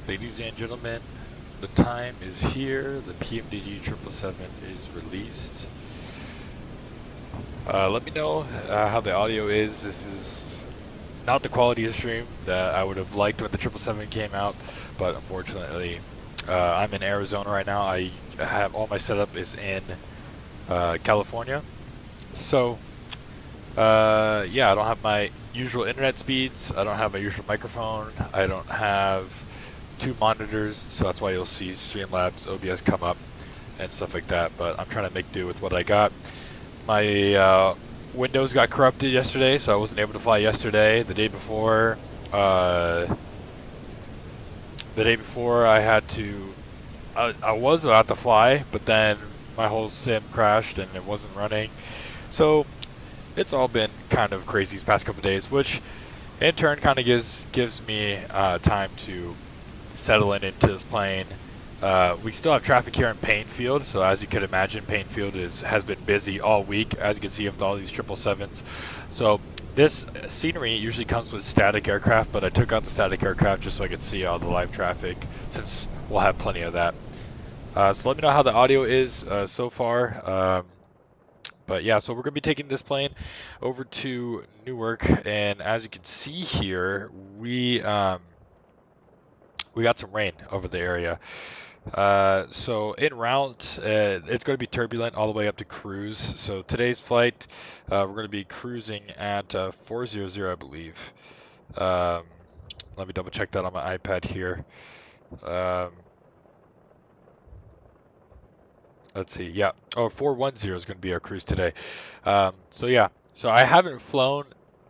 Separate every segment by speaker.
Speaker 1: Ladies and gentlemen, the time is here. The PMDG 777 is released. Let me know how the audio is. This is not the quality of stream that I would have liked when the 777 came out, but unfortunately, I'm in Arizona right now. I have all my setup is in California. So, yeah, I don't have my usual internet speeds. I don't have my usual microphone. I don't have 2 monitors, so that's why you'll see Streamlabs, OBS come up and stuff like that, but I'm trying to make do with what I got. My Windows got corrupted yesterday, so I wasn't able to fly yesterday. The day before I had to, I was about to fly, but then my whole sim crashed and it wasn't running. So it's all been kind of crazy these past couple of days, which in turn kind of gives me time to settle into this plane. We still have traffic here in Painfield, so as you could imagine, Painfield has been busy all week, as you can see with all these 777s. So this scenery usually comes with static aircraft, but I took out the static aircraft just so I could see all the live traffic, since we'll have plenty of that. So let me know how the audio is so far. But yeah, so we're going to be taking this plane over to Newark, and as you can see here, we got some rain over the area. So en route, it's going to be turbulent all the way up to cruise. So today's flight, we're going to be cruising at 400, I believe. Let me double check that on my iPad here. Let's see, yeah. Oh, 410 is going to be our cruise today. So yeah, so I haven't flown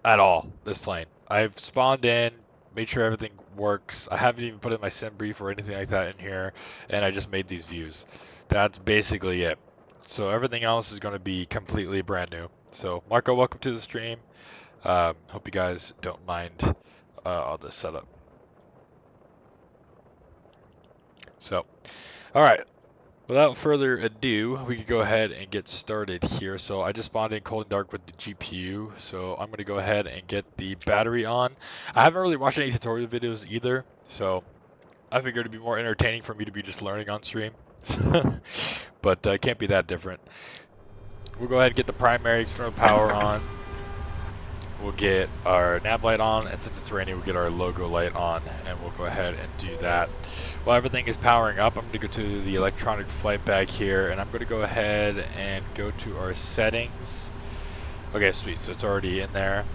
Speaker 1: at all this plane. I've spawned in, made sure everything works. I haven't even put in my sim brief or anything like that in here, and I just made these views. That's basically it. So everything else is going to be completely brand new. So Marco, welcome to the stream. Hope you guys don't mind all this setup. So, all right. Without further ado, we could go ahead and get started here. So I just spawned in cold and dark with the GPU. So I'm going to go ahead and get the battery on. I haven't really watched any tutorial videos either. So I figured it'd be more entertaining for me to be just learning on stream. But it can't be that different. We'll go ahead and get the primary external power on. We'll get our nav light on, and since it's raining, we'll get our logo light on, and we'll go ahead and do that. While everything is powering up, I'm going to go to the electronic flight bag here, and I'm going to go ahead and go to our settings. Okay, sweet, so it's already in there.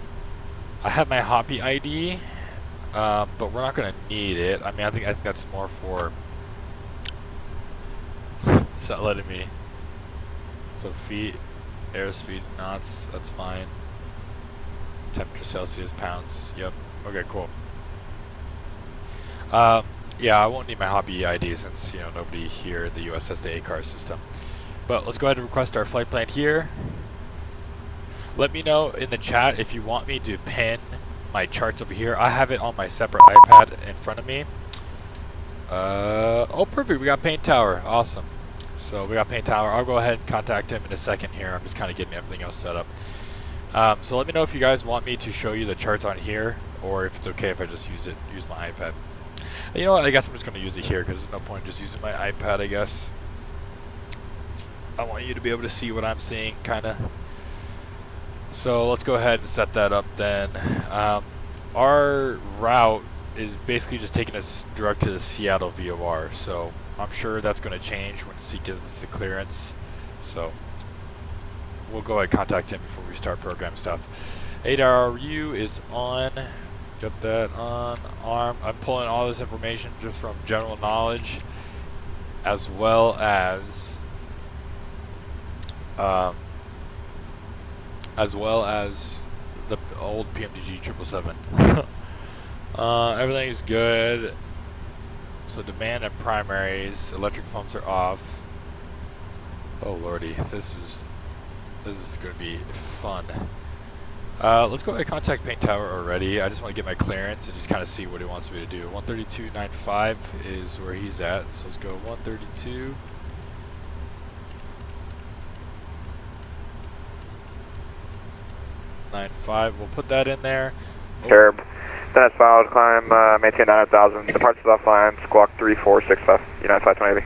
Speaker 1: I have my Hoppy ID, but we're not going to need it. I mean, I think that's more for... It's not letting me. So feet, airspeed, knots, that's fine. Temperature Celsius, pounds, yep. Okay, cool. Yeah, I won't need my Hobby ID since, you know, nobody here in the US has the ACAR system. But let's go ahead and request our flight plan here. Let me know in the chat if you want me to pin my charts over here. I have it on my separate iPad in front of me. Oh, perfect, we got Paint Tower, awesome. So we got Paint Tower. I'll go ahead and contact him in a second here. I'm just kind of getting everything else set up. So let me know if you guys want me to show you the charts on here, or if it's okay if I just use my iPad. You know what, I guess I'm just going to use it here because there's no point in just using my iPad, I guess. I want you to be able to see what I'm seeing, kind of. So let's go ahead and set that up then. Our route is basically just taking us direct to the Seattle VOR, so I'm sure that's going to change when the seat gives us the clearance. So we'll go ahead and contact him before we start program stuff. 8RU is on. Got that on arm. I'm pulling all this information just from general knowledge, as well as the old PMDG 777. Everything is good. So demand and primaries, electric pumps are off. Oh lordy, this is going to be fun. Let's go ahead and contact Paint Tower already. I just want to get my clearance and just kind of see what he wants me to do. 132.95 is where he's at, so let's go 132.95. We'll put that in there.
Speaker 2: Curb. That's filed, climb, maintain 900,000, departs is offline, squawk 3465, United 520 Heavy.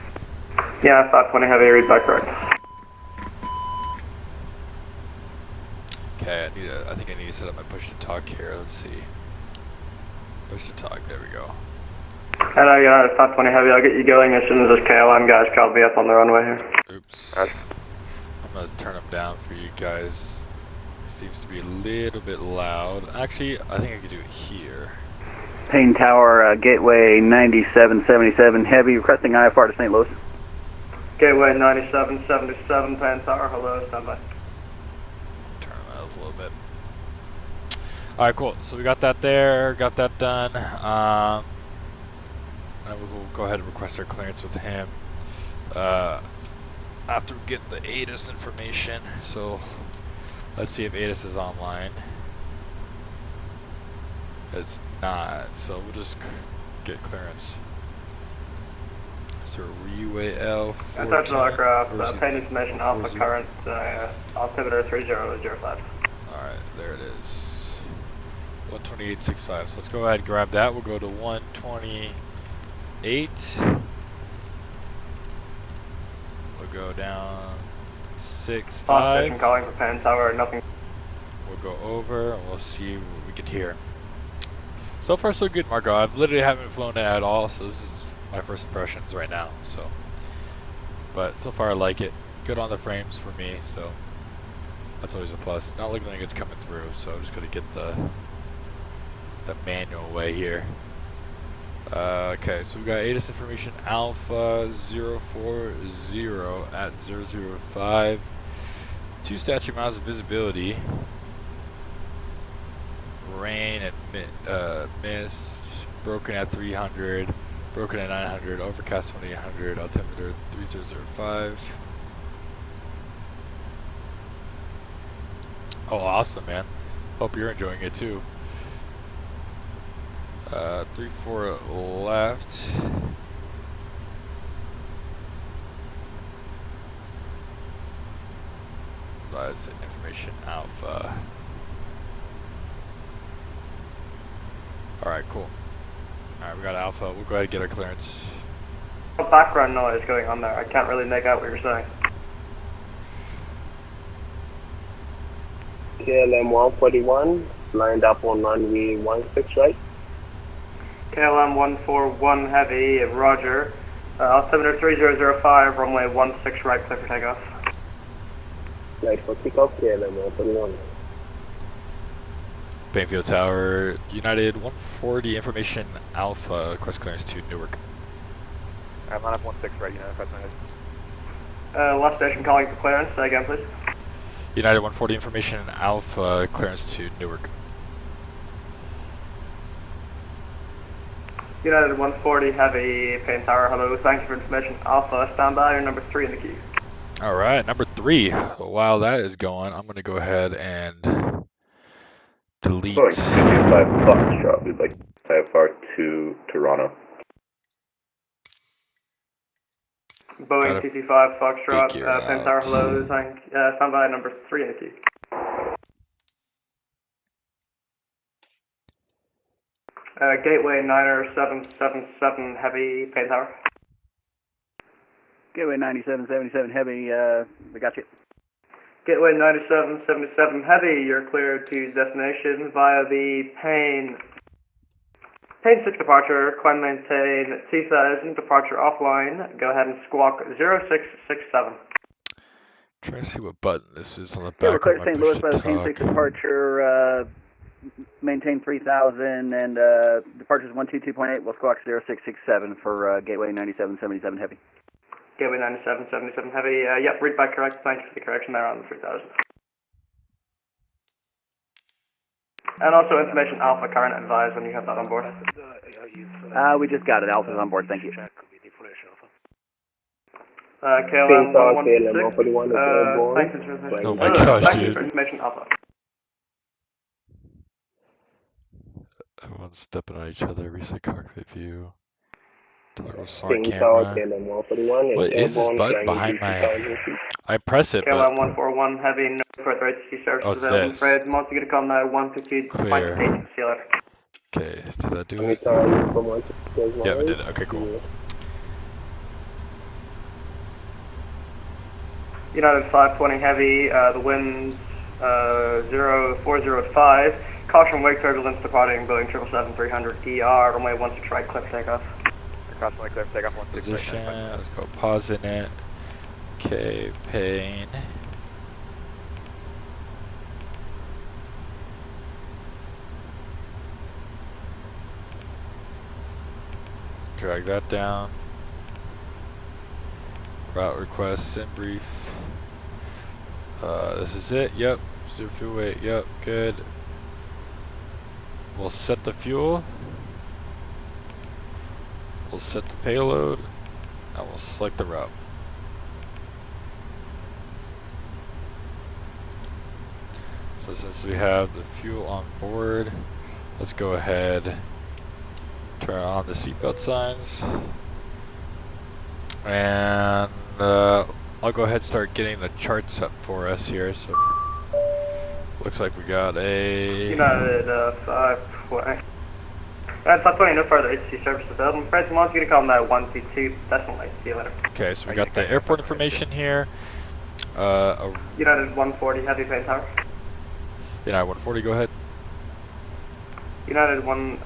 Speaker 3: Yeah, 520 Heavy, read back correct.
Speaker 1: Okay, I think I need to set up my push to talk here. Let's see. Push to talk, there we go.
Speaker 3: Hello, United 520 Heavy, I'll get you going as soon as this KLM guys call me up on the runway here.
Speaker 1: Oops. I'm gonna turn them down for you guys. It seems to be a little bit loud. Actually, I think I could do it here.
Speaker 4: Payne Tower, Gateway 9777 Heavy, requesting IFR to St. Louis.
Speaker 3: Gateway 9777, Payne Tower, hello, standby.
Speaker 1: Turn them out a little bit. Alright, cool. So we got that there, got that done. And we'll go ahead and request our clearance with him. After we get the ATIS information. So let's see if ATIS is online. It's not, so we'll just get clearance. So Reway L.
Speaker 3: Attention aircraft, Payne information, Alpha current, altimeter 3005.
Speaker 1: Alright, there it is. 128.65. So let's go ahead and grab that. We'll go to 128. We'll go down 65.
Speaker 3: Station calling for Payne Tower, nothing.
Speaker 1: We'll go over and we'll see what we can hear. So far so good, Marco. I've literally haven't flown it at all, so this is my first impressions right now. So, but so far I like it. Good on the frames for me, so that's always a plus. Not looking like it's coming through, so I'm just gonna get the manual way here. Okay, so we got ATIS information Alpha 040 at 005. 2 statute miles of visibility. Rain and mist. Broken at 300. Broken at 900. Overcast 2800. Altimeter 3005. Oh, awesome, man. Hope you're enjoying it too. 34 left. That's information Alpha. Alright, cool. Alright, we got Alpha. We'll go ahead and get our clearance.
Speaker 3: Background noise going on there. I can't really make out what you're saying.
Speaker 5: KLM 141, lined up on runway 16 right.
Speaker 3: KLM 141 Heavy, roger. Altimeter 3005, runway 16 right, clear for takeoff.
Speaker 5: Light for kickoff, KLM 141.
Speaker 1: Bainfield Tower, United 140, information Alpha, request clearance to Newark.
Speaker 2: I'm on up 16 right, United 520.
Speaker 3: Left station calling for clearance, say again please.
Speaker 1: United 140, information Alpha, clearance to Newark.
Speaker 3: United 140 Heavy, Payne Tower, hello, thank you for information Alpha, standby, you're number 3 in the queue.
Speaker 1: Alright, number 3. While that is going, I'm going to go ahead and delete.
Speaker 6: Sorry, 225 Foxtrot, we'd like IFR to Toronto.
Speaker 3: Boeing TC5 Foxtrot, Payne Tower, hello, standby, number 3 in the queue. Gateway 9777 Heavy, Payne Tower.
Speaker 4: Gateway 9777 Heavy, we got you.
Speaker 3: Gateway 9777 Heavy, you're cleared to destination via the Payne 6 departure, climb maintain 2000, departure offline, go ahead and squawk 0667.
Speaker 1: Try to see what button this is on the back.
Speaker 4: Yeah, we're clear to
Speaker 1: of my
Speaker 4: St. Louis by the
Speaker 1: push to
Speaker 4: Payne
Speaker 1: talk.
Speaker 4: 6 departure, maintain 3000, and departures 122.8, we'll squawk 0667 for Gateway 9777 Heavy.
Speaker 3: Gateway 9777 Heavy, yep, read back correct, thank you for the correction there on the 3000. And also information Alpha current advised when you have that on board.
Speaker 4: We just got it, Alpha's on board, thank you.
Speaker 3: KLM
Speaker 5: 141 is airborne.
Speaker 3: thanks for information.
Speaker 1: Oh my gosh,
Speaker 3: thank you
Speaker 1: dude.
Speaker 3: for information Alpha.
Speaker 1: Everyone's stepping on each other. Reset cockpit view. Toggle SAR
Speaker 5: Payne Tower,
Speaker 1: camera.
Speaker 5: KLM 141
Speaker 1: What is this
Speaker 5: airborne,
Speaker 1: button
Speaker 5: flying
Speaker 1: behind my...
Speaker 5: 3000 feet.
Speaker 1: I press it,
Speaker 3: KLM
Speaker 1: but...
Speaker 3: 141 Heavy, no further ATC services.
Speaker 1: Oh, it's
Speaker 3: I'm
Speaker 1: this.
Speaker 3: afraid, once you get a call now, 150,
Speaker 1: Clear.
Speaker 3: see you later.
Speaker 1: Okay, did that do it?
Speaker 5: Anytime from 126
Speaker 1: Yeah, we did it. Okay, cool.
Speaker 3: United 520 Heavy, the wind's 0405. Caution wake turbulence departing Boeing 777-300ER, runway 16 right, cliff takeoff.
Speaker 2: Caution, clear for takeoff. 16
Speaker 1: Position,
Speaker 2: right,
Speaker 1: let's go pause in it. Okay, pane. Drag that down. Route requests and brief. This is it, yep. Zero fuel weight, yep, good. We'll set the fuel. We'll set the payload. And we'll select the route. So since we have the fuel on board, let's go ahead, turn on the seatbelt signs. And I'll go ahead and start getting the charts up for us here. So looks like we got a
Speaker 3: United 520. United 520, no further HC service available. Fred, Monty, you to call that 122 decimal 8. See you later.
Speaker 1: okay, so we got the airport information here.
Speaker 3: United 140 Heavy, Payne Tower.
Speaker 1: United 140, go ahead.
Speaker 3: United 1.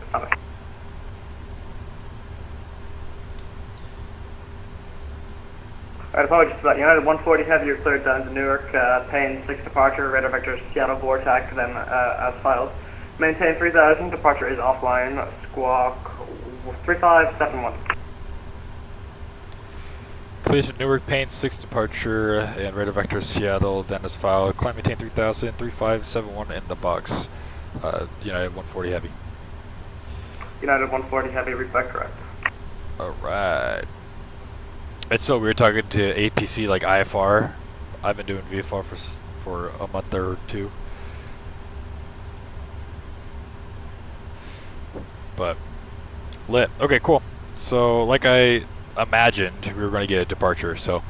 Speaker 3: Alright, apologies for that. United 140 Heavy, you're cleared down to Newark, Payne 6 departure, radar vector Seattle Vortex, then as filed. Maintain 3000, departure is offline, squawk 3571.
Speaker 1: Clear to Newark, Payne 6 departure, and radar vector Seattle, then as filed. Climb maintain 3000, 3571 in the box. United 140 Heavy.
Speaker 3: United 140 Heavy, read back correct.
Speaker 1: Alright. It's so weird talking to ATC like IFR. I've been doing VFR for a month or two. But lit. Okay, cool. So like I imagined, we were going to get a departure. So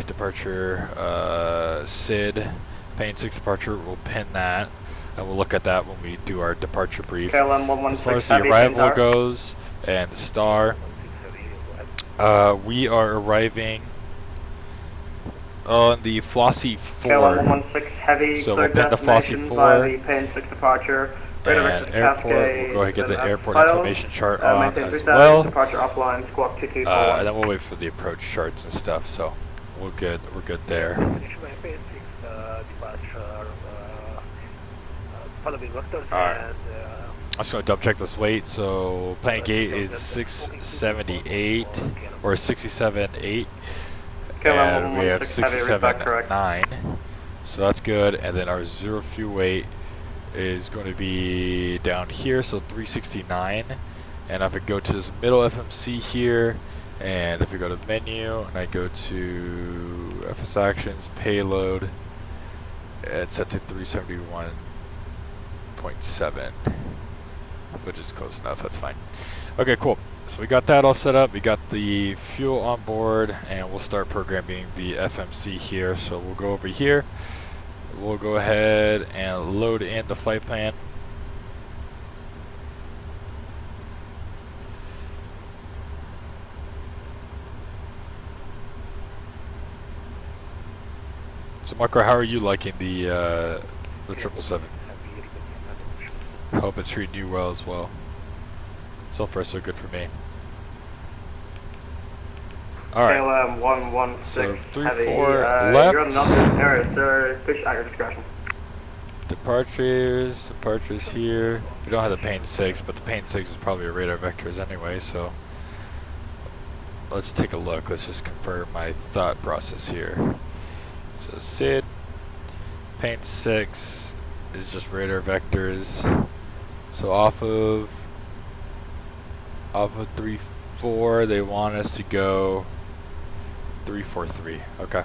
Speaker 1: departure SID Payne 6 departure. We'll pin that. And we'll look at that when we do our departure brief.
Speaker 3: KLM
Speaker 1: As far as the arrival goes and the star, we are arriving on the Flossie 4.
Speaker 3: KLM 116 Heavy,
Speaker 1: So we'll pin the Flossie 4
Speaker 3: the Payne 6 departure.
Speaker 1: and airport. We'll go ahead and get the airport information chart on as well.
Speaker 3: Departure offline, squawk 2241.
Speaker 1: And then we'll wait for the approach charts and stuff. So we're good. We're good there. Alright. I'm just going to double check this weight. So plane gate is 678 or 67.8. And we have 67.9. So that's good. And then our zero fuel weight is going to be down here. So 369. And if I go to this middle FMC here, and if we go to menu and I go to FS actions, payload, it's set to 371.7, which is close enough. That's fine. Okay, cool. So we got that all set up. We got the fuel on board, and we'll start programming the FMC here. So we'll go over here. We'll go ahead and load in the flight plan. So Marco, how are you liking the 777? Hope it's treating you well as well. So far, so good for me. Alright.
Speaker 3: KLM 116
Speaker 1: So 3-4
Speaker 3: Heavy.
Speaker 1: left.
Speaker 3: You're on the Northwest area, sir. Fish at your discretion.
Speaker 1: Departures here. We don't have the Payne 6, but the Payne 6 is probably a radar vectors anyway, so let's take a look. Let's just confirm my thought process here. So SID, Payne 6 is just radar vectors. So off of 3-4, they want us to go 343. Okay.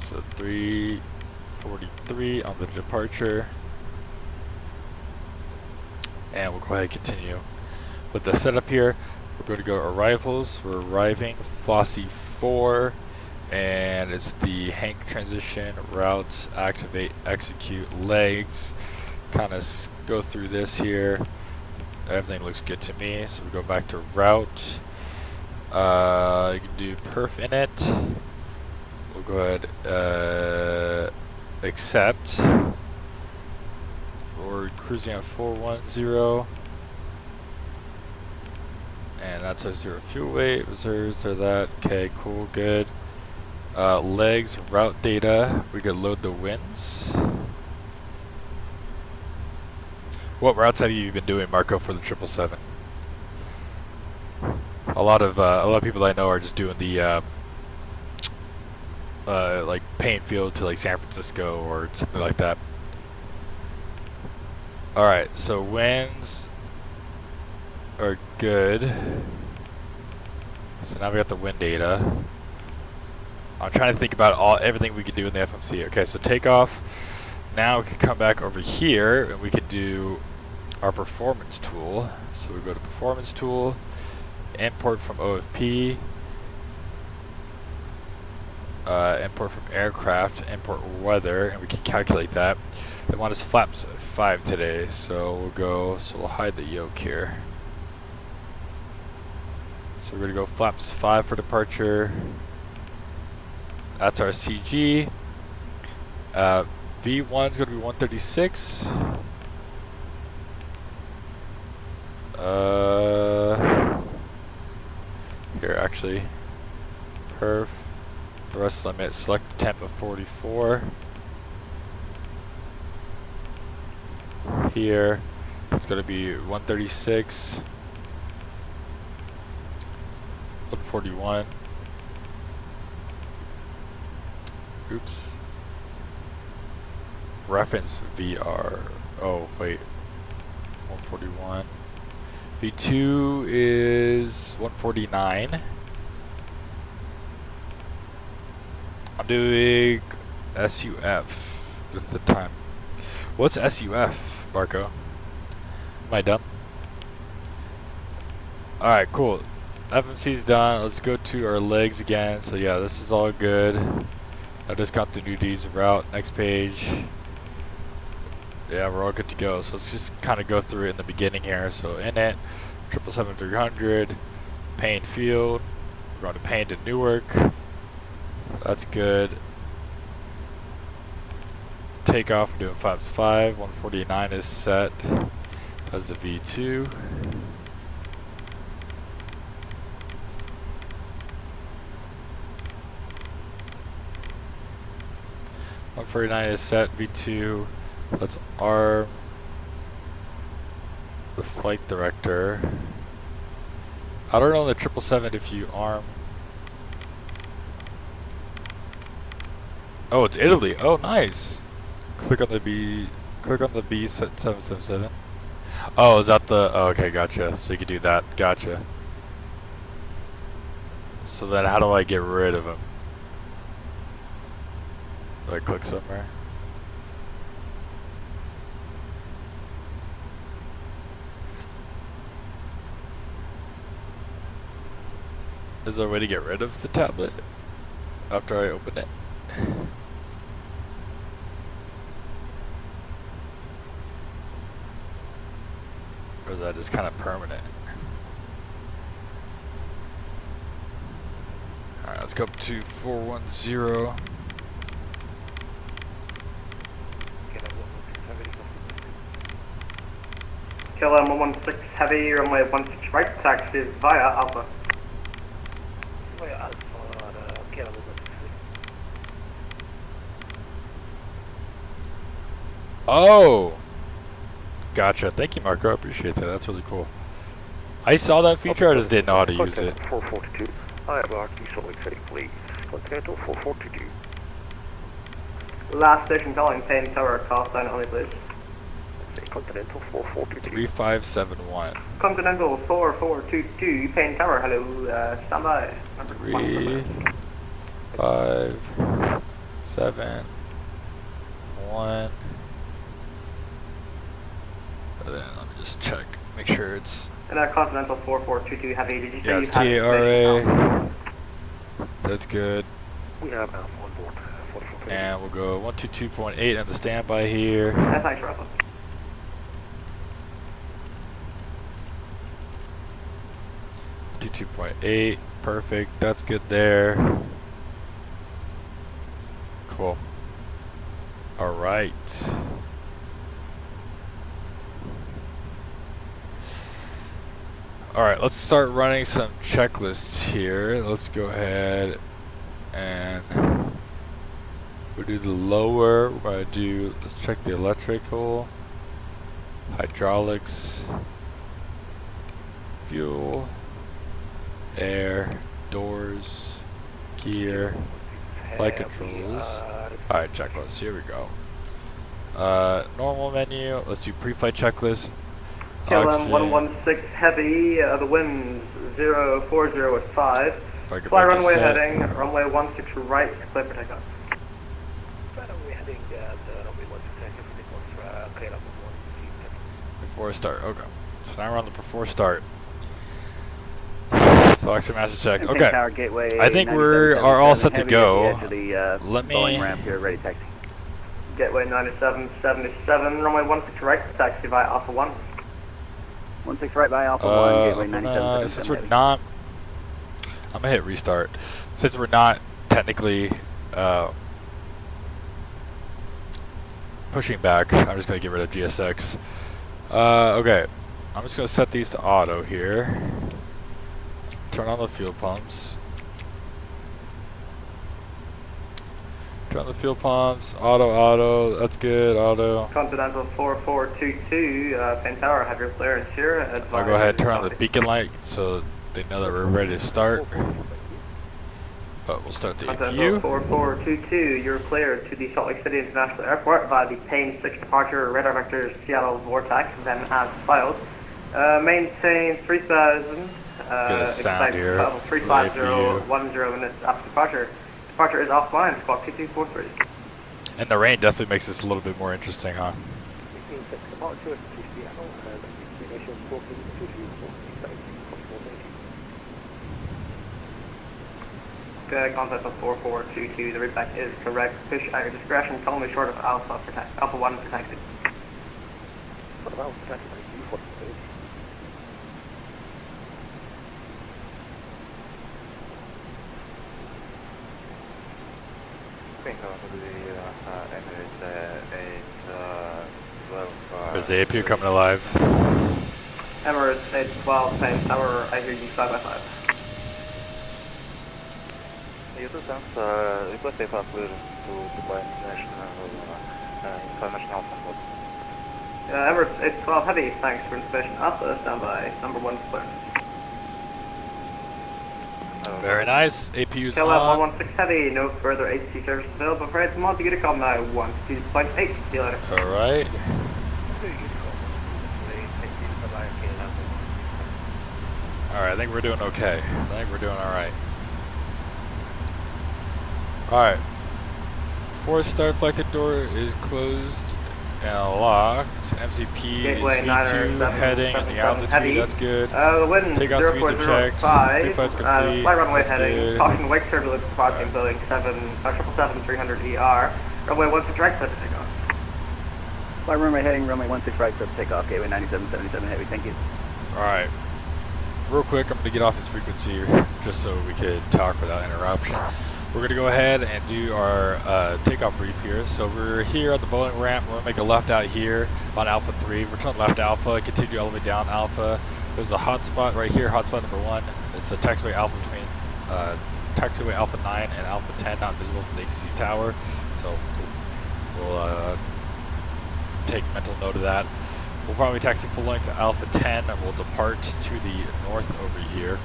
Speaker 1: So 343 on the departure. And we'll go ahead and continue with the setup here. We're going to go arrivals. We're arriving Flossie 4. and it's the Hank transition, routes, activate, execute, legs. Kind of go through this here. Everything looks good to me, so we go back to route. You can do perf init. We'll go ahead, accept. We're cruising at 410. And that's our 0 fuel weight, reserves are that. Okay, cool, good. Legs, route data, we could load the winds. What routes have you been doing, Marco, for the 777? A lot of people I know are just doing the like Payne Field to like San Francisco or something like that. All right, so winds are good. So now we got the wind data. I'm trying to think about everything we could do in the FMC. Okay, so takeoff. Now we can come back over here and we could do our performance tool. So we go to performance tool, import from OFP, import from aircraft, import weather, and we can calculate that. They want us flaps 5 today, so we'll hide the yoke here. So we're gonna go flaps 5 for departure. That's our CG. V1's gonna be 136. Here actually, perf, thrust limit, select the temp of 44. Here, it's gonna be 136, 141. Oops. Reference VR. Oh wait, 141. V2 is 149. I'm doing SUF with the time. What's SUF, Marco? Am I dumb? Alright, cool. FMC's done. Let's go to our legs again. So yeah, this is all good. Now discount the duties, route, next page. Yeah, we're all good to go. So let's just kind of go through it in the beginning here. So init, 777-300, Payne Field. We're going to Payne to Newark. That's good. Takeoff, we're doing flaps 5. 149 is set as the V2. .49 is set, V2. Let's arm the flight director. I don't know on the 777 if you arm. Oh, it's Italy. Oh, nice. Click on the B. Click on the B 777. Oh, is that the? Oh, okay, gotcha. So you can do that. Gotcha. So then, how do I get rid of him? Do I click somewhere? Is there a way to get rid of the tablet after I open it? Or is that just kind of permanent? Alright, let's go up to 410.
Speaker 3: KLM 116 Heavy, runway 16 right, taxi via Alpha.
Speaker 5: Via Alpha, KLM 116.
Speaker 1: Oh! Gotcha. Thank you, Marco. I appreciate that. That's really cool. I saw that feature, I just didn't know how to use it.
Speaker 5: 442. I have RT solid setting, please. Continental 442.
Speaker 3: Last station calling, Payne Tower, call sign only, please.
Speaker 5: Continental 442.
Speaker 1: 3571.
Speaker 3: Continental 4422, Payne Tower, hello, stand by.
Speaker 1: 3, 5, 7, 1. And then let me just check, make sure it's.
Speaker 3: And Continental 4422 Heavy, did you say
Speaker 1: Yeah,
Speaker 3: you
Speaker 1: it's
Speaker 3: had
Speaker 1: TARA. That's good.
Speaker 5: We have Alpha on board. 4430.
Speaker 1: And we'll go 122.8 on the standby here.
Speaker 3: Thanks, Russell.
Speaker 1: 2.8, perfect, that's good there. Cool. Alright. Alright, let's start running some checklists here. Let's go ahead and we'll do the lower. We're going to do, let's check the electrical, hydraulics, fuel, air, doors, gear, flight controls. Alright, checklist, here we go. Normal menu, let's do pre-flight checklist.
Speaker 3: KLM 116 heavy, the wind's 040 at 5. Fly runway heading, runway 16 right, clear for takeoff.
Speaker 5: Runway heading at runway 16, everything was clear up on 1.
Speaker 1: Before start, okay. So now we're on the before start. Flexor master check.
Speaker 4: Maintain
Speaker 1: Okay.
Speaker 4: Tower, gateway
Speaker 1: I think
Speaker 4: 9777
Speaker 1: we are all set to
Speaker 4: heavy
Speaker 1: go.
Speaker 4: at the edge of the
Speaker 1: Let me-
Speaker 4: Boeing ramp here, ready taxi.
Speaker 3: Gateway 9777, runway 16 right, taxi via Alpha 1.
Speaker 4: 16 right by Alpha 1, gateway
Speaker 1: since
Speaker 4: 9777
Speaker 1: we're
Speaker 4: heavy.
Speaker 1: not, I'm gonna hit restart. Since we're not technically pushing back, I'm just gonna get rid of GSX. Okay, I'm just gonna set these to auto here. Turn on the fuel pumps. Turn on the fuel pumps. Auto. That's good. Auto.
Speaker 3: Continental 4422, Penn Tower, have your clearance here.
Speaker 1: I'll go ahead and turn on the beacon light so they know that we're ready to start. But we'll start the
Speaker 3: Continental
Speaker 1: APU.
Speaker 3: 4422, you're cleared to the Salt Lake City International Airport via the Payne 6 departure radar vector Seattle Vortex, then as filed. Maintain 3000.
Speaker 1: Get a sound here.
Speaker 3: 35010 minutes after departure. Departure is offline, squawk 2243.
Speaker 1: And the rain definitely makes this a little bit more interesting, huh?
Speaker 5: 16 departure to Seattle, destination 4224.
Speaker 3: Contact of 4422, the readback is correct. Push at your discretion, tell me short of Alpha 1 protected.
Speaker 5: What about protected by U-43?
Speaker 1: There's the APU coming alive.
Speaker 3: Emirates 812, Payne Tower, I hear you 5 by 5.
Speaker 5: User sense, request takeoff clearance to Dubai International Airport.
Speaker 3: Emirates 812 Heavy, thanks for inspection. Alpha, standby, number 1 clearance.
Speaker 1: Very nice. APU's
Speaker 3: KLM
Speaker 1: on.
Speaker 3: 116 Heavy, no further ATC service available. Afraid to get a call now, 12.8. See you later.
Speaker 1: Alright. Alright, I think we're doing okay. I think we're doing alright. Alright. Before start, collected door is closed and locked. MCP
Speaker 3: Gateway
Speaker 1: is V2 heading in the altitude,
Speaker 3: heavy.
Speaker 1: that's good.
Speaker 3: The wind
Speaker 1: Takeoff speeds are checked.
Speaker 3: 0405,
Speaker 1: Pre-flight's complete,
Speaker 3: flight runway
Speaker 1: that's
Speaker 3: heading,
Speaker 1: good.
Speaker 3: caution wake turbulence crossing building 777 300 ER, runway 16 right, clear for takeoff.
Speaker 4: Fly runway heading, runway 16 right, clear for takeoff, gateway 9777 heavy, thank you.
Speaker 1: Alright. Real quick, I'm going to get off this frequency just so we could talk without interruption. We're going to go ahead and do our takeoff brief here. So we're here at the Boeing ramp. We're going to make a left out here on Alpha 3. We're turning left Alpha, continue all the way down Alpha. There's a hotspot right here, hotspot number 1. It's a taxiway Alpha between taxiway Alpha 9 and Alpha 10, not visible from the ATC tower. So we'll take mental note of that. We'll probably taxi full length to Alpha 10 and we'll depart to the north over here.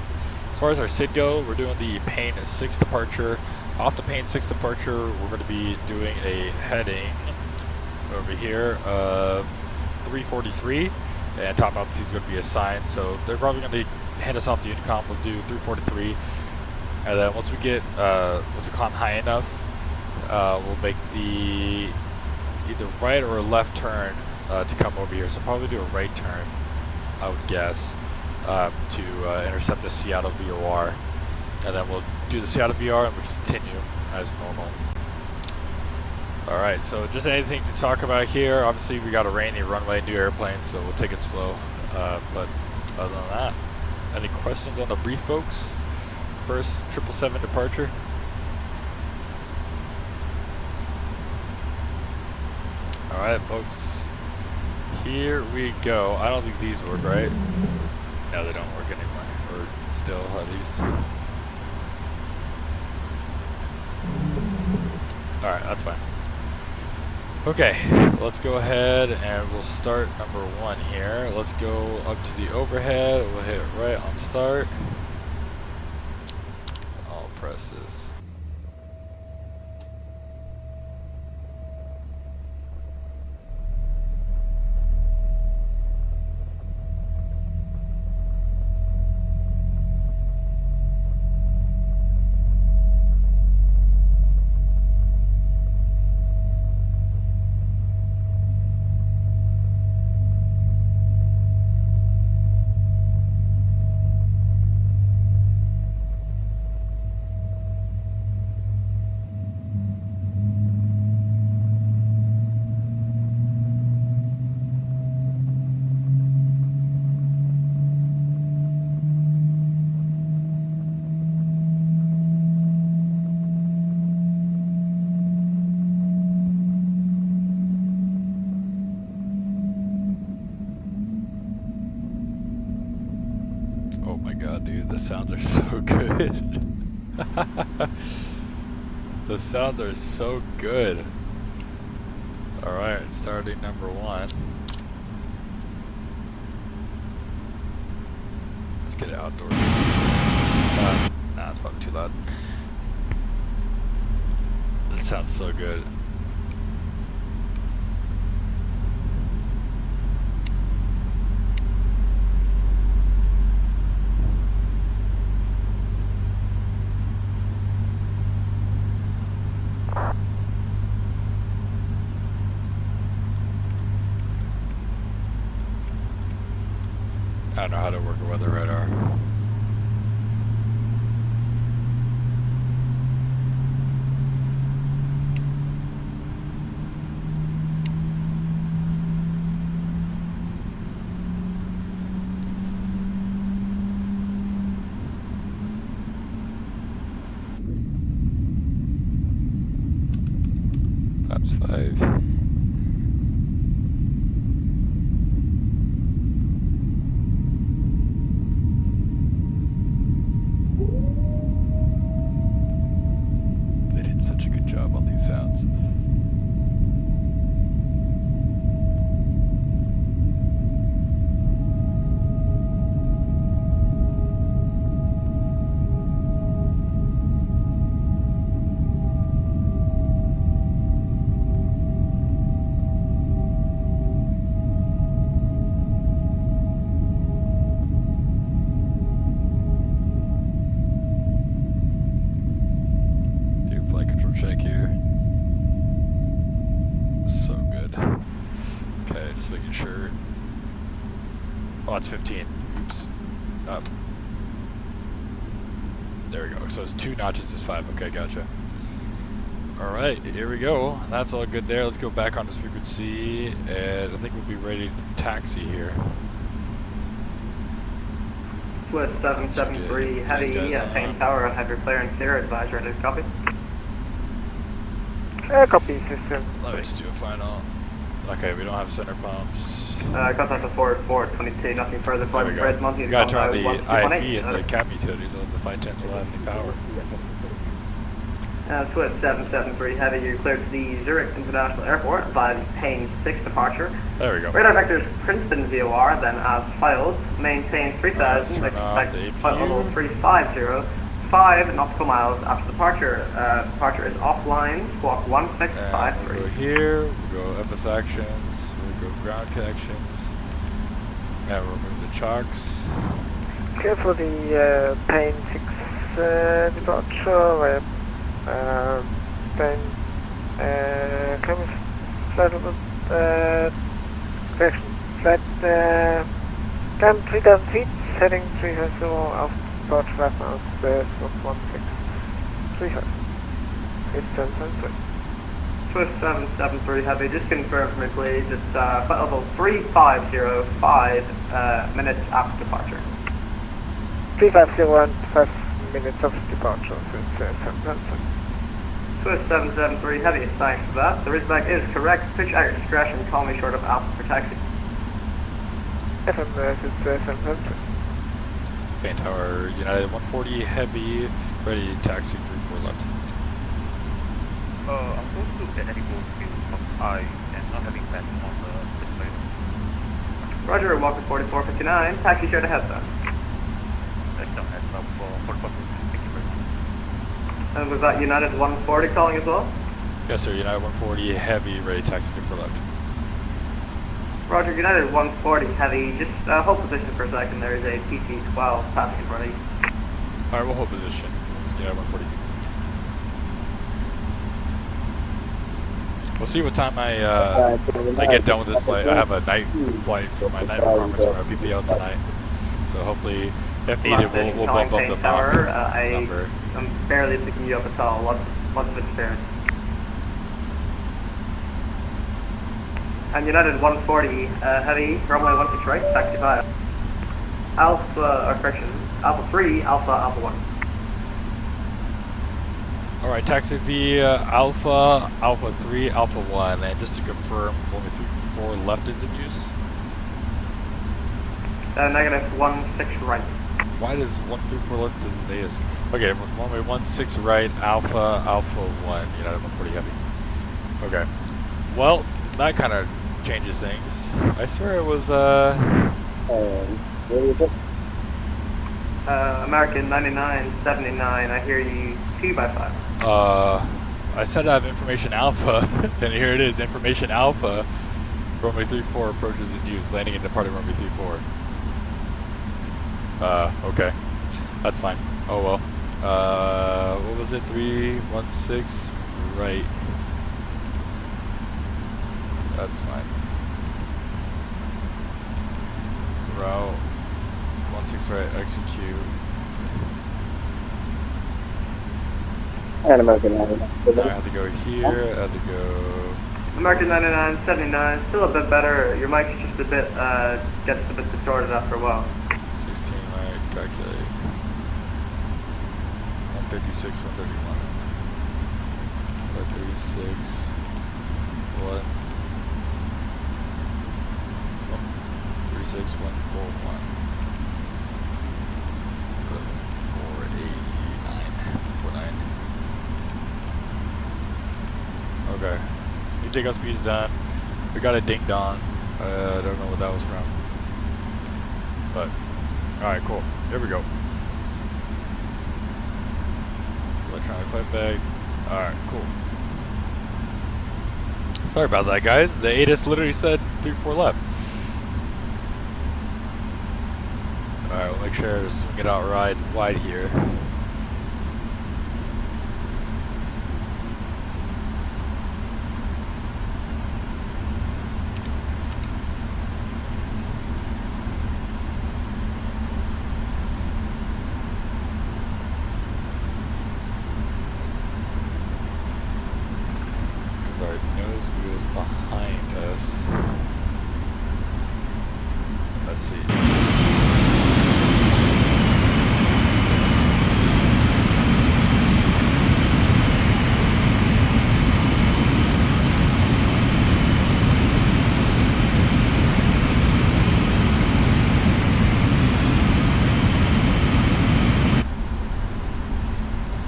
Speaker 1: As far as our SID go, we're doing the Payne 6 departure. Off the Payne 6 departure, we're going to be doing a heading over here of 343, and top altitude is going to be assigned. So they're probably going to hand us off the Unicom. We'll do 343, and then once we get once we climb high enough, we'll make the either right or left turn to come over here. So probably do a right turn, I would guess. To intercept the Seattle VOR, and then we'll do the Seattle VR and we'll continue. as normal. Alright, so just anything to talk about here. Obviously we got a rainy runway, new airplane, so we'll take it slow. But other than that, any questions on the brief, folks? First 777 departure. Alright, folks. Here we go. I don't think these work, right? No, they don't work anymore. Or still, at least. Alright, that's fine. Okay, let's go ahead and we'll start number 1 here. Let's go up to the overhead. We'll hit right on start. I'll press this. Oh my god, dude, the sounds are so good. The sounds are so good. Alright, starting number 1. Let's get it outdoors. Nah, it's probably too loud. It sounds so good. I don't know how to work a weather radar. Flaps 5. Such a good job on these sounds. Check here. So good. Okay, just making sure. Oh, it's 15. Oops. Up. There we go. So it's 2 notches is 5. Okay, gotcha. Alright, here we go. That's all good there. Let's go back on this frequency, and I think we'll be ready to taxi here.
Speaker 3: Swiss 773 Heavy, Payne Tower, have your clear and clear, advise ready to copy.
Speaker 5: Copy system.
Speaker 1: Let me just do a final. Okay, we don't have center pumps.
Speaker 3: Contact the forward 422, nothing further.
Speaker 1: There we go. We gotta turn on the IFE and the cap utilities, so the flight tents will have any power.
Speaker 3: Swiss 773 Heavy, you're cleared to the Zurich International Airport by Payne 6 departure.
Speaker 1: There we go.
Speaker 3: Radar vectors Princeton VOR, then as filed, maintain 3000, expect flight level 350, 5 nautical miles after departure. Departure is offline, squawk 1653.
Speaker 1: We'll go here, we'll go FS actions, we'll go ground connections, and we'll remove the chocks.
Speaker 5: Okay, for the Payne 6 departure, Payne climate settlement, correction, flight, climb 3000 feet, heading 350 after departure 5 miles, square, 1635. It's 773.
Speaker 3: Swift 773 Heavy, just confirm for me please, it's flight level 3505 minutes after departure.
Speaker 5: 3501, 5 minutes of departure. So it's 773.
Speaker 3: Swift 773 Heavy, thanks for that. The routeback is correct. Pitch at your discretion, call me short of Alpha for taxi.
Speaker 5: FMS is 773.
Speaker 1: Main Tower, United 140 Heavy, ready taxi 34 left.
Speaker 7: I'm supposed to get any more fuel from I and not having that on the display.
Speaker 3: Roger, Walker 4459, taxi straight ahead then.
Speaker 7: That's down heads up for the Thank you very much.
Speaker 3: And was that United 140 calling as well?
Speaker 1: Yes, sir. United 140 Heavy, ready taxi 34 left.
Speaker 3: Roger, United 140 Heavy, just hold position for a second. There is a PT-12 passing in front of you.
Speaker 1: All right, we'll hold position. United 140. We'll see what time I get done with this flight. I have a night flight for my night performance for my PPL tonight. So hopefully, if needed, we'll bump up the
Speaker 3: tower.
Speaker 1: number.
Speaker 3: I'm barely picking you up at all. Lots of interference. And United 140 Heavy, runway 16 right, taxi 5. Alpha 3, Alpha 1.
Speaker 1: Alright, taxi via Alpha 3, Alpha 1, and just to confirm, 134 left is in use?
Speaker 3: Negative 16 right.
Speaker 1: Why does 134 left is in use? Okay, runway 16 right, Alpha 1, United 140 Heavy. Okay, well, that kind of changes things. I swear it was,
Speaker 3: American 9979, I hear you 2x5.
Speaker 1: I said I have information Alpha, and here it is, information Alpha. Runway 34 approaches in use, landing and departing runway 34. Okay, that's fine. Oh well. What was it? 316 right. That's fine. Route 16 right, execute.
Speaker 4: And American 99.
Speaker 1: I have to go here, I have to go...
Speaker 3: American 9979, still a bit better. Your mic is just a bit, gets a bit distorted after a while.
Speaker 1: 16 right, calculate. 136, 131. 136, 1. 136, 141. 489, 49. Okay. New takeoff speed's done. We got a ding dong. I don't know what that was from. But, alright, cool. Here we go. Electronic flight bag. Alright, cool. Sorry about that, guys. The ATIS literally said 34 left. Alright, we'll make sure to swing it out wide here. Our nose wheel's behind us. Let's see.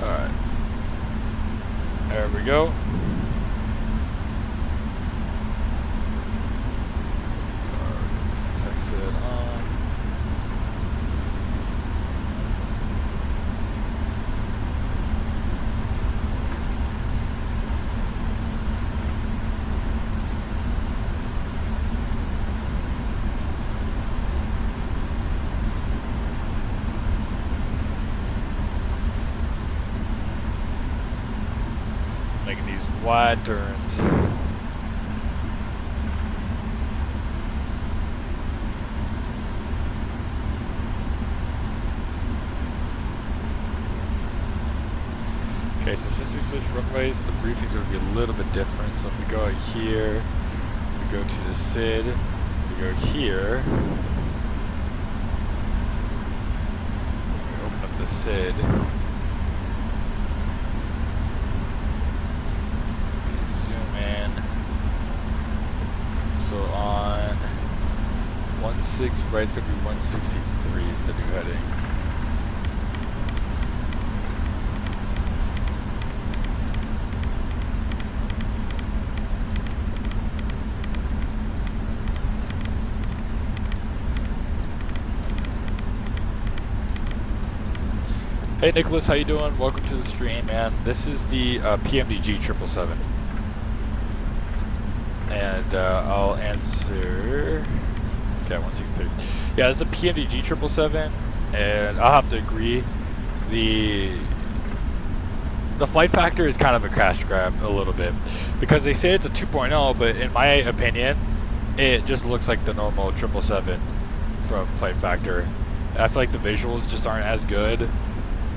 Speaker 1: Alright. There we go. Making these wide turns. Okay, so since we switch runways, the briefings would be a little bit different. So if we go out here, we go to the SID, we go here, we open up the SID, zoom in. So on 16 right, it's going to be 163 is the new heading. Hey Nicholas, how you doing? Welcome to the stream, man. This is the PMDG 777. And I'll answer... Okay, 163. Yeah, it's the PMDG 777, and I'll have to agree. The flight factor is kind of a cash grab a little bit. Because they say it's a 2.0, but in my opinion, it just looks like the normal 777 from flight factor. I feel like the visuals just aren't as good.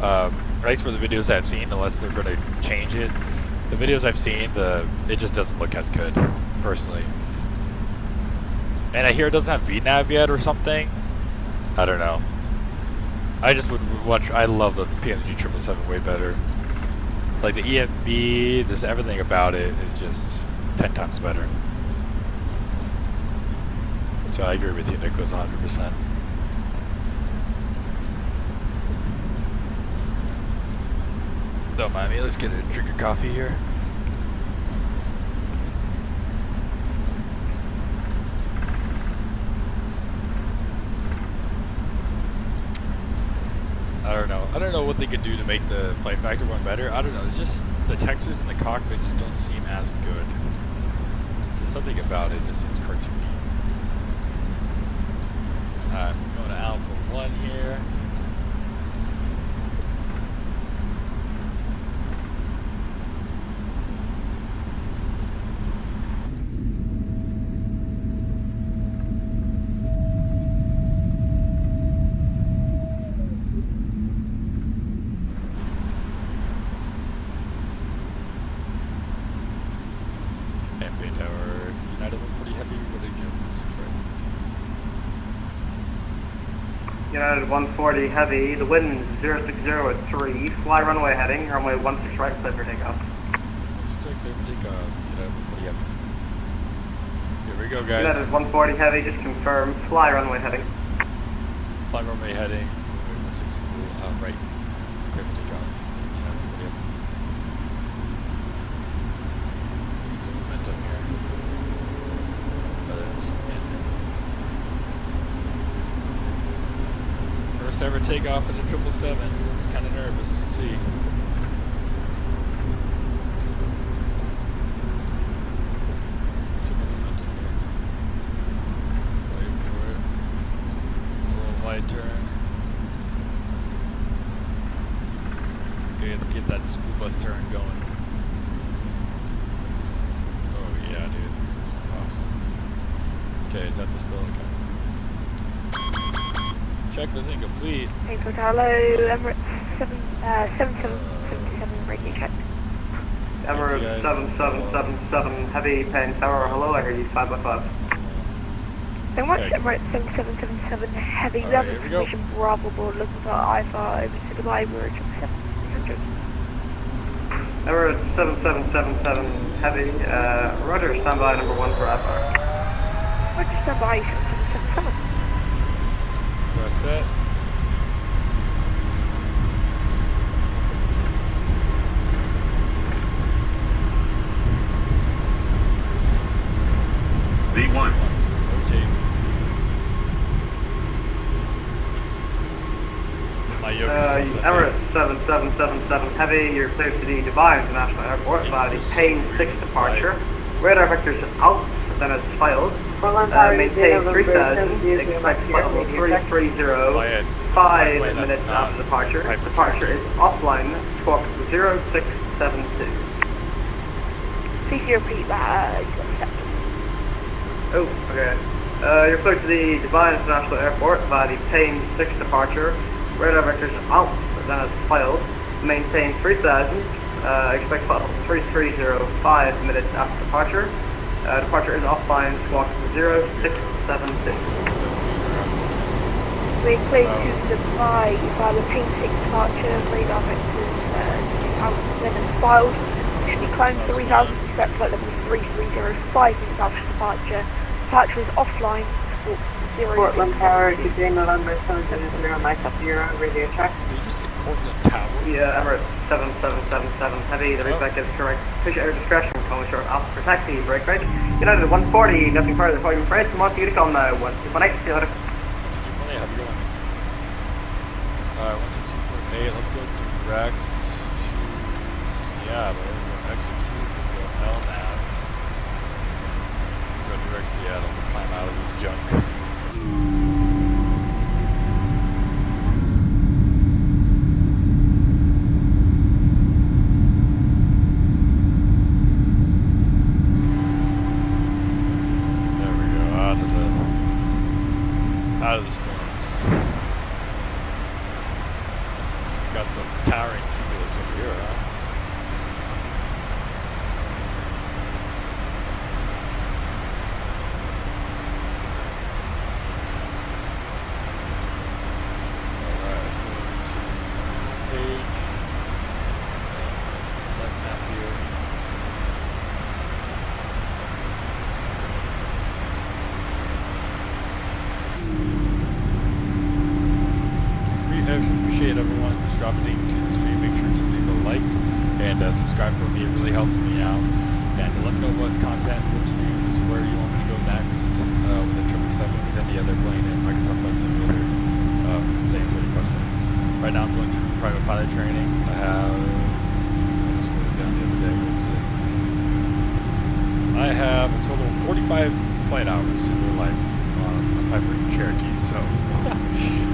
Speaker 1: At least for the videos that I've seen, unless they're going to change it. The videos I've seen, it just doesn't look as good, personally. And I hear it doesn't have VNAV yet or something. I don't know. I just would watch, I love the PMDG 777 way better. Like the EFB, just everything about it is just 10 times better. So I agree with you, Nicholas, 100%. Don't mind me, let's get a drink of coffee here. I don't know what they could do to make the flight factor one better. I don't know, it's just the textures in the cockpit just don't seem as good. Just something about it just seems cartoony. Alright, going to Alpha 1 here.
Speaker 3: United 140 heavy, the wind 060 at 3, fly runway heading, runway 16 right, clear for takeoff.
Speaker 1: Clear for takeoff, United 140 heavy. Here we go, guys.
Speaker 3: United 140 heavy, just confirm, fly runway heading.
Speaker 1: Fly runway heading, 16 right, clear for takeoff. United 140 heavy. Need some momentum here. First ever takeoff in the 777. I'm kind of nervous. We'll see. Too much momentum here. Wait for it. A little wide turn. Okay, let's get that school bus turn going. Oh yeah, dude. This is awesome. Okay, is that the still okay? Check was incomplete.
Speaker 8: Thanks for hello, Emirates 7777 radio check.
Speaker 3: Emirates 7777 heavy, paying tower, hello, I hear you 5x5.
Speaker 8: So much Emirates 7777 heavy, we have a position Bravo board looking for I-5 to Dubai, we're 777.
Speaker 3: Emirates 7777 heavy, roger, standby number 1 for I-5.
Speaker 8: Roger, standby 7777.
Speaker 1: Press set.
Speaker 7: V1.
Speaker 1: Rotate. My yoke is
Speaker 3: Emirates 7777 heavy, you're cleared to the Dubai International Airport by the Payne 6 departure. Radar vectors out, then it's filed. Maintain 3000, expect flight level 330, 5 minutes after departure. Departure is offline, squawk 0672.
Speaker 8: Please repeat that,
Speaker 3: Oh, okay. You're cleared to the Dubai International Airport by the Payne 6 departure. Radar vectors out, then it's filed. Maintain 3000, Expect flight level 3305 minutes after departure. Departure is offline, squawk 0676.
Speaker 8: We're clear to Dubai via the Pain 6 departure, radar vectors 2000 and filed. Should be climbed 3000, expect flight level 3305 minutes after departure. Departure is offline, squawk 0.
Speaker 9: Portland Tower, DJ November 770, Mike up Euro, radio track.
Speaker 1: Did you just say Portland Tower?
Speaker 3: Yeah, Emirates 7777 Heavy, the respect is correct. Appreciate your discretion, calling short Alpha for taxi, brake. United 140, nothing further, following freight, and want you to come now, 1218, see you later.
Speaker 1: 1218, how's it going? Alright, 1218, let's go direct to Seattle, we're going to execute, we'll go LNAV. Go direct Seattle, we'll climb out of this junk. Out of the storms. Got some towering cumulus over here, huh? Alright, let's go to page. Left map here. I appreciate everyone who's dropping into the stream. Make sure to leave a like and subscribe for me. It really helps me out. And let me know what content, what streams, where you want me to go next with the 777, with any other plane and Microsoft Flight Simulator. To answer any questions. Right now I'm going through private pilot training. I just wrote it down the other day. What was it? I have a total of 45 flight hours in real life on a Piper Cherokee. So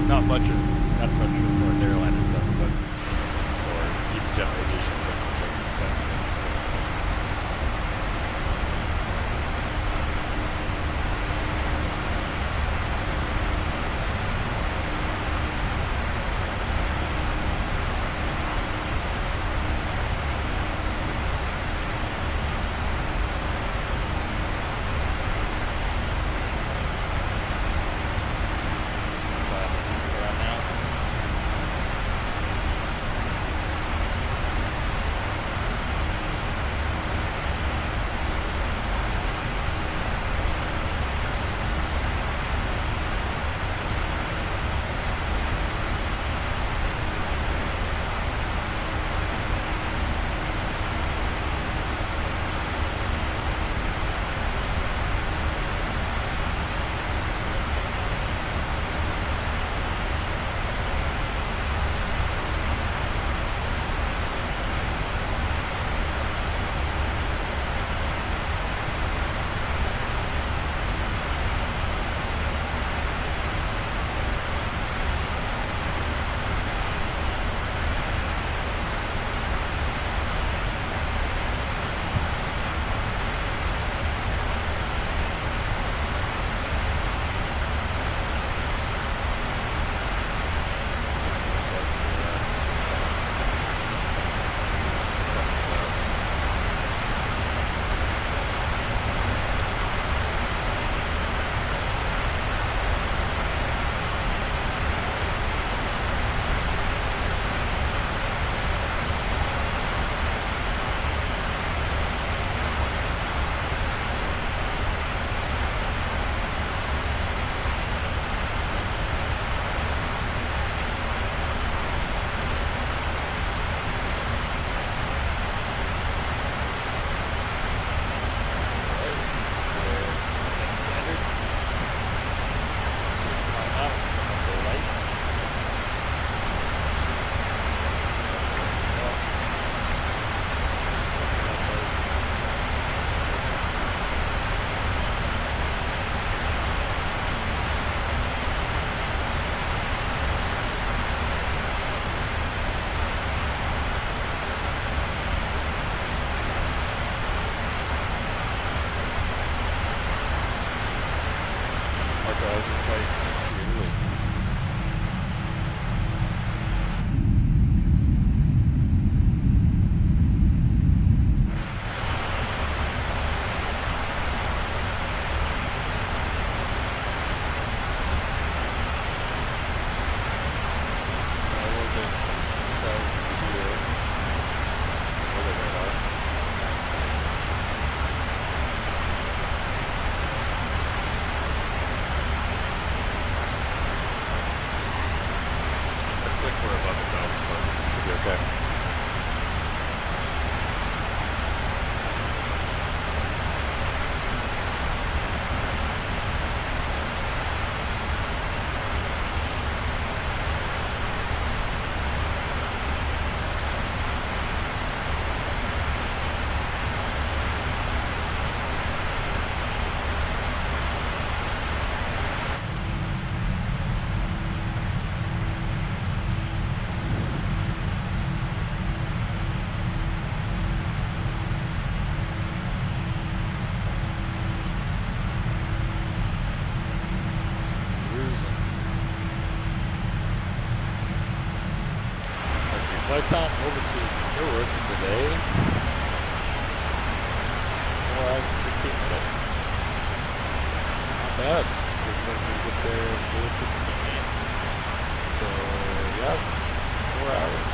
Speaker 1: not much as far as airliner stuff, but or even general aviation. flight time over to Newark today. 4 hours and 16 minutes. Not bad. Looks like we get there at 0:16. So, yeah, 4 hours.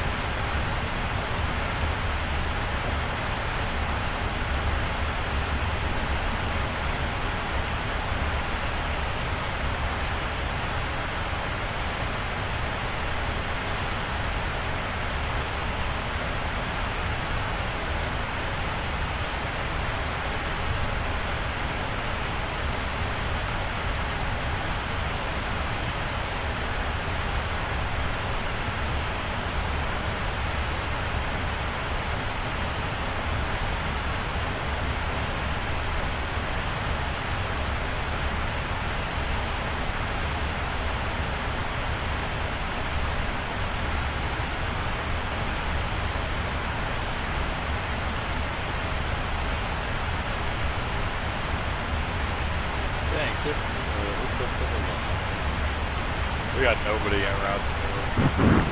Speaker 1: We got nobody en route to Newark.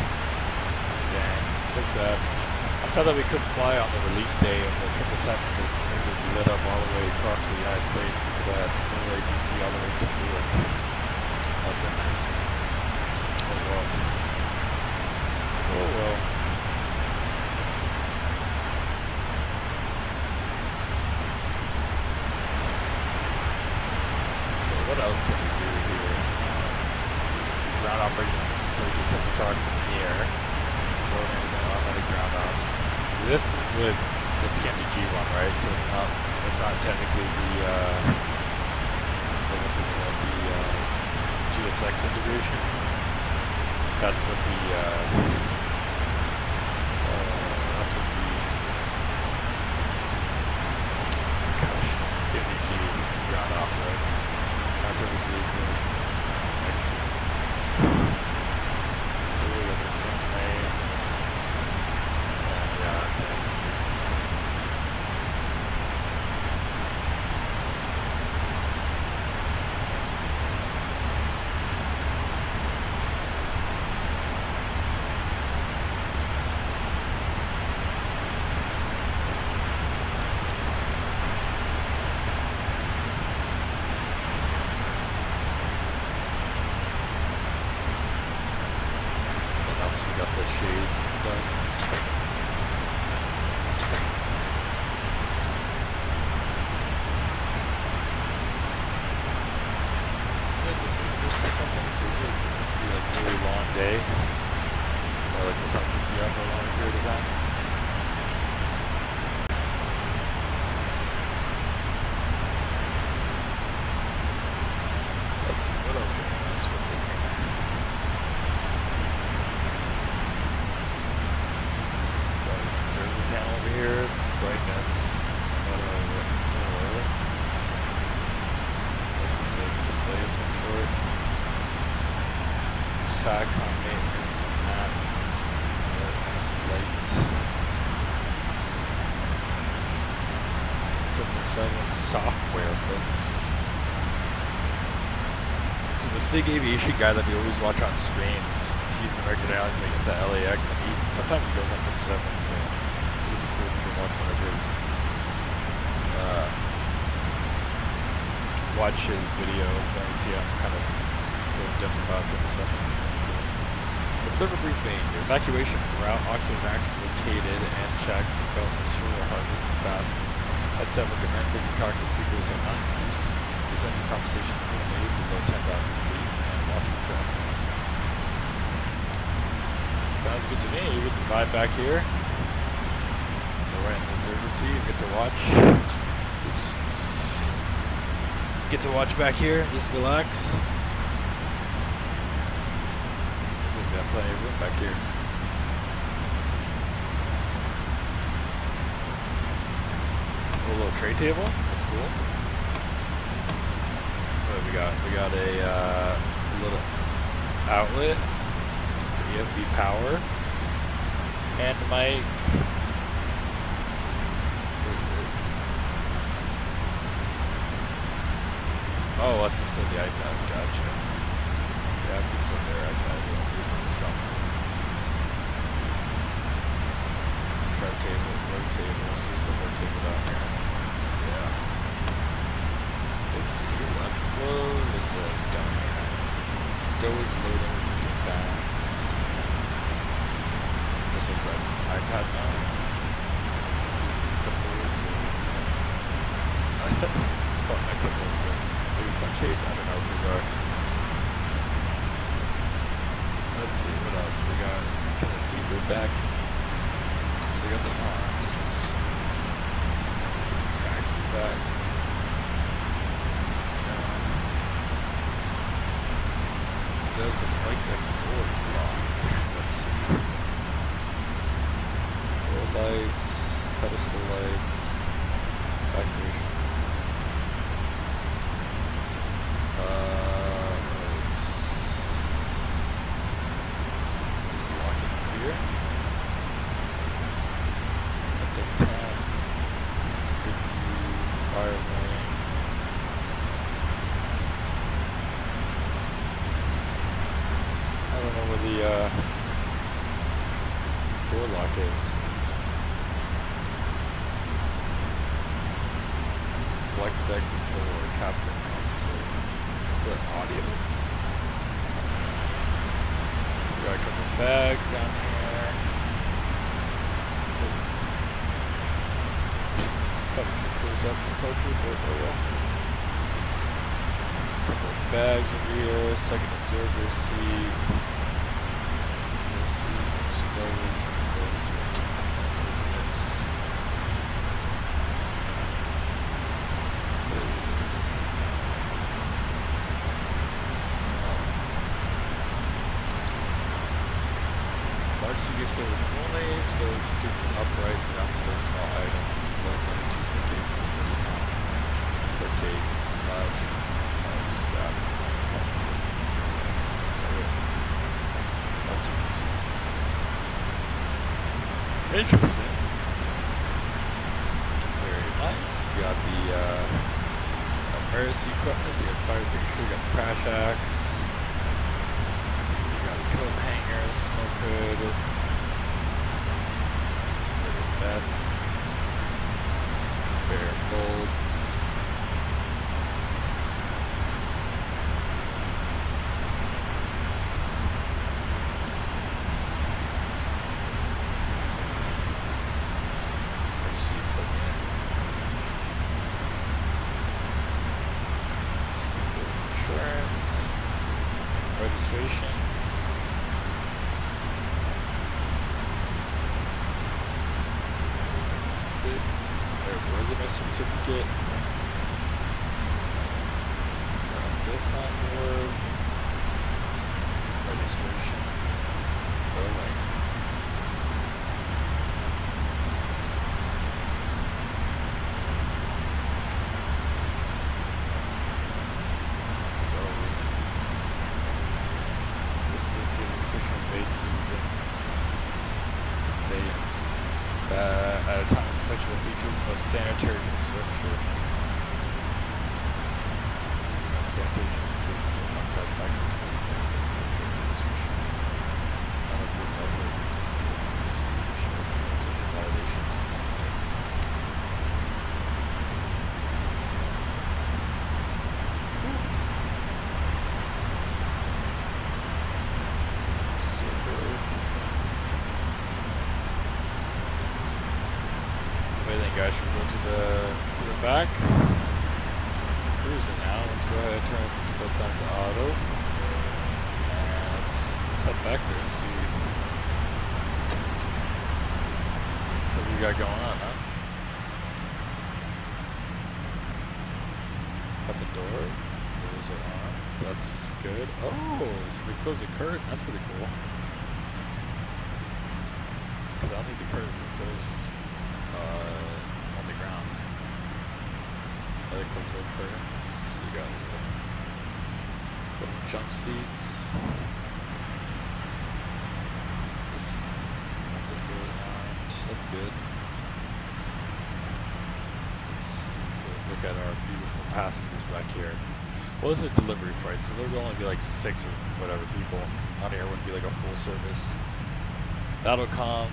Speaker 1: Dang, so sad. I'm sad that we couldn't fly on the release day of the 777 because it was lit up all the way across the United States. We could have had DC all the way to Newark. That'd been nice. Oh well. Oh well. So what else can we do here? Ground operations, so we just have the trucks in the air. Don't anything automatic ground ops. This is with the PMDG one, right? So it's not technically the what's it called? The GSX integration. That's what the PMDG ground ops, right? That's what was really cool. Big aviation guy that we always watch on stream. He's an American Airlines maintenance at LAX, and sometimes he goes on 7, so it would be cool if you can watch one of his watch his video and see him kind of go in depth about 7. Observe a briefing. Your evacuation route, oxygen max is located and checks seatbelt and shoulder harness is fast. Heads up, recommend bringing cockpit speakers and not use. Present your conversation only below 10,000 feet. Sounds good to me. You get to vibe back here. Go right in the driver's seat. You get to watch. Oops. Get to watch back here. Just relax. Seems like we got plenty of room back here. A little tray table. That's cool. What we got? We got a little outlet, USB power, and mic. What is this? Oh, that's just still the iPad. Gotcha. Yeah, it's still their iPad. They don't do it themselves. work tables. Just the work table down here. Yeah. Let's see, electrical is this down here. Storage loading between bags. This is an iPad now. These clipboards. Oh, my clipboards, but maybe some shades. I don't know what these are. Let's see, what else we got? Can I see we're back? We got the arms. Guys, we're back. Does the flight deck door lock? Let's see. Door lights, pedestal lights, evacuation. Is it locking here? At the top. Good view, fire lane. I don't know where the door lock is. Black deck door, captain console. The audio. We got a couple bags down here. Probably close up the poker, but oh well. Couple of bags over here, second observer seat. No seat, no storage, what is this? What is this? Large suitcase storage only, storage suitcases upright, do not store small items, load 1 or 2 suitcases, 40 pounds, per case, flash, straps, lots of pieces. Interesting. Very nice. You got the emergency equipment, so you got the fire extinguisher, you got the crash axe. Coat hangers, smoke hood, little vest, spare bolts, emergency equipment, insurance, registration. Airworthiness certificate. Got this on board. Registration. Rolling. This certification was made to conveyance. At a time of sexual features of sanitary structure. Sanitation services are not satisfactory to the restriction. Unapproved authorizations violations. Guys, should we go to the back? Cruising now. Let's go ahead and turn this boat on to auto. And let's head back there and see what we got going on, huh? Cut the door. Doors are on. That's good. Oh, so they closed the curtain. That's pretty cool. Because I don't think the curtain was closed. On the ground. That comes with curtains. You got little jump seats. Those doors aren't. That's good. Let's go look at our beautiful passengers back here. Well, this is delivery flight, so there will only be like 6 or whatever people on here. Wouldn't be like a full service. That'll come.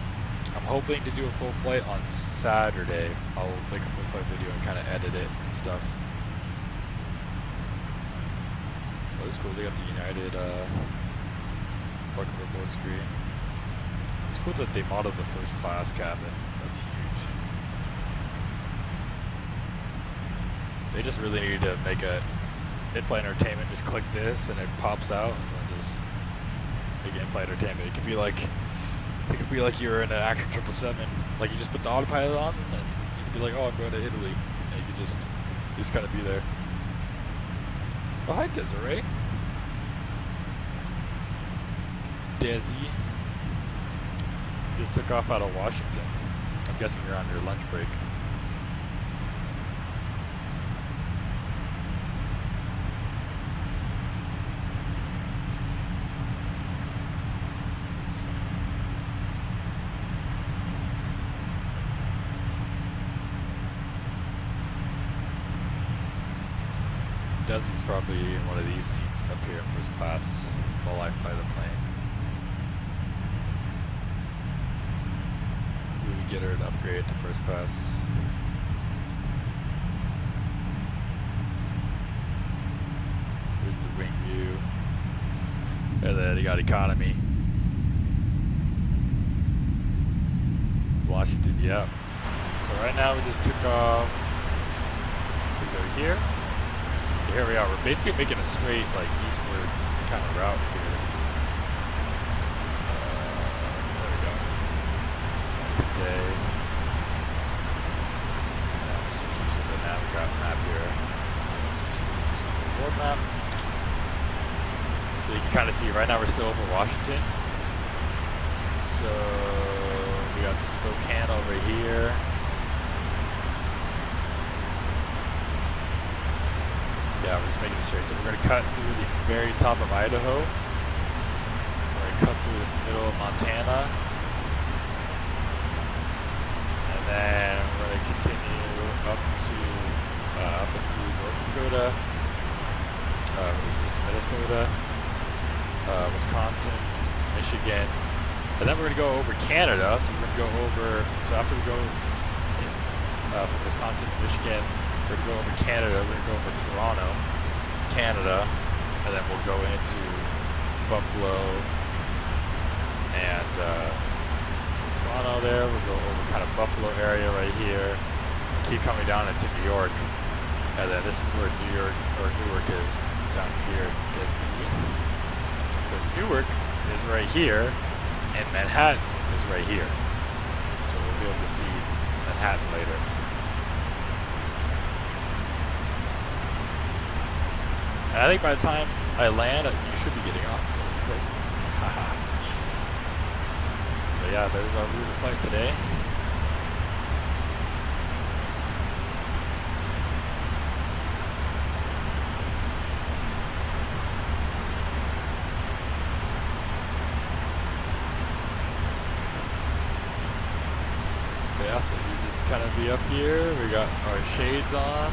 Speaker 1: I'm hoping to do a full flight on Saturday. I'll make a full flight video and kind of edit it and stuff. Oh, this is cool. They got the United welcome aboard screen. It's cool that they modeled the first class cabin. That's huge. They just really need to make a in-flight entertainment. Just click this and it pops out, and then just make it in-flight entertainment. It could be like you're in an Action 777. Like you just put the autopilot on, and then you could be like, oh, I'm going to Italy, and you could just kind of be there. Oh, hi, Desiree. Desi. Just took off out of Washington. I'm guessing you're on your lunch break. Desi's probably in one of these seats up here in first class while I fly the plane. We would get her to upgrade to first class. Here's the wing view. And then you got economy. Washington, yeah. So right now we just took off. We go here. Here we are. We're basically making a straight, like, eastward kind of route here. There we go. Today. Now we're switching to the nav. We got a map here. This is the world map. So you can kind of see right now we're still over Washington. So we got Spokane over here. Yeah, we're just making it straight. So we're going to cut through the very top of Idaho. We're going to cut through the middle of Montana. And then we're going to continue up and through North Dakota. What is this? Minnesota, Wisconsin, Michigan. And then we're going to go over Canada. So we're going to go over, so after we go from Wisconsin to Michigan, we're going to go over Canada, we're going to go over Toronto, Canada, and then we'll go into Buffalo and Toronto there. We'll go over kind of Buffalo area right here, keep coming down into New York, and then this is where Newark is down here. So Newark is right here, and Manhattan is right here. So we'll be able to see Manhattan later. And I think by the time I land, you should be getting off, so great. But yeah, there's our route of flight today. Yeah, so you just kind of be up here. We got our shades on.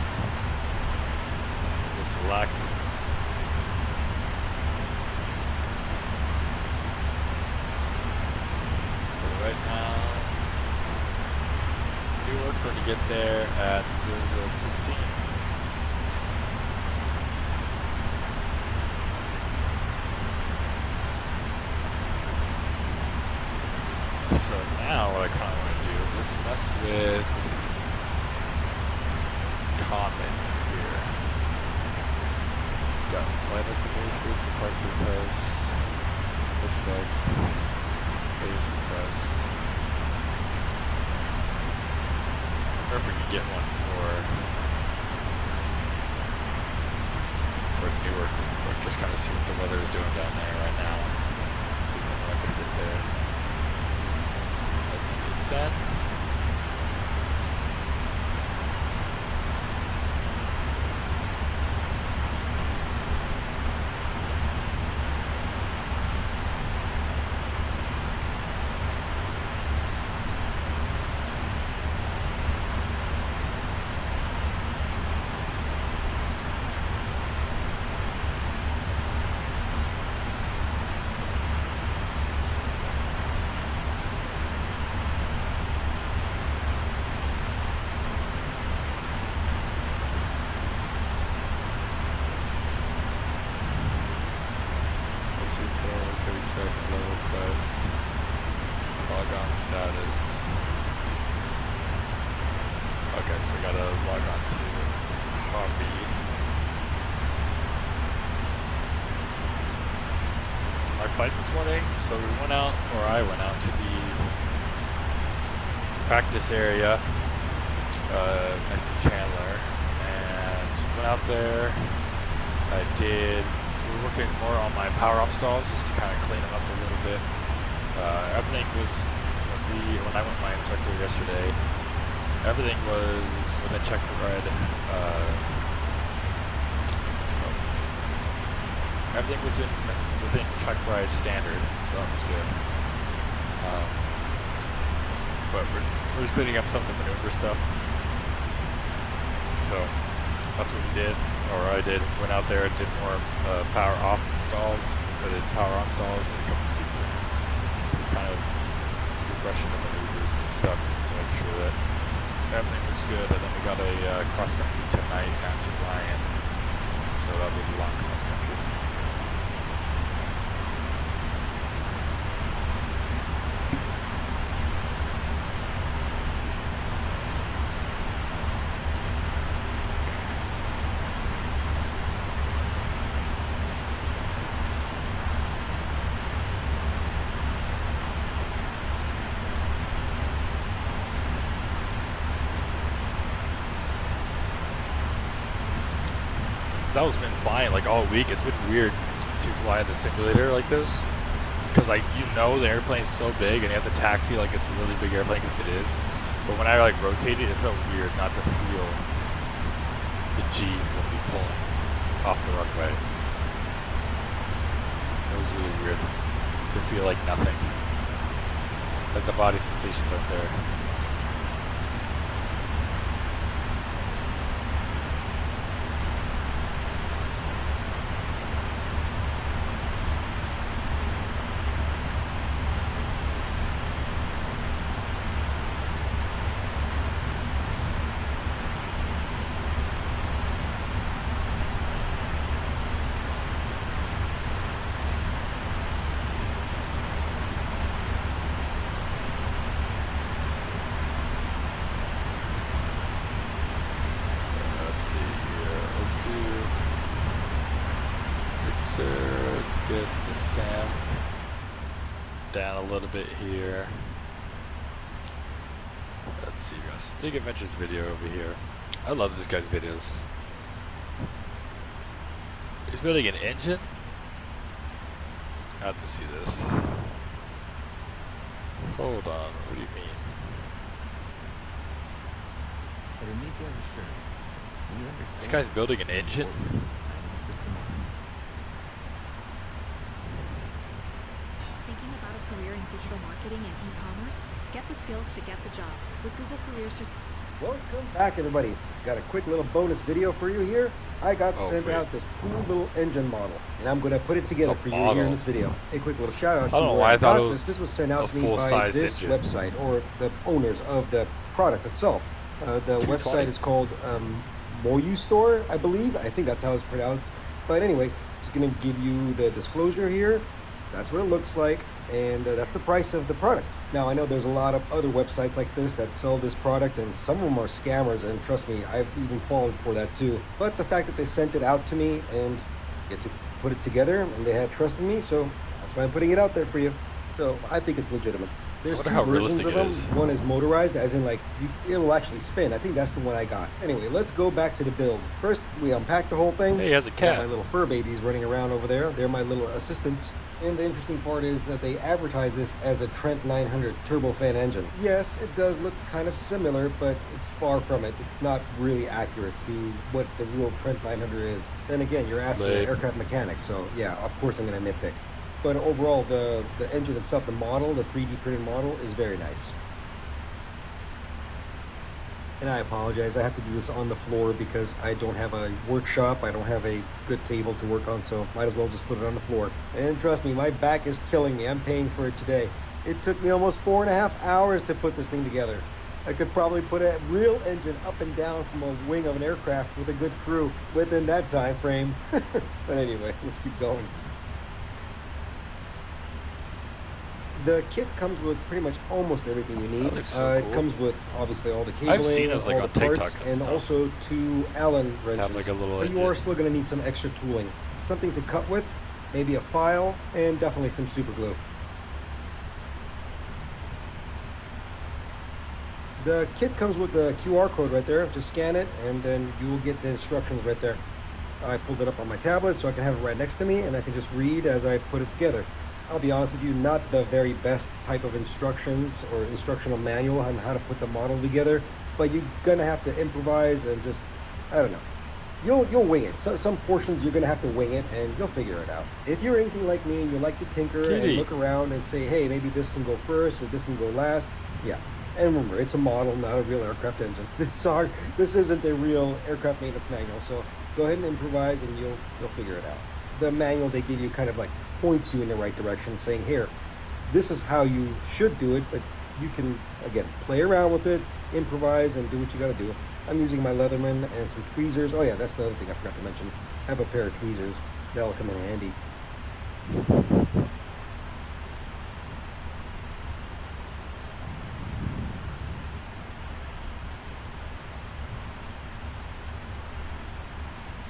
Speaker 1: Just relaxing. Right now, Newark, going to get there at 0016. So now what I kind of want to do, let's mess with comment here. Got flight information, departure request, pushback, base request. Or if we could get one for Newark, or just kind of see what the weather is doing down there right now. Even though I could get there. Let's hit send. Search flow request. Log on status. Okay, so we gotta log on to hobby. Our flight this morning, so we went out, or I went out to the practice area next to Chandler, and went out there. We were working more on my power off stalls just to kind of clean them up a little bit. Everything was, when I went my inspector yesterday, everything was within check ride, everything was within check ride standard, so that was good. But we're just cleaning up some of the maneuver stuff. So that's what we did, or I did. Went out there and did more power off stalls, I did power on stalls, and a couple steep turns. It was kind of refreshing the maneuvers and stuff to make sure that everything was good. And then we got a cross country tonight down to Ryan, so that'll be a long cross country. That was been flying like all week. It's been weird to fly the simulator like this because like the airplane's so big and you have to taxi like it's a really big airplane because it is. But when I like rotated, it felt weird not to feel the G's of me pulling off the runway. It was really weird to feel like nothing, like the body sensations aren't there. Let's get the Sam down a little bit here. Let's see, we got Stick Adventures video over here. I love this guy's videos. He's building an engine? I have to see this. Hold on, what do you mean?
Speaker 10: At Amica Insurance, we understand
Speaker 1: this guy's building an engine?
Speaker 11: Thinking about a career in digital marketing and e-commerce? Get the skills to get the job with Google Careers.
Speaker 12: Welcome back, everybody. Got a quick little bonus video for you here. I got sent out this cool little engine model, and I'm going to put it together for you here in this video. A quick little shout out to where I got this. This was sent out to me by this website, or the owners of the product itself. The website is called Moyu Store, I believe. I think that's how it's pronounced. But anyway, just going to give you the disclosure here. That's what it looks like, and that's the price of the product. Now, I know there's a lot of other websites like this that sell this product, and some of them are scammers, and trust me, I've even fallen for that too. But the fact that they sent it out to me and get to put it together, and they had trust in me, so that's why I'm putting it out there for you. So I think it's legitimate. There's two versions of them. One is motorized, as in like it will actually spin. I think that's the one I got. Anyway, let's go back to the build. First, we unpack the whole thing.
Speaker 1: Hey, he has a cat.
Speaker 12: My little fur babies running around over there. They're my little assistants. And the interesting part is that they advertise this as a Trent 900 turbofan engine. Yes, it does look kind of similar, but it's far from it. It's not really accurate to what the real Trent 900 is. Then again, you're asking an aircraft mechanic, so yeah, of course I'm going to nitpick. But overall, the engine itself, the model, the 3D printed model, is very nice. And I apologize, I have to do this on the floor because I don't have a workshop, I don't have a good table to work on, so might as well just put it on the floor. And trust me, my back is killing me. I'm paying for it today. It took me almost 4.5 hours to put this thing together. I could probably put a real engine up and down from a wing of an aircraft with a good crew within that time frame. But anyway, let's keep going. The kit comes with pretty much almost everything you need.
Speaker 1: So cool.
Speaker 12: It comes with obviously all the cabling,
Speaker 1: I've seen this, like,
Speaker 12: all
Speaker 1: on
Speaker 12: the parts,
Speaker 1: TikTok
Speaker 12: and
Speaker 1: stuff.
Speaker 12: also 2 Allen wrenches.
Speaker 1: Have, like, a little
Speaker 12: but you are still going to need some extra tooling. Something to cut with, maybe a file, and definitely some super glue. The kit comes with the QR code right there. Just scan it, and then you will get the instructions right there. I pulled it up on my tablet so I can have it right next to me, and I can just read as I put it together. I'll be honest with you, not the very best type of instructions or instructional manual on how to put the model together, but you're gonna have to improvise and just, I don't know. You'll wing it. Some portions you're gonna have to wing it, and you'll figure it out. If you're anything like me and you like to tinker and look around and say, hey, maybe this can go first or this can go last, yeah. And remember, it's a model, not a real aircraft engine. This isn't a real aircraft maintenance manual, so go ahead and improvise and you'll figure it out. The manual they give you kind of like points you in the right direction, saying, here, this is how you should do it, but you can, again, play around with it, improvise, and do what you got to do. I'm using my Leatherman and some tweezers. Oh yeah, that's the other thing I forgot to mention. I have a pair of tweezers. That'll come in handy.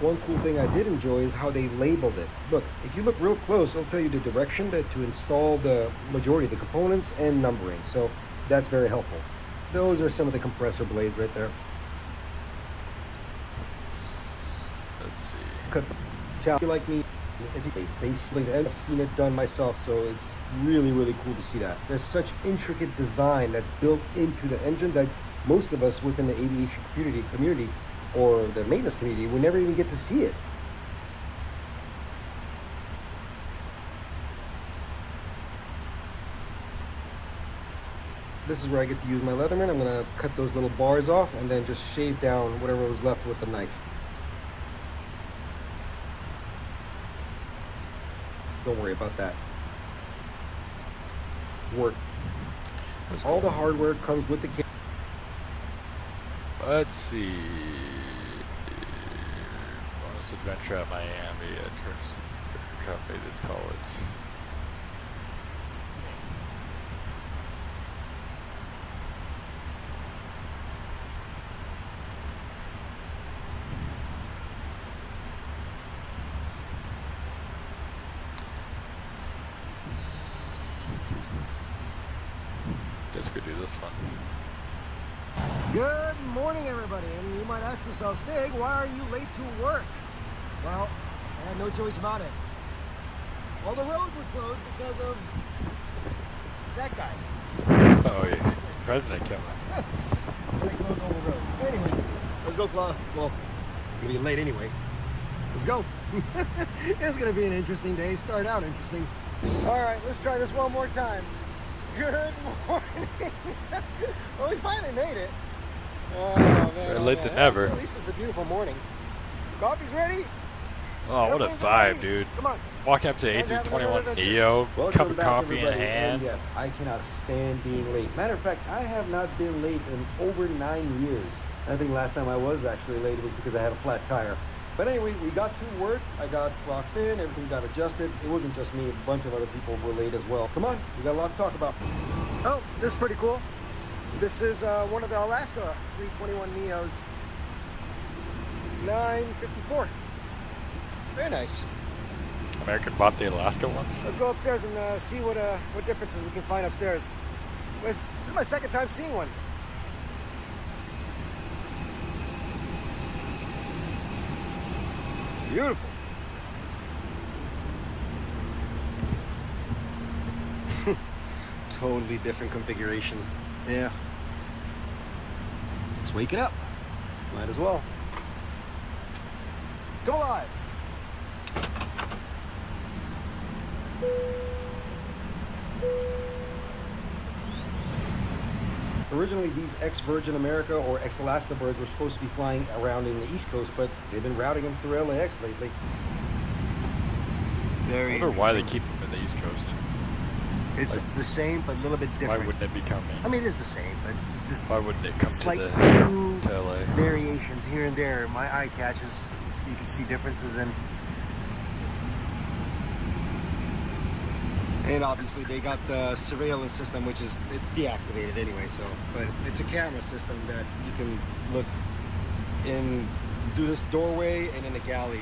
Speaker 12: One cool thing I did enjoy is how they labeled it. Look, if you look real close, it'll tell you the direction to install the majority of the components and numbering. So that's very helpful. Those are some of the compressor blades right there.
Speaker 1: Let's see.
Speaker 12: Cut the chassis like me. I've seen it done myself, so it's really, really cool to see that. There's such intricate design that's built into the engine that most of us within the aviation community or the maintenance community would never even get to see it. This is where I get to use my Leatherman. I'm going to cut those little bars off and then just shave down whatever was left with the knife. Don't worry about that. Work. All the hardware comes with the kit.
Speaker 1: Let's see. Bonus adventure at Miami at Aircraft Maintenance College. Guess we could do this one.
Speaker 13: Good morning, everybody. And you might ask yourself, Stig, why are you late to work? Well, I had no choice about it. All the roads were closed because of that guy.
Speaker 1: Oh, yeah. President Kevin.
Speaker 13: They closed all the roads. Anyway, let's go, Claude. Well, I'm going to be late anyway. Let's go. It's going to be an interesting day. Start out interesting. All right, let's try this one more time. Good morning. Well, we finally made it. Oh, man.
Speaker 1: Better late than never.
Speaker 13: At least it's a beautiful morning. Coffee's ready?
Speaker 1: Oh, what a vibe, dude.
Speaker 13: Come on.
Speaker 1: Walking up to A321 Neo, cup of coffee in hand.
Speaker 12: And yes, I cannot stand being late. Matter of fact, I have not been late in over 9 years. I think last time I was actually late was because I had a flat tire. But anyway, we got to work. I got locked in. Everything got adjusted. It wasn't just me. A bunch of other people were late as well. Come on. We got a lot to talk about.
Speaker 13: Oh, this is pretty cool. This is one of the Alaska 321 Neos. 954. Very nice.
Speaker 1: American bought the Alaska ones.
Speaker 13: Let's go upstairs and see what differences we can find upstairs. This is my second time seeing one. Beautiful. Totally different configuration. Yeah. Let's wake it up. Might as well. Go live.
Speaker 12: Originally, these ex-Virgin America or ex-Alaska birds were supposed to be flying around in the East Coast, but they've been routing them through LAX lately.
Speaker 1: I wonder why they keep them in the East Coast.
Speaker 13: It's the same, but a little bit different.
Speaker 1: Why wouldn't it be coming?
Speaker 13: I mean, it is the same, but it's just
Speaker 1: why wouldn't it come
Speaker 13: slight
Speaker 1: to LA?
Speaker 13: Variations here and there. My eye catches. You can see differences in. And obviously they got the surveillance system, which is, it's deactivated anyway, so, but it's a camera system that you can look in through this doorway and in a galley.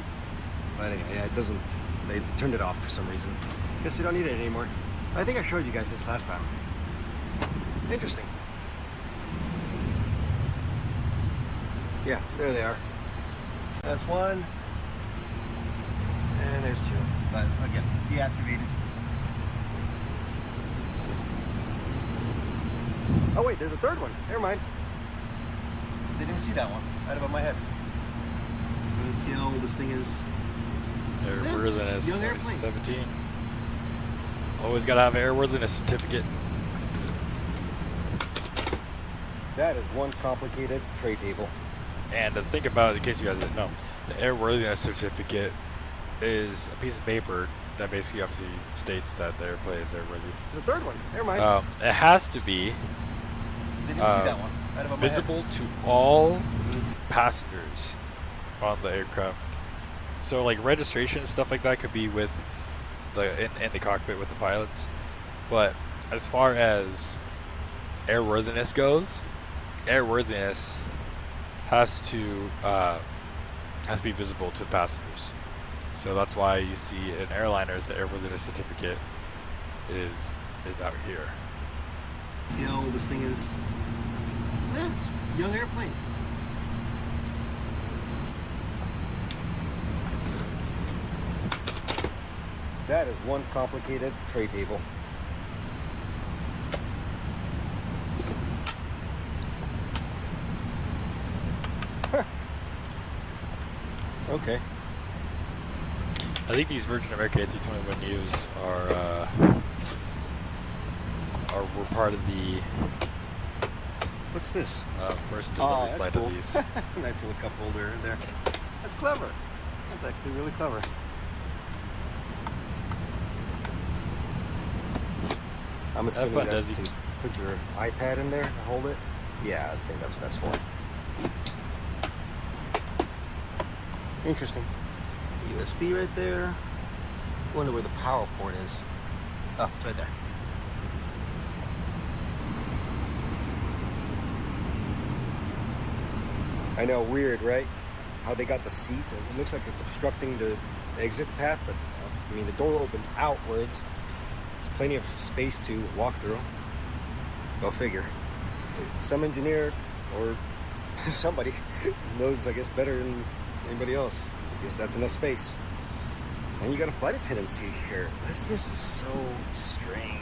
Speaker 13: But anyway, yeah, it doesn't, they turned it off for some reason. Guess we don't need it anymore. I think I showed you guys this last time. Interesting. Yeah, there they are. That's one. And there's two. But again, deactivated. Oh wait, there's a third one. Never mind. Didn't see that one. Right above my head. Let's see how old this thing is.
Speaker 1: Airworthiness
Speaker 13: young airplane.
Speaker 1: 17. Always gotta have an airworthiness certificate.
Speaker 12: That is one complicated tray table.
Speaker 1: And to think about it, in case you guys didn't know, the airworthiness certificate is a piece of paper that basically obviously states that the airplane is airworthy.
Speaker 13: There's a third one. Never mind.
Speaker 1: It has to be
Speaker 13: Didn't see that one. Right above my head.
Speaker 1: visible to all passengers on the aircraft. So like registration and stuff like that could be with the in the cockpit with the pilots. But as far as airworthiness goes, airworthiness has to be visible to the passengers. So that's why you see in airliners the airworthiness certificate is out here.
Speaker 13: See how old this thing is? Yeah, it's a young airplane.
Speaker 12: That is one complicated tray table.
Speaker 13: Okay.
Speaker 1: I think these Virgin America A321news were part of the
Speaker 13: What's this?
Speaker 1: first delivery
Speaker 13: that's
Speaker 1: flight
Speaker 13: cool.
Speaker 1: of these.
Speaker 13: Nice little cup holder in there. That's clever. That's actually really clever. I'm assuming
Speaker 1: button
Speaker 13: that's
Speaker 1: does
Speaker 13: to put your iPad in there and hold it. Yeah, I think that's what that's for. Interesting. USB right there. Wonder where the power port is. Oh, it's right there. I know, weird, right? How they got the seats, and it looks like it's obstructing the exit path, but I mean, the door opens outwards. There's plenty of space to walk through. Go figure. Some engineer or somebody knows, I guess, better than anybody else. I guess that's enough space. And you got a flight attendant seat here. This is so strange.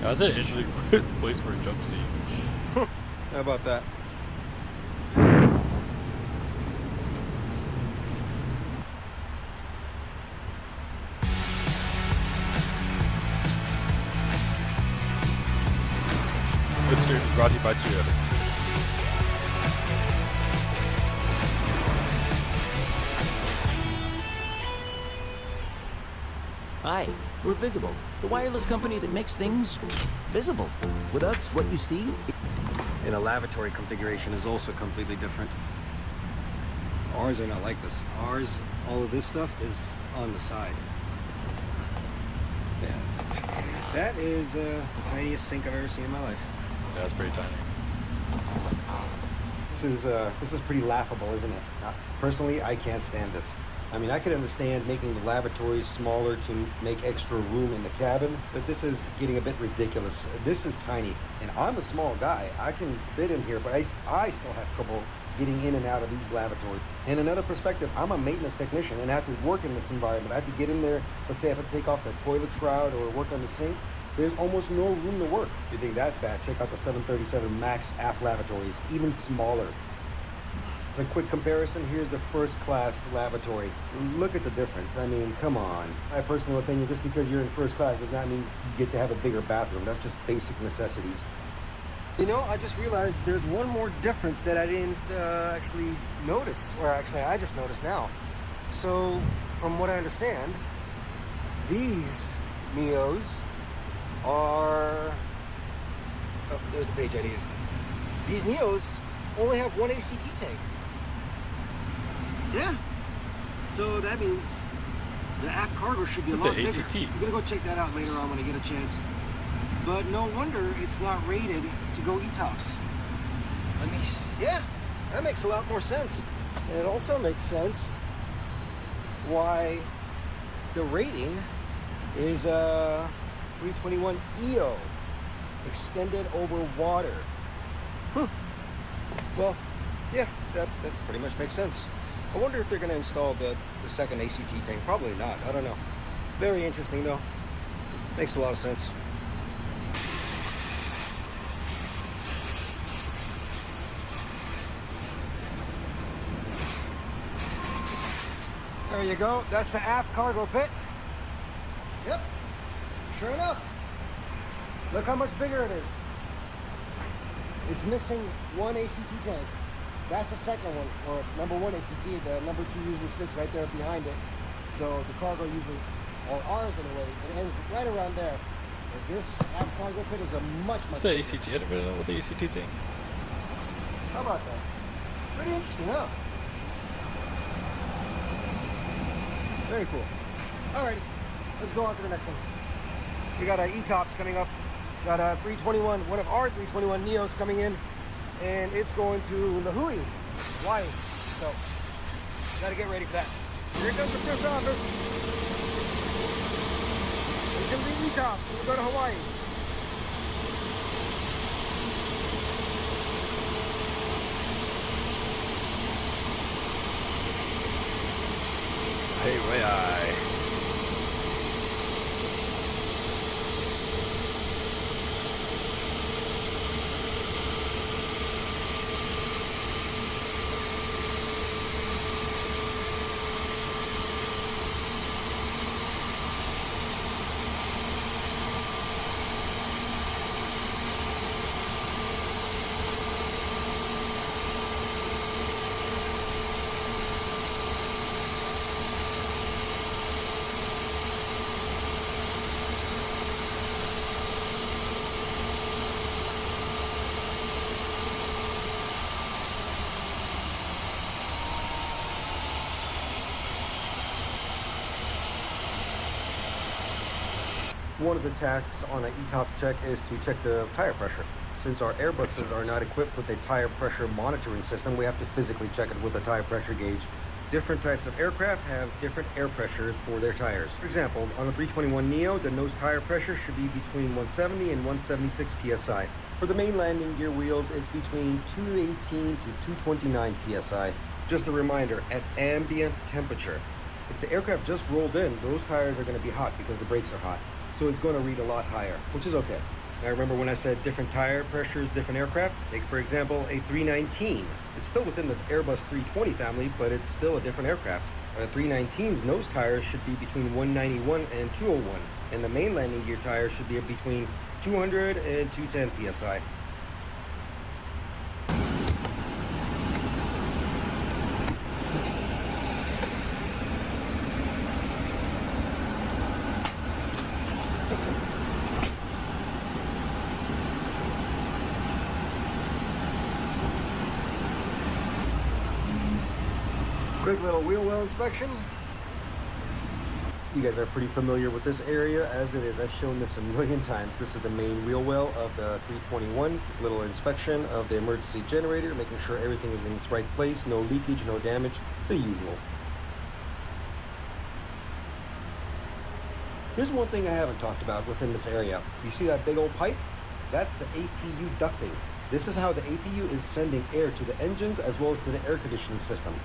Speaker 1: That's an interesting place for a jump seat.
Speaker 13: How about that?
Speaker 1: This stream is brought to you by Toyota.
Speaker 10: Hi, we're Visible, the wireless company that makes things visible. With us, what you see...
Speaker 13: And a lavatory configuration is also completely different. Ours are not like this. Ours, all of this stuff is on the side. Yeah, that is the tiniest sink I've ever seen in my life.
Speaker 1: Yeah, that's pretty tiny.
Speaker 12: This is pretty laughable, isn't it? Personally, I can't stand this. I mean, I could understand making the lavatories smaller to make extra room in the cabin, but this is getting a bit ridiculous. This is tiny, and I'm a small guy. I can fit in here, but I still have trouble getting in and out of these lavatories. In another perspective, I'm a maintenance technician, and I have to work in this environment. I have to get in there, let's say I have to take off the toilet shroud or work on the sink. There's almost no room to work. If you think that's bad, check out the 737 MAX aft lavatories, even smaller. As a quick comparison, here's the first class lavatory. Look at the difference. I mean, come on. My personal opinion, just because you're in first class does not mean you get to have a bigger bathroom. That's just basic necessities.
Speaker 13: You know, I just realized there's one more difference that I didn't actually notice, or actually I just noticed now. So, from what I understand, these Neos are... Oh, there's the page I needed. These Neos only have one ACT tank. Yeah. So that means the aft cargo should be a lot bigger. I'm gonna go check that out later on when I get a chance. But no wonder it's not rated to go ETOPS. I mean, yeah, that makes a lot more sense. And it also makes sense why the rating is 321 EO, extended over water. Well, yeah, that pretty much makes sense. I wonder if they're going to install the second ACT tank. Probably not. I don't know. Very interesting, though. Makes a lot of sense. There you go. That's the aft cargo pit. Yep. Sure enough. Look how much bigger it is. It's missing one ACT tank. That's the second one, or number one ACT. The number two usually sits right there behind it. So the cargo usually, or ours anyway, it ends right around there. But this aft cargo pit is a much
Speaker 1: What's the ACT? I don't really know what the ACT thing.
Speaker 13: How about that? Pretty interesting, huh? Very cool. Alrighty, let's go on to the next one. We got our ETOPS coming up. Got a 321, one of our 321 Neos coming in, and it's going to Lahui, Hawaii. So, gotta get ready for that. Here comes the first office. It's gonna be ETOPS. We'll go to Hawaii.
Speaker 1: Hey, way I.
Speaker 12: One of the tasks on an ETOPS check is to check the tire pressure. Since our Airbuses are not equipped with a tire pressure monitoring system, we have to physically check it with a tire pressure gauge. Different types of aircraft have different air pressures for their tires. For example, on the 321 Neo, the nose tire pressure should be between 170 and 176 psi. For the main landing gear wheels, it's between 218 to 229 psi. Just a reminder, at ambient temperature, if the aircraft just rolled in, those tires are going to be hot because the brakes are hot. So it's going to read a lot higher, which is okay. Now remember when I said different tire pressures, different aircraft? Take for example a 319. It's still within the Airbus 320 family, but it's still a different aircraft. A 319's nose tires should be between 191 and 201, and the main landing gear tires should be between 200 and 210 psi.
Speaker 13: Quick little wheel well inspection.
Speaker 12: You guys are pretty familiar with this area as it is. I've shown this a million times. This is the main wheel well of the 321. Little inspection of the emergency generator, making sure everything is in its right place, no leakage, no damage, the usual. Here's one thing I haven't talked about within this area. You see that big old pipe? That's the APU ducting. This is how the APU is sending air to the engines as well as to the air conditioning system.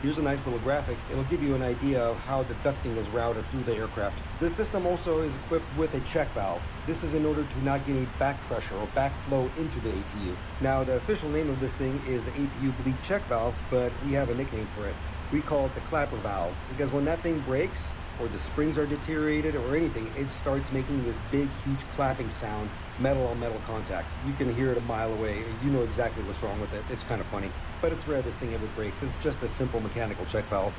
Speaker 12: Here's a nice little graphic. It'll give you an idea of how the ducting is routed through the aircraft. This system also is equipped with a check valve. This is in order to not get any back pressure or backflow into the APU. Now, the official name of this thing is the APU bleed check valve, but we have a nickname for it. We call it the clapper valve, because when that thing breaks, or the springs are deteriorated or anything, it starts making this big, huge clapping sound, metal on metal contact. You can hear it a mile away. You know exactly what's wrong with it. It's kind of funny. But it's rare this thing ever breaks. It's just a simple mechanical check valve.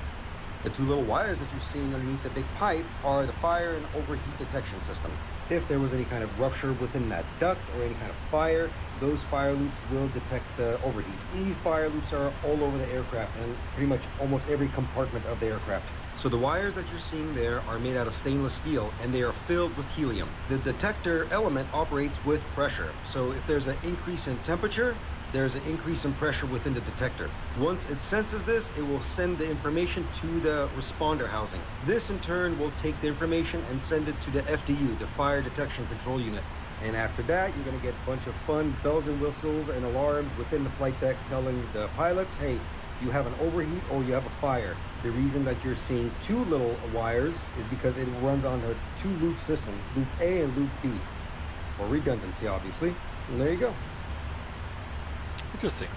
Speaker 12: The two little wires that you're seeing underneath the big pipe are the fire and overheat detection system. If there was any kind of rupture within that duct or any kind of fire, those fire loops will detect overheat. These fire loops are all over the aircraft and pretty much almost every compartment of the aircraft. So the wires that you're seeing there are made out of stainless steel and they are filled with helium. The detector element operates with pressure. So if there's an increase in temperature, there's an increase in pressure within the detector. Once it senses this, it will send the information to the responder housing. This in turn will take the information and send it to the FDU, the Fire Detection Control Unit. And after that, you're going to get a bunch of fun bells and whistles and alarms within the flight deck telling the pilots, hey, you have an overheat or you have a fire. The reason that you're seeing two little wires is because it runs on a two-loop system, loop A and loop B. For redundancy, obviously. And there you go.
Speaker 1: Interesting.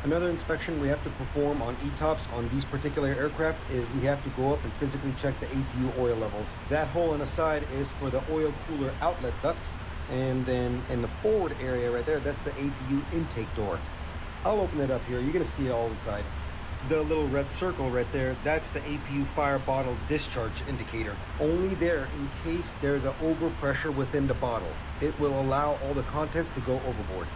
Speaker 12: Another inspection we have to perform on ETOPS on these particular aircraft is we have to go up and physically check the APU oil levels. That hole on the side is for the oil cooler outlet duct. And then in the forward area right there, that's the APU intake door. I'll open it up here. You're going to see it all inside. The little red circle right there, that's the APU fire bottle discharge indicator. Only there in case there's an overpressure within the bottle. It will allow all the contents to go overboard.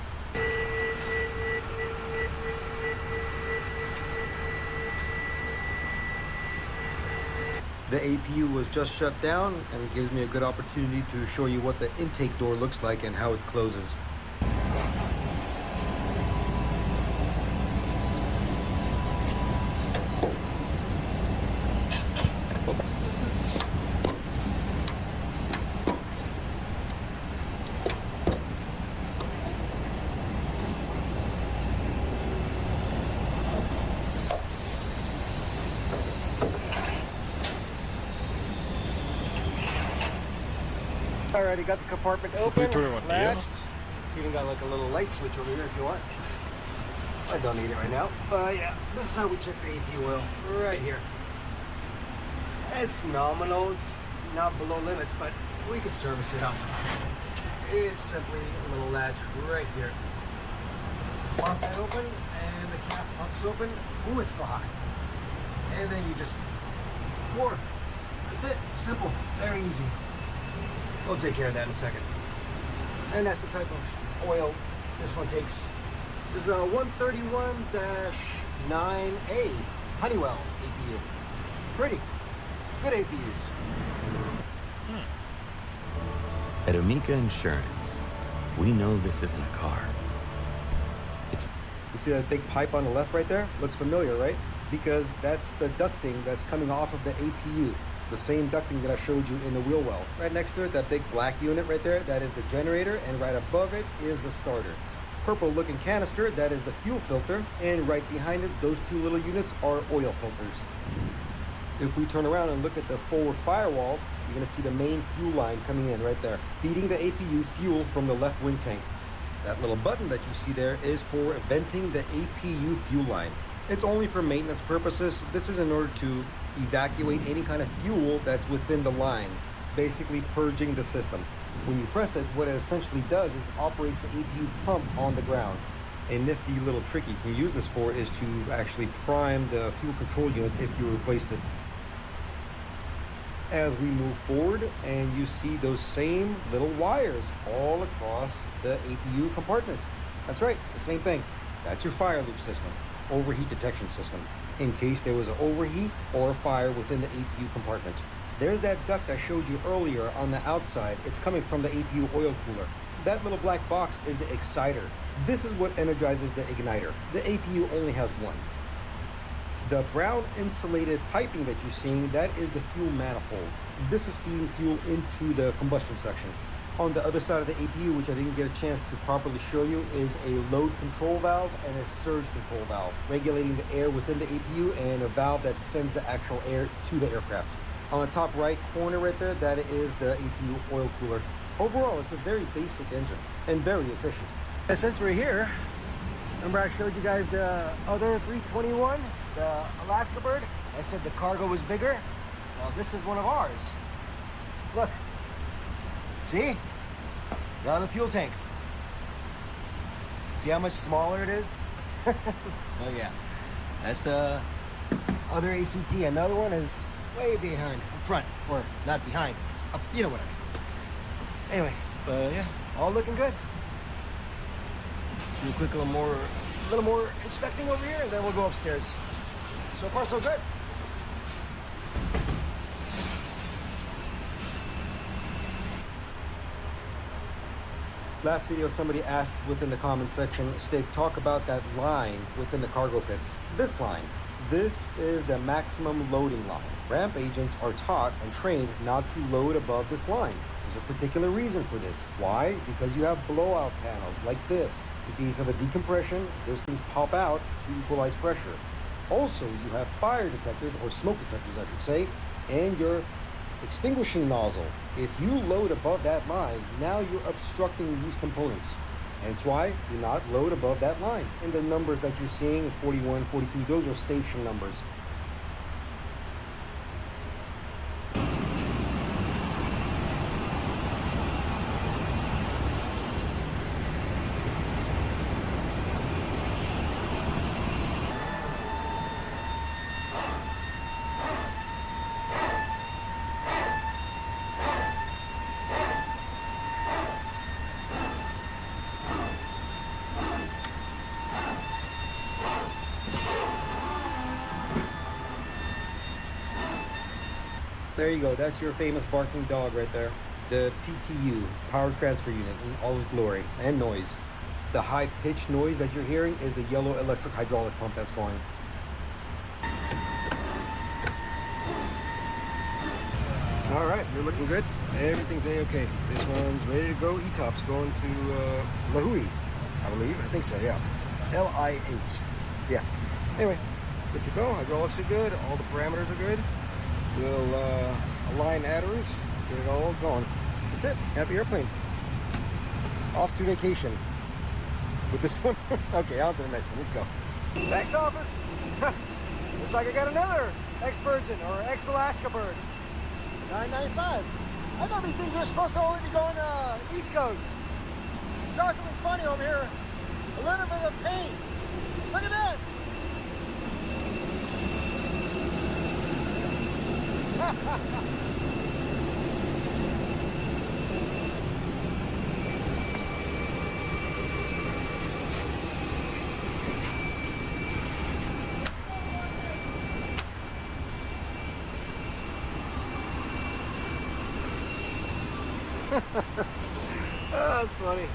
Speaker 12: The APU was just shut down and it gives me a good opportunity to show you what the intake door looks like and how it closes. Alrighty, got the compartment open, latched. It's even got like a little light switch over here if you want. I don't need it right now. Yeah, this is how we check the APU oil, right here. It's nominal, it's not below limits, but we can service it up. It's simply a little latch right here. Pop that open, and the cap pops open. Ooh, it's still hot. And then you just pour. That's it, simple, very easy. We'll take care of that in a second. And that's the type of oil this one takes. This is a 131-9A Honeywell APU. Pretty good APUs.
Speaker 10: At Amica Insurance, we know this isn't a car.
Speaker 12: You see that big pipe on the left right there? Looks familiar, right? Because that's the ducting that's coming off of the APU. The same ducting that I showed you in the wheel well. Right next to it, that big black unit right there, that is the generator, and right above it is the starter. Purple looking canister, that is the fuel filter, and right behind it, those two little units are oil filters. If we turn around and look at the forward firewall, you're gonna see the main fuel line coming in right there, feeding the APU fuel from the left wing tank. That little button that you see there is for venting the APU fuel line. It's only for maintenance purposes. This is in order to evacuate any kind of fuel that's within the lines, basically purging the system. When you press it, what it essentially does is operates the APU pump on the ground. A nifty little trick you can use this for is to actually prime the fuel control unit if you replaced it. As we move forward, and you see those same little wires all across the APU compartment. That's right, the same thing. That's your fire loop system, overheat detection system, in case there was an overheat or a fire within the APU compartment. There's that duct I showed you earlier on the outside. It's coming from the APU oil cooler. That little black box is the exciter. This is what energizes the igniter. The APU only has one. The brown insulated piping that you're seeing, that is the fuel manifold. This is feeding fuel into the combustion section. On the other side of the APU, which I didn't get a chance to properly show you, is a load control valve and a surge control valve, regulating the air within the APU, and a valve that sends the actual air to the aircraft. On the top right corner right there, that is the APU oil cooler. Overall, it's a very basic engine and very efficient. And since we're here, remember I showed you guys the other 321, the Alaska Bird? I said the cargo was bigger. Well, this is one of ours. Look. See? The other fuel tank. See how much smaller it is? Oh yeah. That's the
Speaker 13: other ACT. Another one is way behind, up front, or not behind. It's up, you know what I mean. Anyway, but yeah, all looking good. Do a quick little more inspecting over here, and then we'll go upstairs. So far, so good.
Speaker 12: Last video, somebody asked within the comment section, Steak, talk about that line within the cargo pits. This line. This is the maximum loading line. Ramp agents are taught and trained not to load above this line. There's a particular reason for this. Why? Because you have blowout panels like this. In case of a decompression, those things pop out to equalize pressure. Also, you have fire detectors, or smoke detectors I should say, and your extinguishing nozzle. If you load above that line, now you're obstructing these components. Hence why do not load above that line. And the numbers that you're seeing, 41, 42, those are station numbers. There you go, that's your famous barking dog right there. The PTU, Power Transfer Unit, in all its glory, and noise. The high-pitched noise that you're hearing is the yellow electric hydraulic pump that's going.
Speaker 13: All right, you're looking good. Everything's A-okay. This one's ready to go. E-top's going to La Hui, I believe. I think so, yeah. L-I-H. Yeah. Anyway, good to go. Hydraulics are good. All the parameters are good. We'll align adders, get it all going. That's it. Happy airplane. Off to vacation with this one. Okay, on to the next one. Let's go. Next office. Looks like I got another ex-Virgin or ex-Alaska bird. 995. I thought these things were supposed to only be going East Coast. Saw something funny over here. A little bit of paint. Look at this. Oh, that's funny.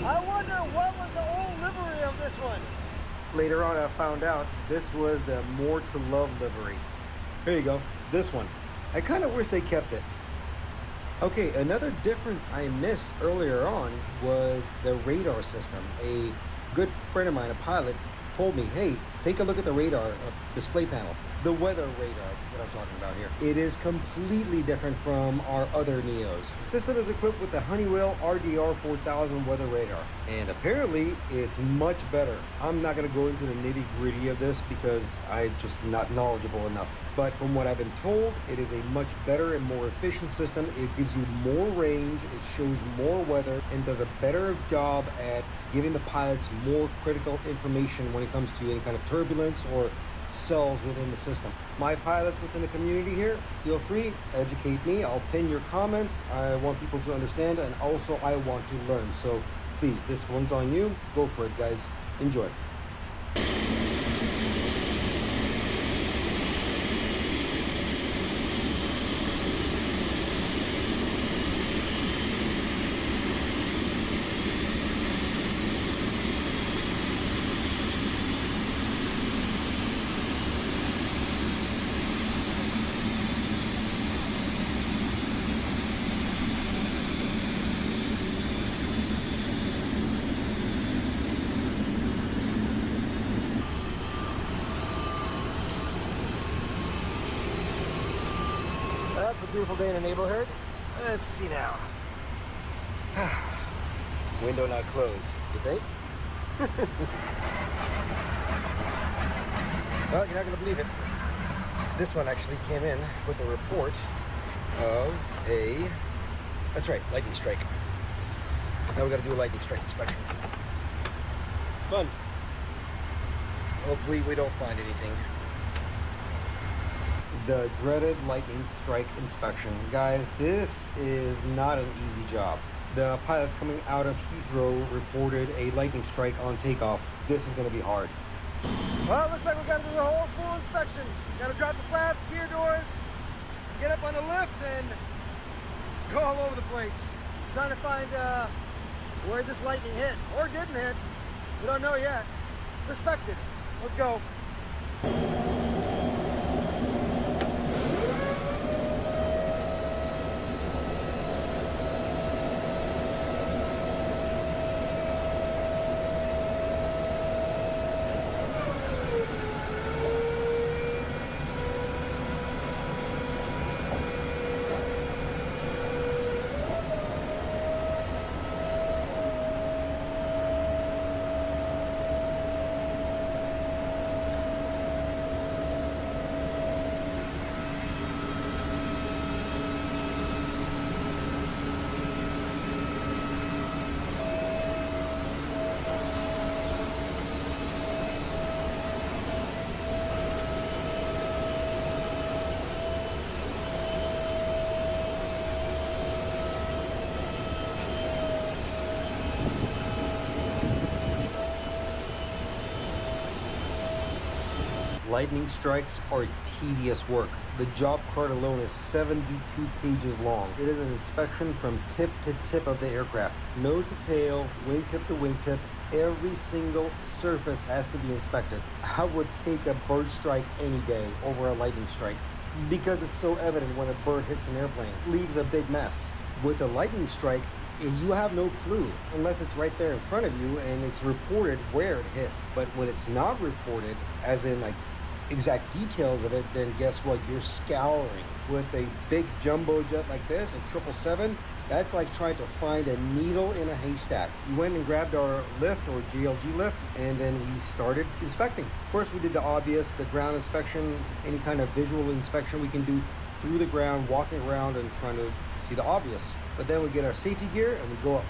Speaker 13: I wonder what was the old livery of this one.
Speaker 12: Later on I found out this was the More to Love livery. Here you go, this one. I kind of wish they kept it. Okay, another difference I missed earlier on was the radar system. A good friend of mine, a pilot, told me, hey, take a look at the radar display panel. The weather radar, what I'm talking about here. It is completely different from our other Neos. The system is equipped with the Honeywell RDR 4000 weather radar, and apparently it's much better. I'm not gonna go into the nitty gritty of this because I'm just not knowledgeable enough. But from what I've been told, it is a much better and more efficient system. It gives you more range, it shows more weather, and does a better job at giving the pilots more critical information when it comes to any kind of turbulence or cells within the system. My pilots within the community here, feel free, educate me. I'll pin your comments. I want people to understand, and also I want to learn. So please, this one's on you. Go for it, guys. Enjoy.
Speaker 13: That's a beautiful day in a neighborhood. Let's see now.
Speaker 12: Window not closed. You think? Well, you're not going to believe it. This one actually came in with a report of a, that's right, lightning strike. Now we got to do a lightning strike inspection. Fun. Hopefully we don't find anything. The dreaded lightning strike inspection. Guys, this is not an easy job. The pilots coming out of Heathrow reported a lightning strike on takeoff. This is going to be hard. Well, looks like we got to do the whole full inspection. Got to drop the flaps, gear doors, get up on the lift, and go all over the place. Trying to find where this lightning hit, or didn't hit. We don't know yet. Suspected. Let's go. Lightning strikes are tedious work. The job card alone is 72 pages long. It is an inspection from tip to tip of the aircraft. Nose to tail, wingtip to wingtip, every single surface has to be inspected. I would take a bird strike any day over a lightning strike because it's so evident when a bird hits an airplane. It leaves a big mess. With a lightning strike, you have no clue unless it's right there in front of you and it's reported where it hit. But when it's not reported, as in like exact details of it, then guess what? You're scouring. With a big jumbo jet like this, a 777, that's like trying to find a needle in a haystack. We went and grabbed our lift or GLG lift, and then we started inspecting. Of course, we did the obvious, the ground inspection, any kind of visual inspection we can do through the ground, walking around and trying to see the obvious. But then we get our safety gear and we go up.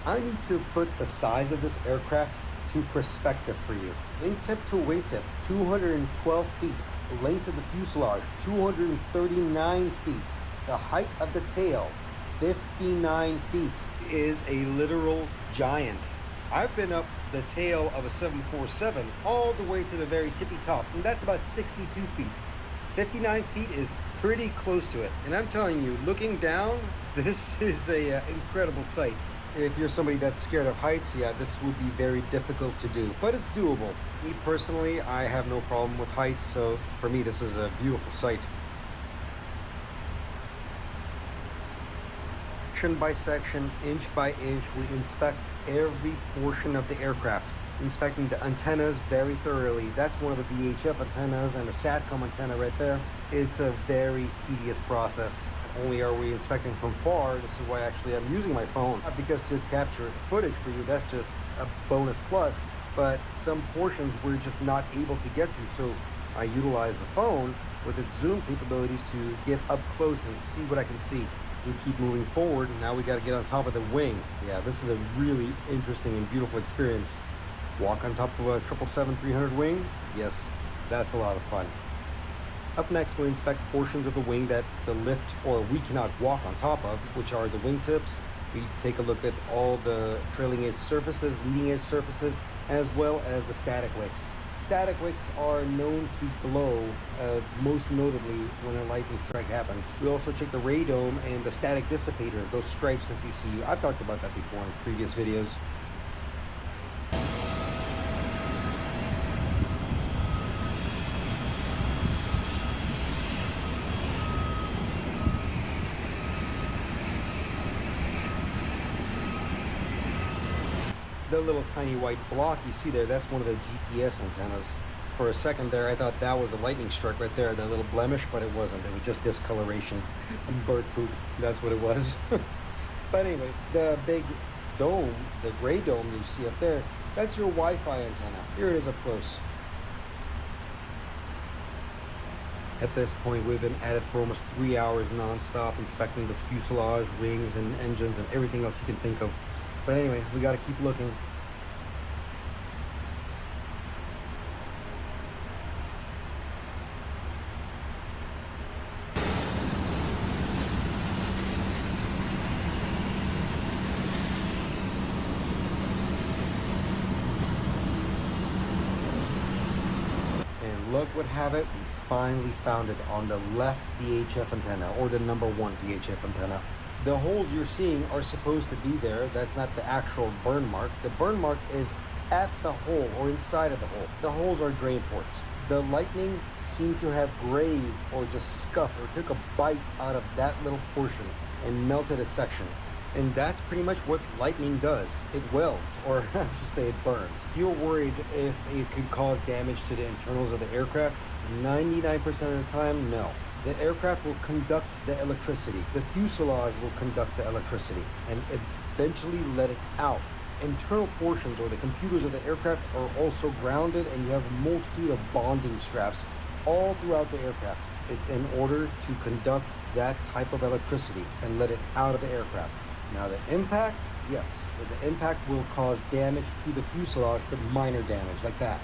Speaker 12: I need to put the size of this aircraft to perspective for you. Wingtip to wingtip, 212 feet. The length of the fuselage, 239 feet. The height of the tail, 59 feet. It is a literal giant. I've been up the tail of a 747 all the way to the very tippy top, and that's about 62 feet. 59 feet is pretty close to it. And I'm telling you, looking down, this is a incredible sight. If you're somebody that's scared of heights, yeah, this would be very difficult to do, but it's doable. Me personally, I have no problem with heights, so for me, this is a beautiful sight. Section by section, inch by inch, we inspect every portion of the aircraft, inspecting the antennas very thoroughly. That's one of the VHF antennas and the SATCOM antenna right there. It's a very tedious process. Not only are we inspecting from far, this is why actually I'm using my phone, not because to capture footage for you, that's just a bonus plus, but some portions we're just not able to get to, so I utilize the phone with its zoom capabilities to get up close and see what I can see. We keep moving forward, and now we got to get on top of the wing. Yeah, this is a really interesting and beautiful experience. Walk on top of a 777-300 wing, yes, that's a lot of fun. Up next, we inspect portions of the wing that the lift or we cannot walk on top of, which are the wingtips. We take a look at all the trailing edge surfaces, leading edge surfaces, as well as the static wicks. Static wicks are known to blow, most notably when a lightning strike happens. We also check the radome and the static dissipators, those stripes that you see. I've talked about that before in previous videos. The little tiny white block you see there, that's one of the GPS antennas. For a second there, I thought that was the lightning strike right there, that little blemish, but it wasn't. It was just discoloration. Bird poop, that's what it was. But anyway, the big dome, the gray dome you see up there, that's your Wi-Fi antenna. Here it is up close. At this point, we've been at it for almost 3 hours non-stop, inspecting this fuselage, wings, and engines, and everything else you can think of. But anyway, we gotta keep looking. And look what have it, we finally found it on the left VHF antenna, or the number 1 VHF antenna. The holes you're seeing are supposed to be there. That's not the actual burn mark. The burn mark is at the hole or inside of the hole. The holes are drain ports. The lightning seemed to have grazed or just scuffed or took a bite out of that little portion and melted a section. And that's pretty much what lightning does. It welds, or I should say it burns. If you're worried if it could cause damage to the internals of the aircraft, 99% of the time, no. The aircraft will conduct the electricity. The fuselage will conduct the electricity and eventually let it out. Internal portions or the computers of the aircraft are also grounded, and you have a multitude of bonding straps all throughout the aircraft. It's in order to conduct that type of electricity and let it out of the aircraft. Now the impact, yes, the impact will cause damage to the fuselage, but minor damage like that.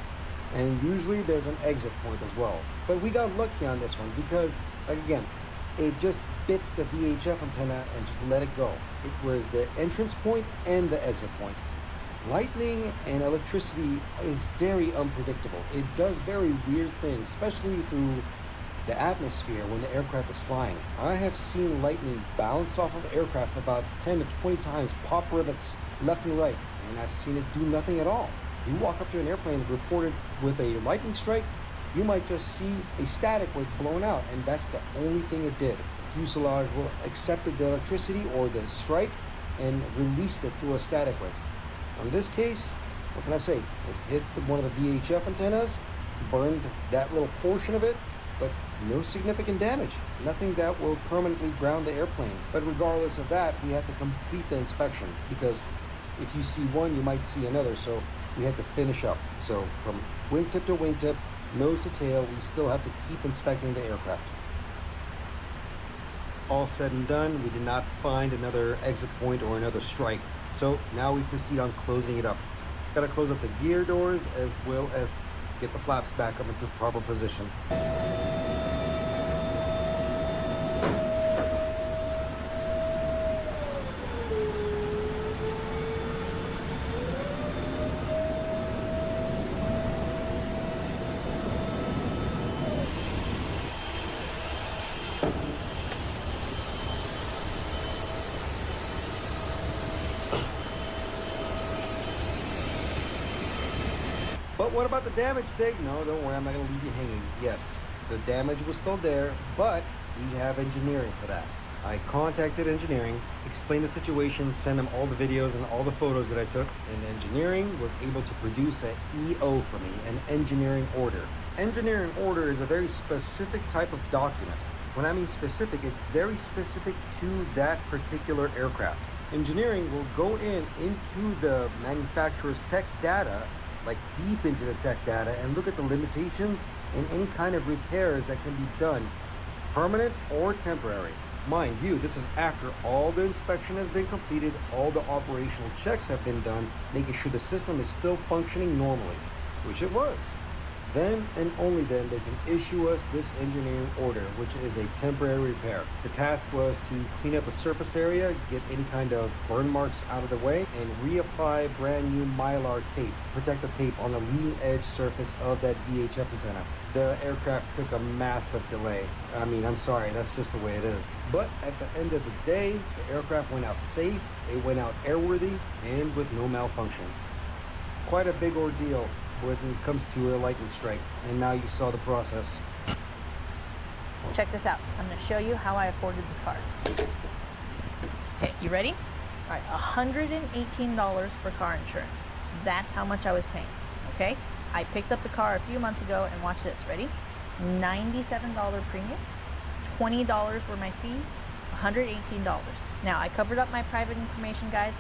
Speaker 12: And usually there's an exit point as well. But we got lucky on this one because, like again, it just bit the VHF antenna and just let it go. It was the entrance point and the exit point. Lightning and electricity is very unpredictable. It does very weird things, especially through the atmosphere when the aircraft is flying. I have seen lightning bounce off of aircraft about 10 to 20 times, pop rivets left and right, and I've seen it do nothing at all. You walk up to an airplane reported with a lightning strike, you might just see a static wave blown out, and that's the only thing it did. The fuselage will accepted the electricity or the strike and released it through a static wave. In this case, what can I say? It hit one of the VHF antennas, burned that little portion of it, but no significant damage. Nothing that will permanently ground the airplane. But regardless of that, we have to complete the inspection because if you see one, you might see another. So we had to finish up. So from wingtip to wingtip, nose to tail, we still have to keep inspecting the aircraft. All said and done, we did not find another exit point or another strike. So now we proceed on closing it up. Got to close up the gear doors as well as get the flaps back up into proper position. But what about the damage, Stig? No, don't worry, I'm not going to leave you hanging. Yes, the damage was still there, but we have engineering for that. I contacted engineering, explained the situation, sent them all the videos and all the photos that I took, and engineering was able to produce an EO for me, an engineering order. Engineering order is a very specific type of document. When I mean specific, it's very specific to that particular aircraft. Engineering will go into the manufacturer's tech data, like deep into the tech data, and look at the limitations and any kind of repairs that can be done, permanent or temporary. Mind you, this is after all the inspection has been completed, all the operational checks have been done, making sure the system is still functioning normally, which it was. Then and only then they can issue us this engineering order, which is a temporary repair. The task was to clean up a surface area, get any kind of burn marks out of the way, and reapply brand new Mylar tape, protective tape on the leading edge surface of that VHF antenna. The aircraft took a massive delay. I mean, I'm sorry, that's just the way it is. But at the end of the day, the aircraft went out safe, it went out airworthy, and with no malfunctions. Quite a big ordeal when it comes to a lightning strike, and now you saw the process.
Speaker 14: Check this out. I'm going to show you how I afforded this car. Okay, you ready? All right, $118 for car insurance. That's how much I was paying, okay? I picked up the car a few months ago, and watch this, ready? $97 premium, $20 were my fees, $118. Now, I covered up my private information, guys.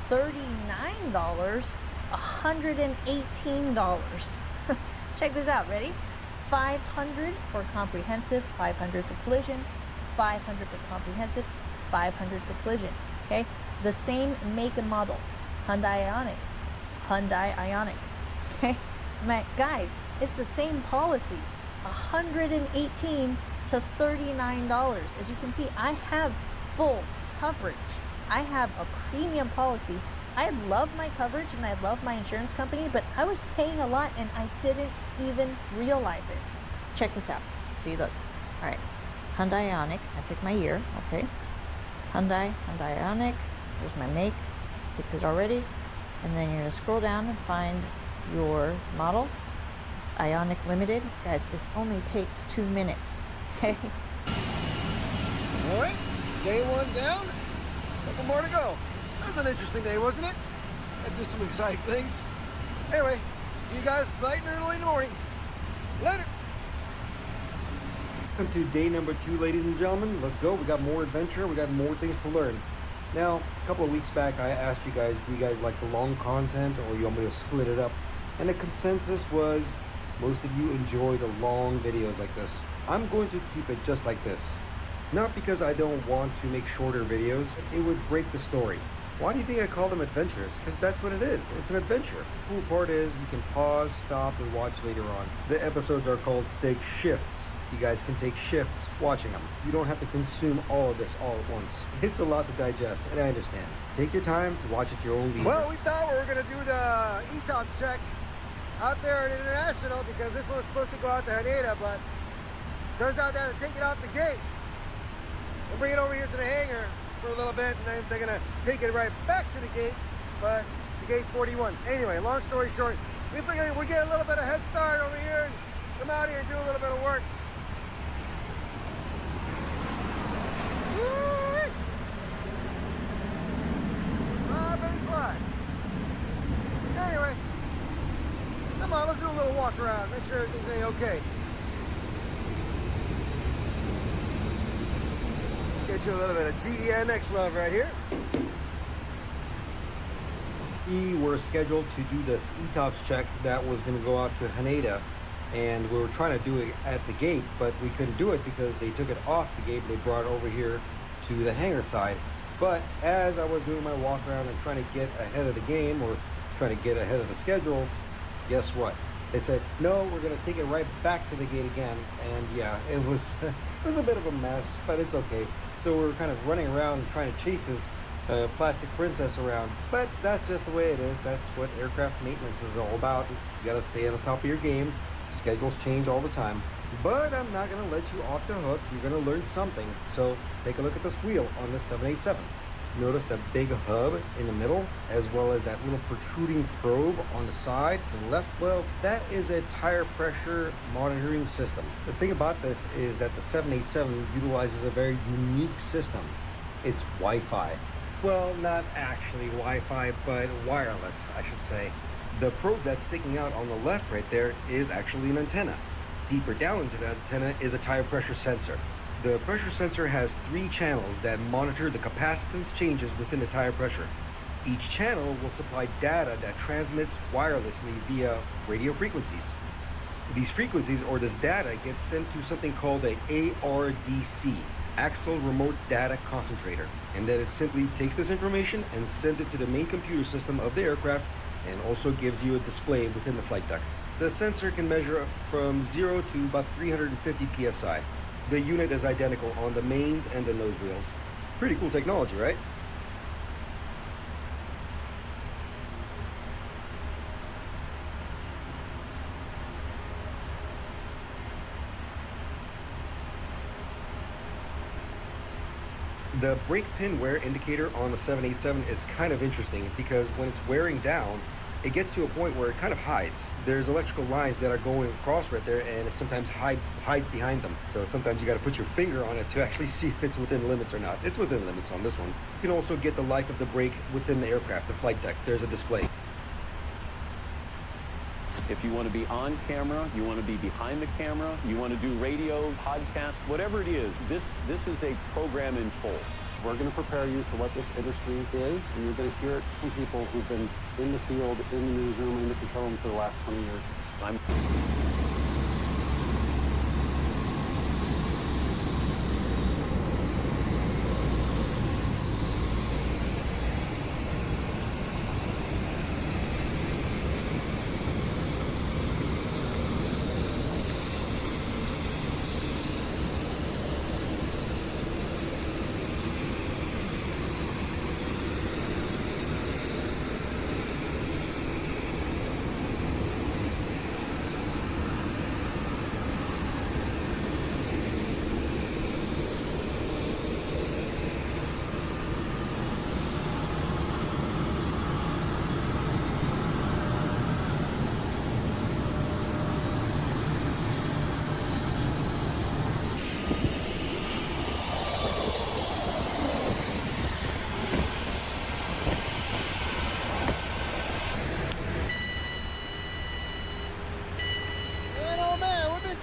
Speaker 14: $39, $118. Check this out, ready? $500 for comprehensive, $500 for collision, $500 for comprehensive, $500 for collision, okay? The same make and model, Hyundai Ioniq, okay? Guys, it's the same policy, $118 to $39. As you can see, I have full coverage. I have a premium policy. I love my coverage and I love my insurance company, but I was paying a lot and I didn't even realize it. Check this out. See, look. All right. Hyundai Ioniq. I picked my year. Okay. Hyundai Ioniq. There's my make. Picked it already. And then you're going to scroll down and find your model. It's Ioniq Limited. Guys, this only takes 2 minutes. Okay.
Speaker 13: All right. Day one down. Couple more to go. That was an interesting day, wasn't it? I did some exciting things. Anyway, see you guys bright and early in the morning. Later.
Speaker 12: Welcome to day number 2, ladies and gentlemen. Let's go. We got more adventure. We got more things to learn. Now, a couple of weeks back, I asked you guys, do you guys like the long content or you want me to split it up? And the consensus was most of you enjoy the long videos like this. I'm going to keep it just like this. Not because I don't want to make shorter videos. It would break the story. Why do you think I call them adventures? Because that's what it is. It's an adventure. The cool part is you can pause, stop, and watch later on. The episodes are called Steak Shifts. You guys can take shifts watching them. You don't have to consume all of this all at once. It's a lot to digest, and I understand. Take your time, watch at your own leisure.
Speaker 13: Well, we thought we were going to do the ETOPS check out there at International because this one was supposed to go out to Haneda, but turns out they had to take it off the gate and bring it over here to the hangar for a little bit, and then they're going to take it right back to the gate, but to gate 41. Anyway, long story short, we figured we'd get a little bit of head start over here and come out here and do a little bit of work. Anyway, come on, let's do a little walk around, make sure everything's okay. Get you a little bit of GENX love right here.
Speaker 12: We were scheduled to do this ETOPS check that was going to go out to Haneda, and we were trying to do it at the gate, but we couldn't do it because they took it off the gate and they brought it over here to the hangar side. But as I was doing my walk around and trying to get ahead of the game or trying to get ahead of the schedule, guess what? They said, no, we're going to take it right back to the gate again. And yeah, it was a bit of a mess, but it's okay. So we're kind of running around trying to chase this plastic princess around. But that's just the way it is. That's what aircraft maintenance is all about. You got to stay on the top of your game. Schedules change all the time. But I'm not going to let you off the hook. You're going to learn something. So take a look at this wheel on this 787. Notice that big hub in the middle, as well as that little protruding probe on the side to the left. Well, that is a tire pressure monitoring system. The thing about this is that the 787 utilizes a very unique system. It's Wi-Fi. Well, not actually Wi-Fi, but wireless, I should say. The probe that's sticking out on the left right there is actually an antenna. Deeper down into that antenna is a tire pressure sensor. The pressure sensor has 3 channels that monitor the capacitance changes within the tire pressure. Each channel will supply data that transmits wirelessly via radio frequencies. These frequencies or this data gets sent to something called a ARDC, Axial Remote Data Concentrator, and then it simply takes this information and sends it to the main computer system of the aircraft and also gives you a display within the flight deck. The sensor can measure from 0 to about 350 psi. The unit is identical on the mains and the nose wheels. Pretty cool technology, right? The brake pin wear indicator on the 787 is kind of interesting because when it's wearing down, it gets to a point where it kind of hides. There's electrical lines that are going across right there, and it sometimes hides behind them. So sometimes you got to put your finger on it to actually see if it's within limits or not. It's within limits on this one. You can also get the life of the brake within the aircraft, the flight deck. There's a display.
Speaker 15: If you want to be on camera, you want to be behind the camera, you want to do radio, podcast, whatever it is, this is a program in full.
Speaker 16: We're going to prepare you for what this industry is, and you're going to hear it from people who've been in the field, in the newsroom, in the control room for the last 20 years.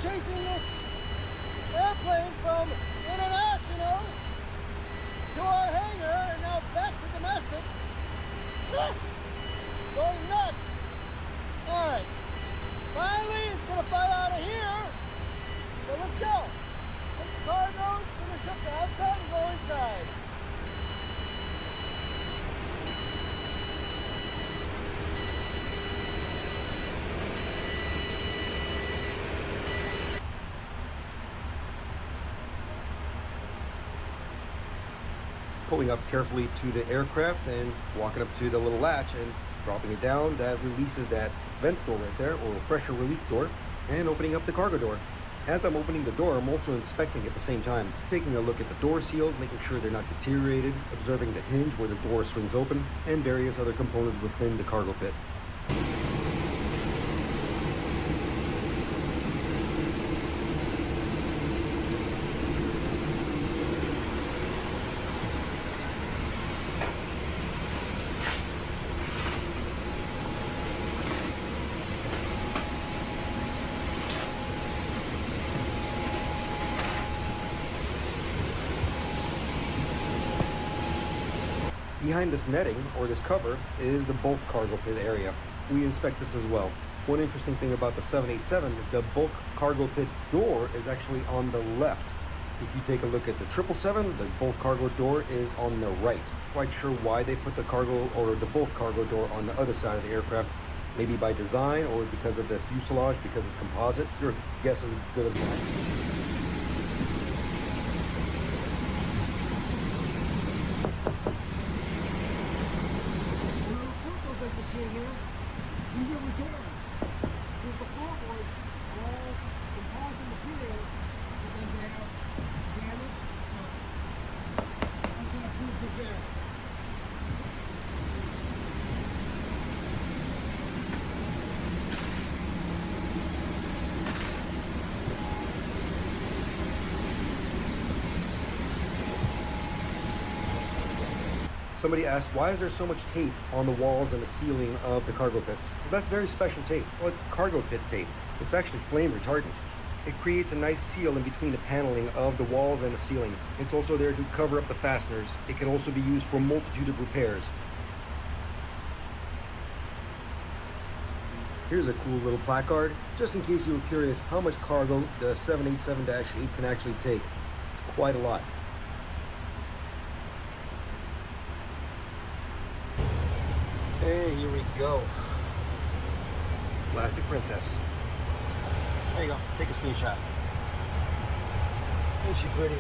Speaker 13: Chasing this airplane from international to our hangar and now back to domestic. Going nuts. All right. Finally, it's going to fly out of here. So let's go. Take the cargoes, finish up the outside, and go inside.
Speaker 12: Pulling up carefully to the aircraft and walking up to the little latch and dropping it down. That releases that vent door right there, or pressure relief door, and opening up the cargo door. As I'm opening the door, I'm also inspecting at the same time, taking a look at the door seals, making sure they're not deteriorated, observing the hinge where the door swings open, and various other components within the cargo pit. Behind this netting, or this cover, is the bulk cargo pit area. We inspect this as well. One interesting thing about the 787, the bulk cargo pit door is actually on the left. If you take a look at the 777, the bulk cargo door is on the right. Quite sure why they put the cargo or the bulk cargo door on the other side of the aircraft. Maybe by design or because of the fuselage, because it's composite. Your guess is as good as mine.
Speaker 13: Here. These are repairs. Since the floorboards are all composite material, sometimes they have damage, so that's an approved repair.
Speaker 12: Somebody asked, why is there so much tape on the walls and the ceiling of the cargo pits? Well, that's very special tape. Well, cargo pit tape. It's actually flame retardant. It creates a nice seal in between the paneling of the walls and the ceiling. It's also there to cover up the fasteners. It can also be used for a multitude of repairs. Here's a cool little placard, just in case you were curious how much cargo the 787-8 can actually take. It's quite a lot. And here we go.
Speaker 13: Plastic Princess. There you go. Take a screenshot. Ain't she pretty?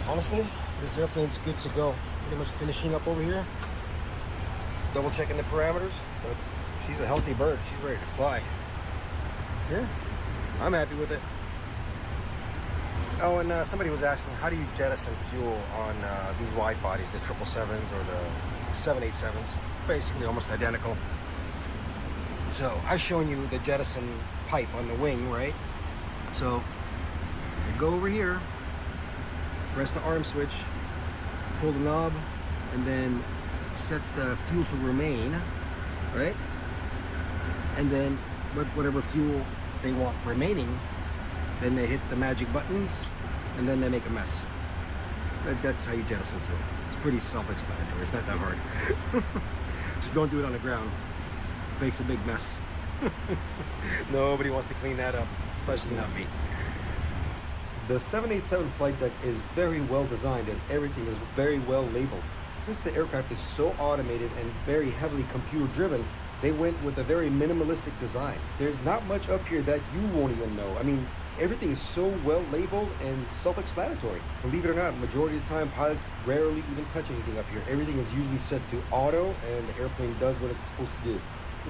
Speaker 13: Honestly, this airplane's good to go. Pretty much finishing up over here. Double checking the parameters, but she's a healthy bird. She's ready to fly. Yeah, I'm happy with it. Oh, and somebody was asking, how do you jettison fuel on these wide bodies, the 777s or the 787s? It's basically almost identical. So I've shown you the jettison pipe on the wing, right? So you go over here, press the arm switch, pull the knob, and then set the fuel to remain, right? And then with whatever fuel they want remaining, then they hit the magic buttons, and then they make a mess. That's how you jettison fuel. It's pretty self-explanatory. It's not that hard. Just don't do it on the ground. It makes a big mess. Nobody wants to clean that up, especially not me.
Speaker 12: The 787 flight deck is very well designed and everything is very well labeled. Since the aircraft is so automated and very heavily computer driven, they went with a very minimalistic design. There's not much up here that you won't even know. I mean, everything is so well labeled and self-explanatory. Believe it or not, majority of the time, pilots rarely even touch anything up here. Everything is usually set to auto and the airplane does what it's supposed to do.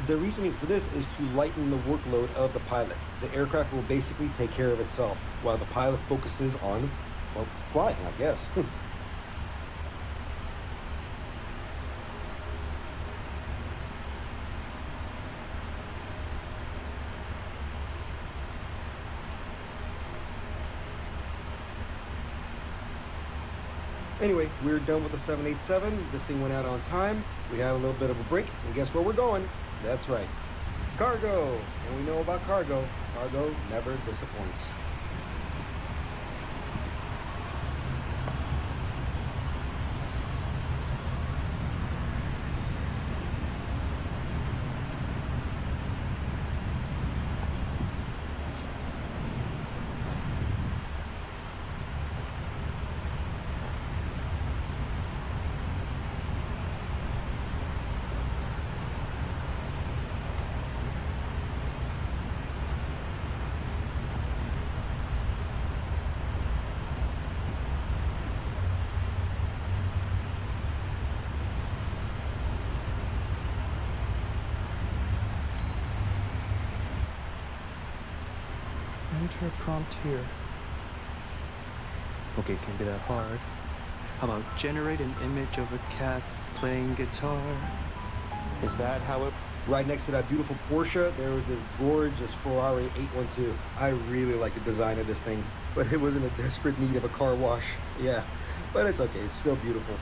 Speaker 12: The reasoning for this is to lighten the workload of the pilot. The aircraft will basically take care of itself, while the pilot focuses on, well, flying, I guess. Anyway, we're done with the 787. This thing went out on time. We had a little bit of a break, and guess where we're going? That's right, cargo. And we know about cargo. Cargo never disappoints.
Speaker 17: Enter a prompt here. Okay, it can't be that hard. How about generate an image of a cat playing guitar?
Speaker 12: Is that how it... Right next to that beautiful Porsche, there was this gorgeous Ferrari 812. I really like the design of this thing, but it was in a desperate need of a car wash. Yeah, but it's okay. It's still beautiful.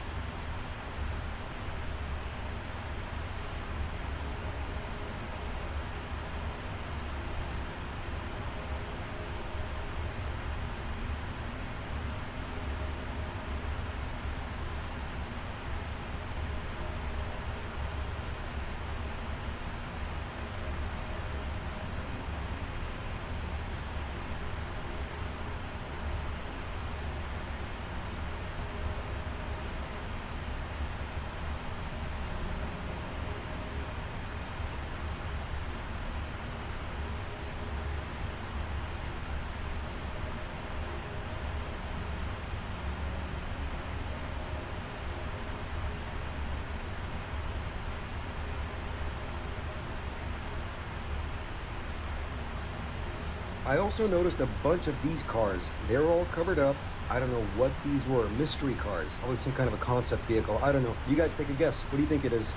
Speaker 12: I also noticed a bunch of these cars. They're all covered up. I don't know what these were. Mystery cars. Probably some kind of a concept vehicle. I don't know. You guys take a guess. What do you think it is?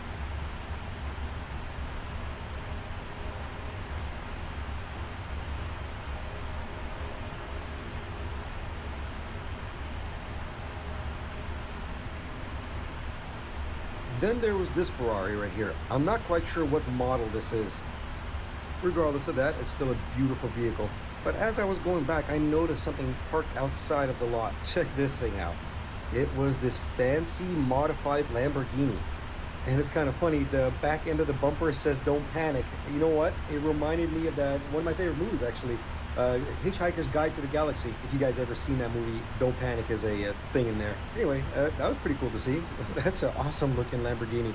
Speaker 12: Then there was this Ferrari right here. I'm not quite sure what model this is. Regardless of that, it's still a beautiful vehicle. But as I was going back, I noticed something parked outside of the lot. Check this thing out. It was this fancy modified Lamborghini. And it's kind of funny, the back end of the bumper says "Don't Panic." You know what? It reminded me of that, one of my favorite movies actually, Hitchhiker's Guide to the Galaxy. If you guys ever seen that movie, "Don't Panic" is a thing in there. Anyway, that was pretty cool to see. That's an awesome looking Lamborghini.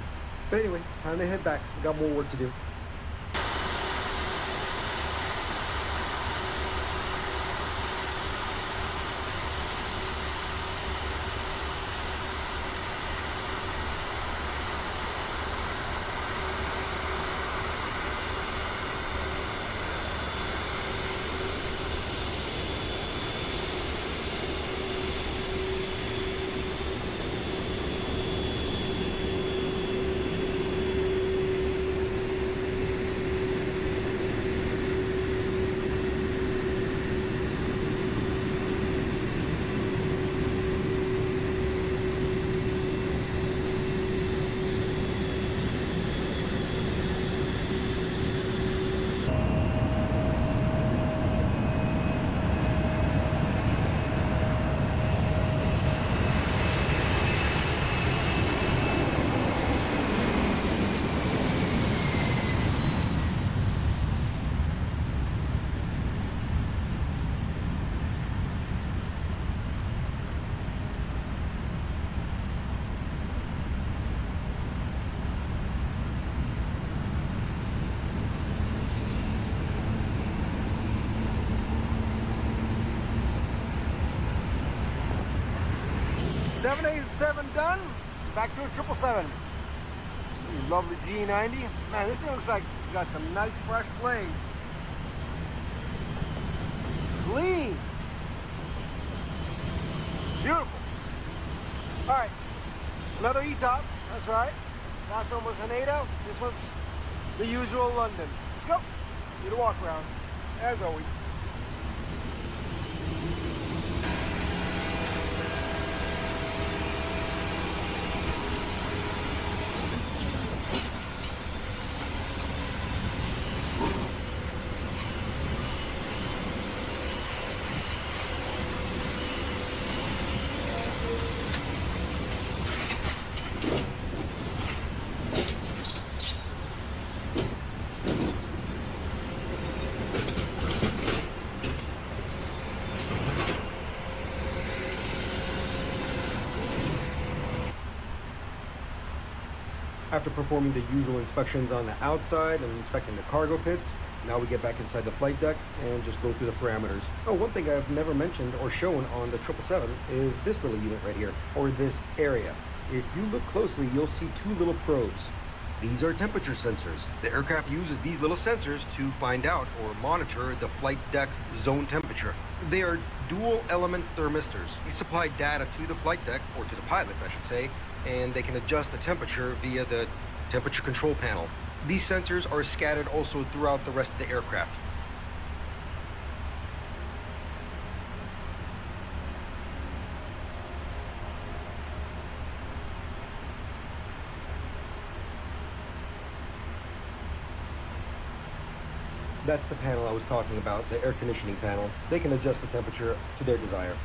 Speaker 12: But anyway, time to head back. We got more work to do.
Speaker 13: 787 done. Back to a 777. Lovely G90. Man, this thing looks like it's got some nice fresh blades. Clean. Beautiful. All right, another E-Tops, that's right. Last one was Haneda, this one's the usual London. Let's go. Do the walk around, as always.
Speaker 12: After performing the usual inspections on the outside and inspecting the cargo pits, now we get back inside the flight deck and just go through the parameters. Oh, one thing I've never mentioned or shown on the 777 is this little unit right here, or this area. If you look closely, you'll see two little probes. These are temperature sensors. The aircraft uses these little sensors to find out or monitor the flight deck zone temperature. They are dual element thermistors. They supply data to the flight deck, or to the pilots I should say, and they can adjust the temperature via the temperature control panel. These sensors are scattered also throughout the rest of the aircraft. That's the panel I was talking about, the air conditioning panel. They can adjust the temperature to their desire.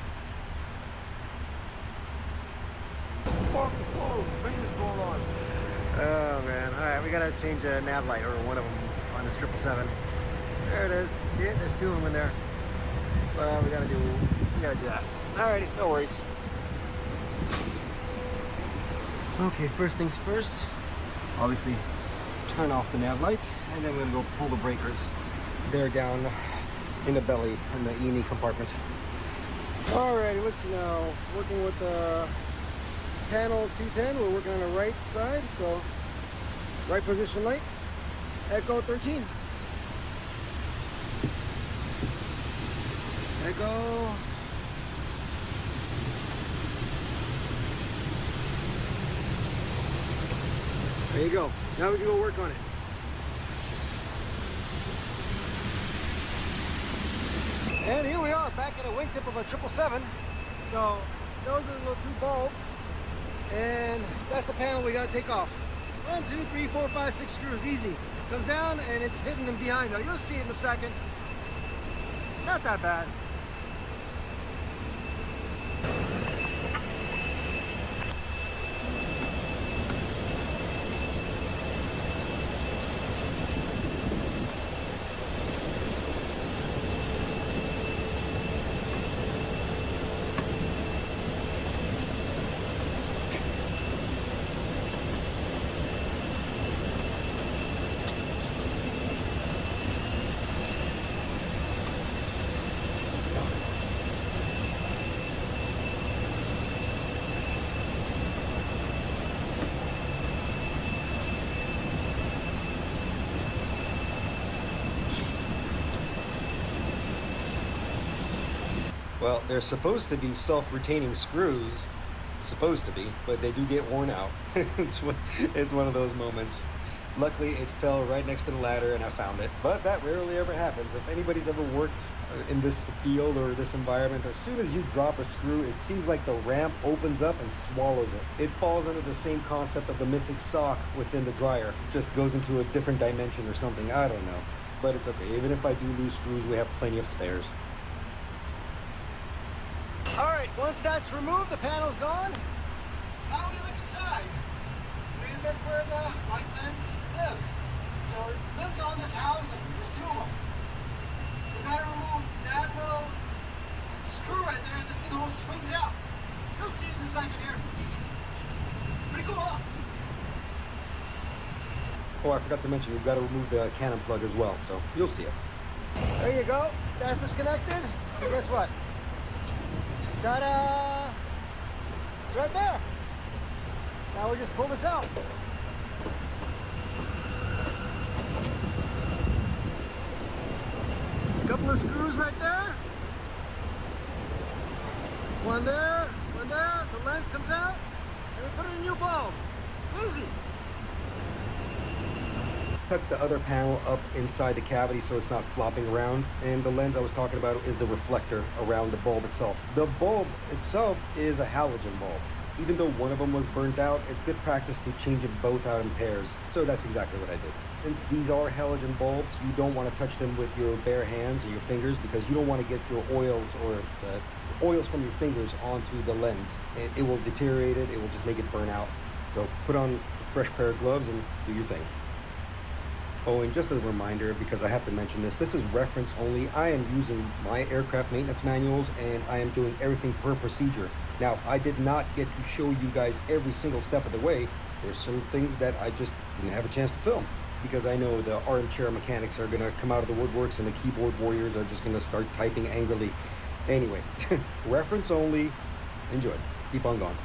Speaker 13: Oh man, alright, we gotta change a nav light, or one of them on this 777. There it is, see it? There's two of them in there. Well, we gotta do that. Alrighty, no worries. Okay, first things first, obviously turn off the nav lights, and then we're gonna go pull the breakers. They're down in the belly, in the E&E compartment. Alrighty, let's see now, working with the panel 210, we're working on the right side, so right position light, echo 13. Echo. There you go. Now we can go work on it. And here we are, back at a wingtip of a 777. So those are the little two bulbs. And that's the panel we gotta take off. 1, 2, 3, 4, 5, 6 screws, easy. Comes down and it's hidden in behind. Now you'll see it in a second. Not that bad. Well, they're supposed to be self-retaining screws, supposed to be, but they do get worn out. It's one of those moments. Luckily, it fell right next to the ladder and I found it. But that rarely ever happens. If anybody's ever worked in this field or this environment, as soon as you drop a screw, it seems like the ramp opens up and swallows it. It falls under the same concept of the missing sock within the dryer. It just goes into a different dimension or something, I don't know. But it's okay, even if I do lose screws, we have plenty of spares. Alright, once that's removed, the panel's gone. Now we look inside. And that's where the light lens lives. So it lives on this housing. There's two of them. We gotta remove that little screw right there, and this thing all swings out. You'll see it in a second here. Pretty cool, huh? Oh, I forgot to mention, we've got to remove the cannon plug as well, so you'll see it. There you go. That's disconnected. And guess what? Ta-da! It's right there. Now we just pull this out. A couple of screws right there. One there, one there. The lens comes out, and we put in a new bulb. Easy.
Speaker 12: Tuck the other panel up inside the cavity so it's not flopping around. And the lens I was talking about is the reflector around the bulb itself. The bulb itself is a halogen bulb. Even though one of them was burnt out, it's good practice to change them both out in pairs. So that's exactly what I did. Since these are halogen bulbs, you don't want to touch them with your bare hands or your fingers because you don't want to get your oils or the oils from your fingers onto the lens. It will deteriorate it. It will just make it burn out. So put on a fresh pair of gloves and do your thing. Oh, and just a reminder, because I have to mention this is reference only. I am using my aircraft maintenance manuals and I am doing everything per procedure. Now, I did not get to show you guys every single step of the way. There's some things that I just didn't have a chance to film because I know the armchair mechanics are going to come out of the woodworks and the keyboard warriors are just going to start typing angrily. Anyway, reference only. Enjoy. Keep on going.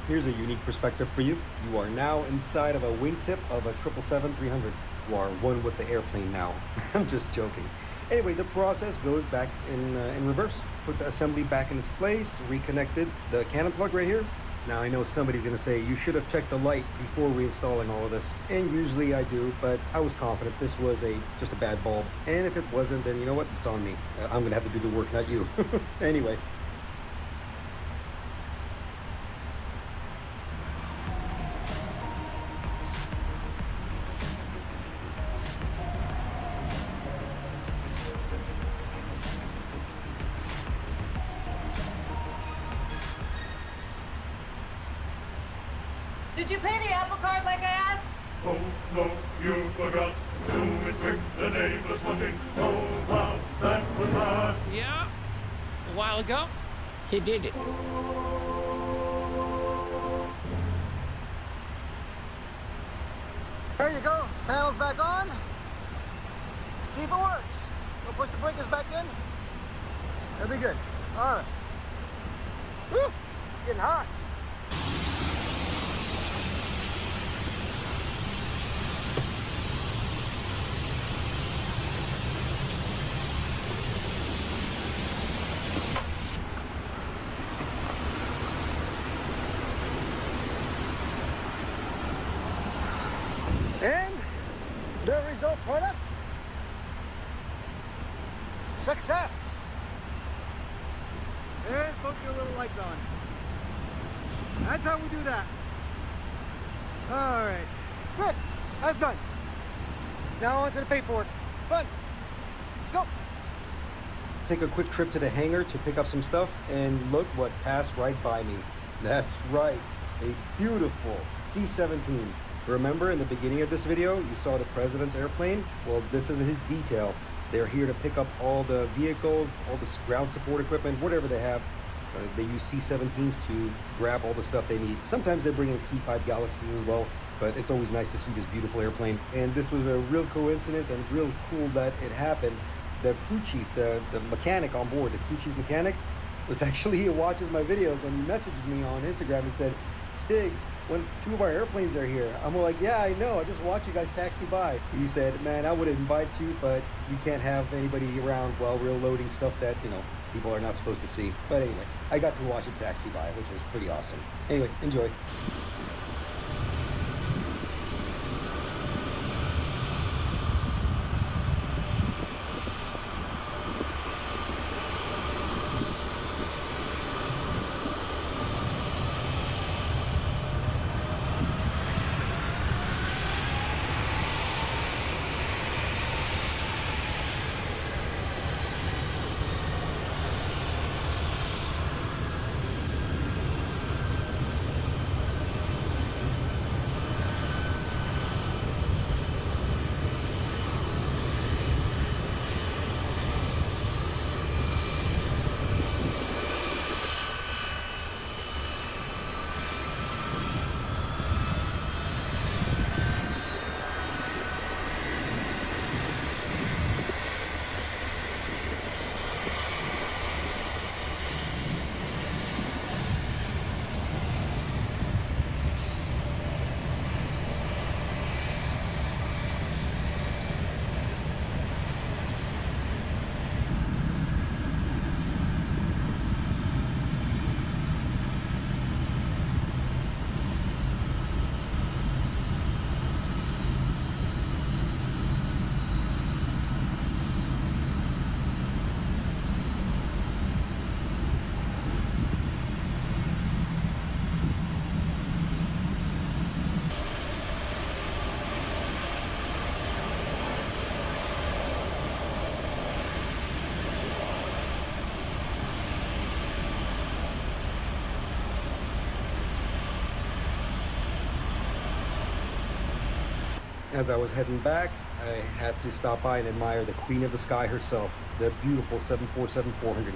Speaker 12: Here's a unique perspective for you. You are now inside of a wingtip of a 777-300. You are one with the airplane now. I'm just joking. Anyway, the process goes back in reverse. Put the assembly back in its place, reconnected the cannon plug right here. Now I know somebody's gonna say, you should have checked the light before reinstalling all of this. And usually I do, but I was confident this was just a bad bulb. And if it wasn't, then you know what, it's on me. I'm gonna have to do the work, not you. Anyway.
Speaker 18: Did you pay the Apple Card like I asked?
Speaker 19: Oh, no, you forgot. Do it quick, the neighbor's watching. Oh, wow, that was fast.
Speaker 20: Yeah, a while ago, he did it.
Speaker 13: There you go. Panel's back on. Let's see if it works. We'll put the breakers back in. That'll be good. All right. Woo! Getting hot. And the result product, success. And put your little lights on. That's how we do that. All right, good, that's done. Now on to the paperwork. Fun, let's go.
Speaker 12: Take a quick trip to the hangar to pick up some stuff, and look what passed right by me. That's right, a beautiful C-17. Remember in the beginning of this video, you saw the president's airplane? Well, this is his detail. They're here to pick up all the vehicles, all the ground support equipment, whatever they have. They use C-17s to grab all the stuff they need. Sometimes they bring in C-5 Galaxies as well, but it's always nice to see this beautiful airplane. And this was a real coincidence and real cool that it happened. The crew chief, the mechanic on board, the crew chief mechanic, was actually, he watches my videos and he messaged me on Instagram and said, Stig, when two of our airplanes are here. I'm like, yeah, I know. I just watch you guys taxi by. He said, man, I would invite you, but we can't have anybody around while we're loading stuff that, people are not supposed to see. But anyway, I got to watch it taxi by, which was pretty awesome. Anyway, enjoy. As I was heading back, I had to stop by and admire the queen of the sky herself, the beautiful 747-400.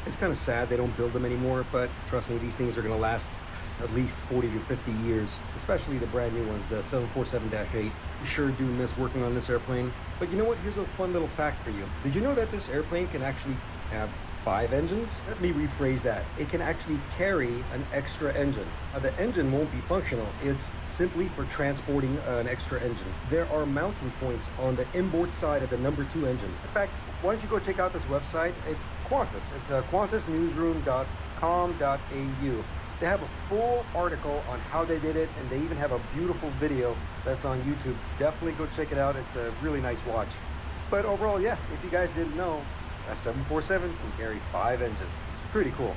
Speaker 12: It's kind of sad they don't build them anymore, but trust me, these things are going to last at least 40 to 50 years, especially the brand new ones, the 747-8. You sure do miss working on this airplane. But you know what? Here's a fun little fact for you. Did you know that this airplane can actually have 5 engines? Let me rephrase that. It can actually carry an extra engine. The engine won't be functional. It's simply for transporting an extra engine. There are mounting points on the inboard side of the number 2 engine. In fact, why don't you go check out this website? It's Qantas. It's qantasnewsroom.com.au. They have a full article on how they did it, and they even have a beautiful video that's on YouTube. Definitely go check it out. It's a really nice watch. But overall, yeah, if you guys didn't know, a 747 can carry 5 engines. It's pretty cool.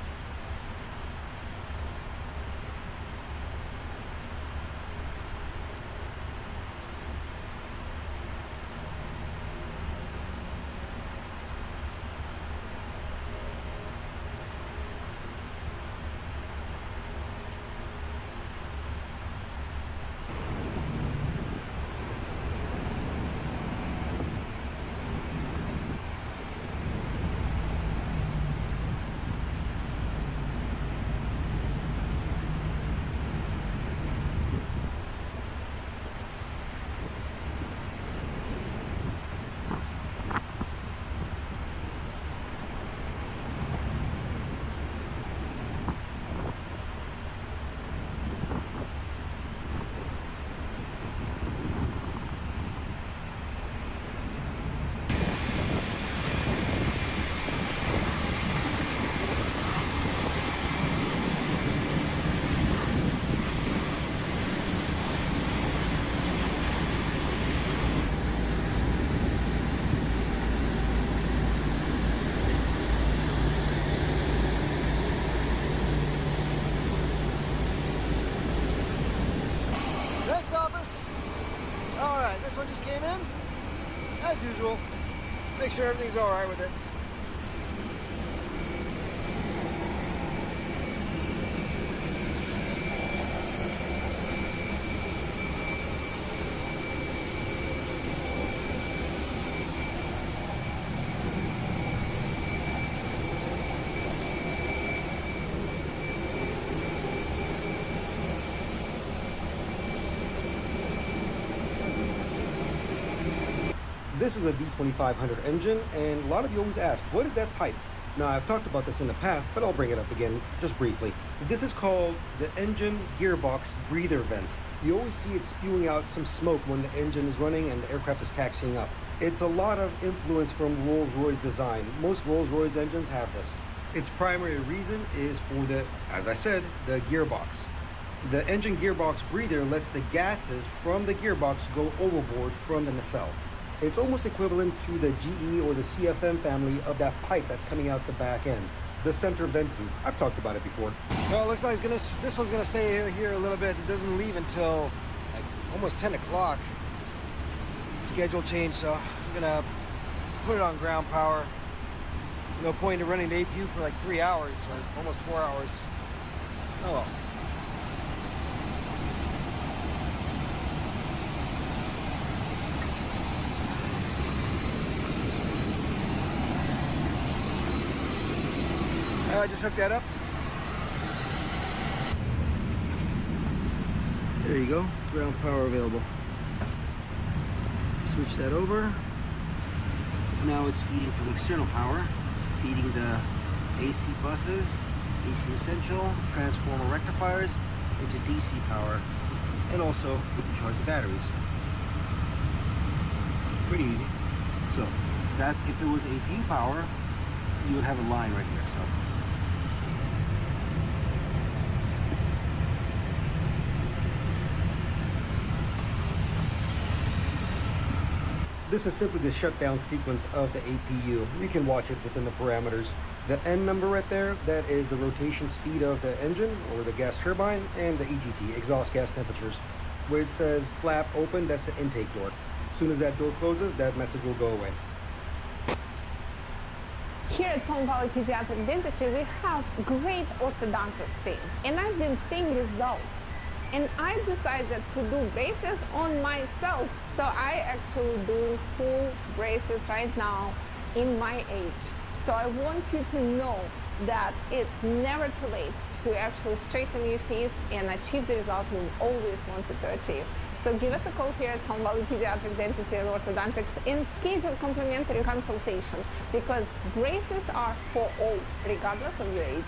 Speaker 13: This one just came in, as usual. Make sure everything's all right with it.
Speaker 12: This is a V2500 engine, and a lot of you always ask, what is that pipe? Now, I've talked about this in the past, but I'll bring it up again, just briefly. This is called the engine gearbox breather vent. You always see it spewing out some smoke when the engine is running and the aircraft is taxiing up. It's a lot of influence from Rolls-Royce design. Most Rolls-Royce engines have this. Its primary reason is for the, as I said, the gearbox. The engine gearbox breather lets the gases from the gearbox go overboard from the nacelle. It's almost equivalent to the GE or the CFM family of that pipe that's coming out the back end. The center vent tube. I've talked about it before.
Speaker 13: Well, it looks like this one's gonna stay here a little bit. It doesn't leave until like almost 10 o'clock. Schedule change, so I'm gonna put it on ground power. No point in running the APU for like 3 hours or almost 4 hours. Oh well. I just hooked that up. There you go, ground power available. Switch that over. Now it's feeding from external power, feeding the AC buses, AC essential, transformer rectifiers into DC power, and also we can charge the batteries. Pretty easy. So that if it was APU power, you would have a line right here. So.
Speaker 12: This is simply the shutdown sequence of the APU. You can watch it within the parameters. The N number right there, that is the rotation speed of the engine or the gas turbine, and the EGT, exhaust gas temperatures. Where it says flap open, that's the intake door. As soon as that door closes, that message will go away.
Speaker 21: Here at Palm Valley Pediatric Dentistry, we have great orthodontist team, and I've been seeing results.
Speaker 18: And I decided to do braces on myself. So I actually do full braces right now in my age. So I want you to know that it's never too late to actually straighten your teeth and achieve the result you always wanted to achieve. So give us a call here at Home Valley Pediatric Dentistry and Orthodontics and schedule complimentary consultation, because braces are for all, regardless of your age.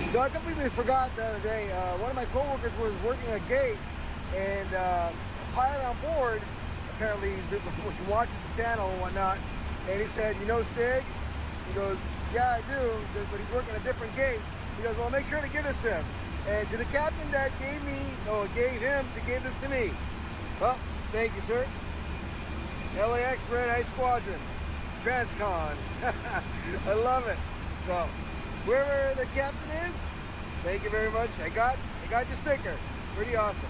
Speaker 13: So I completely forgot the other day, one of my coworkers was working a gate, and a pilot on board, apparently he watches the channel and whatnot, and he said, you know Stig? He goes, yeah, I do, but he's working a different gate. He goes, well, make sure to give this to him. And to the captain that gave him to give this to me. Well, thank you, sir. LAX Red Eye Squadron, Transcon. I love it. So, whoever the captain is, thank you very much. I got your sticker. Pretty awesome.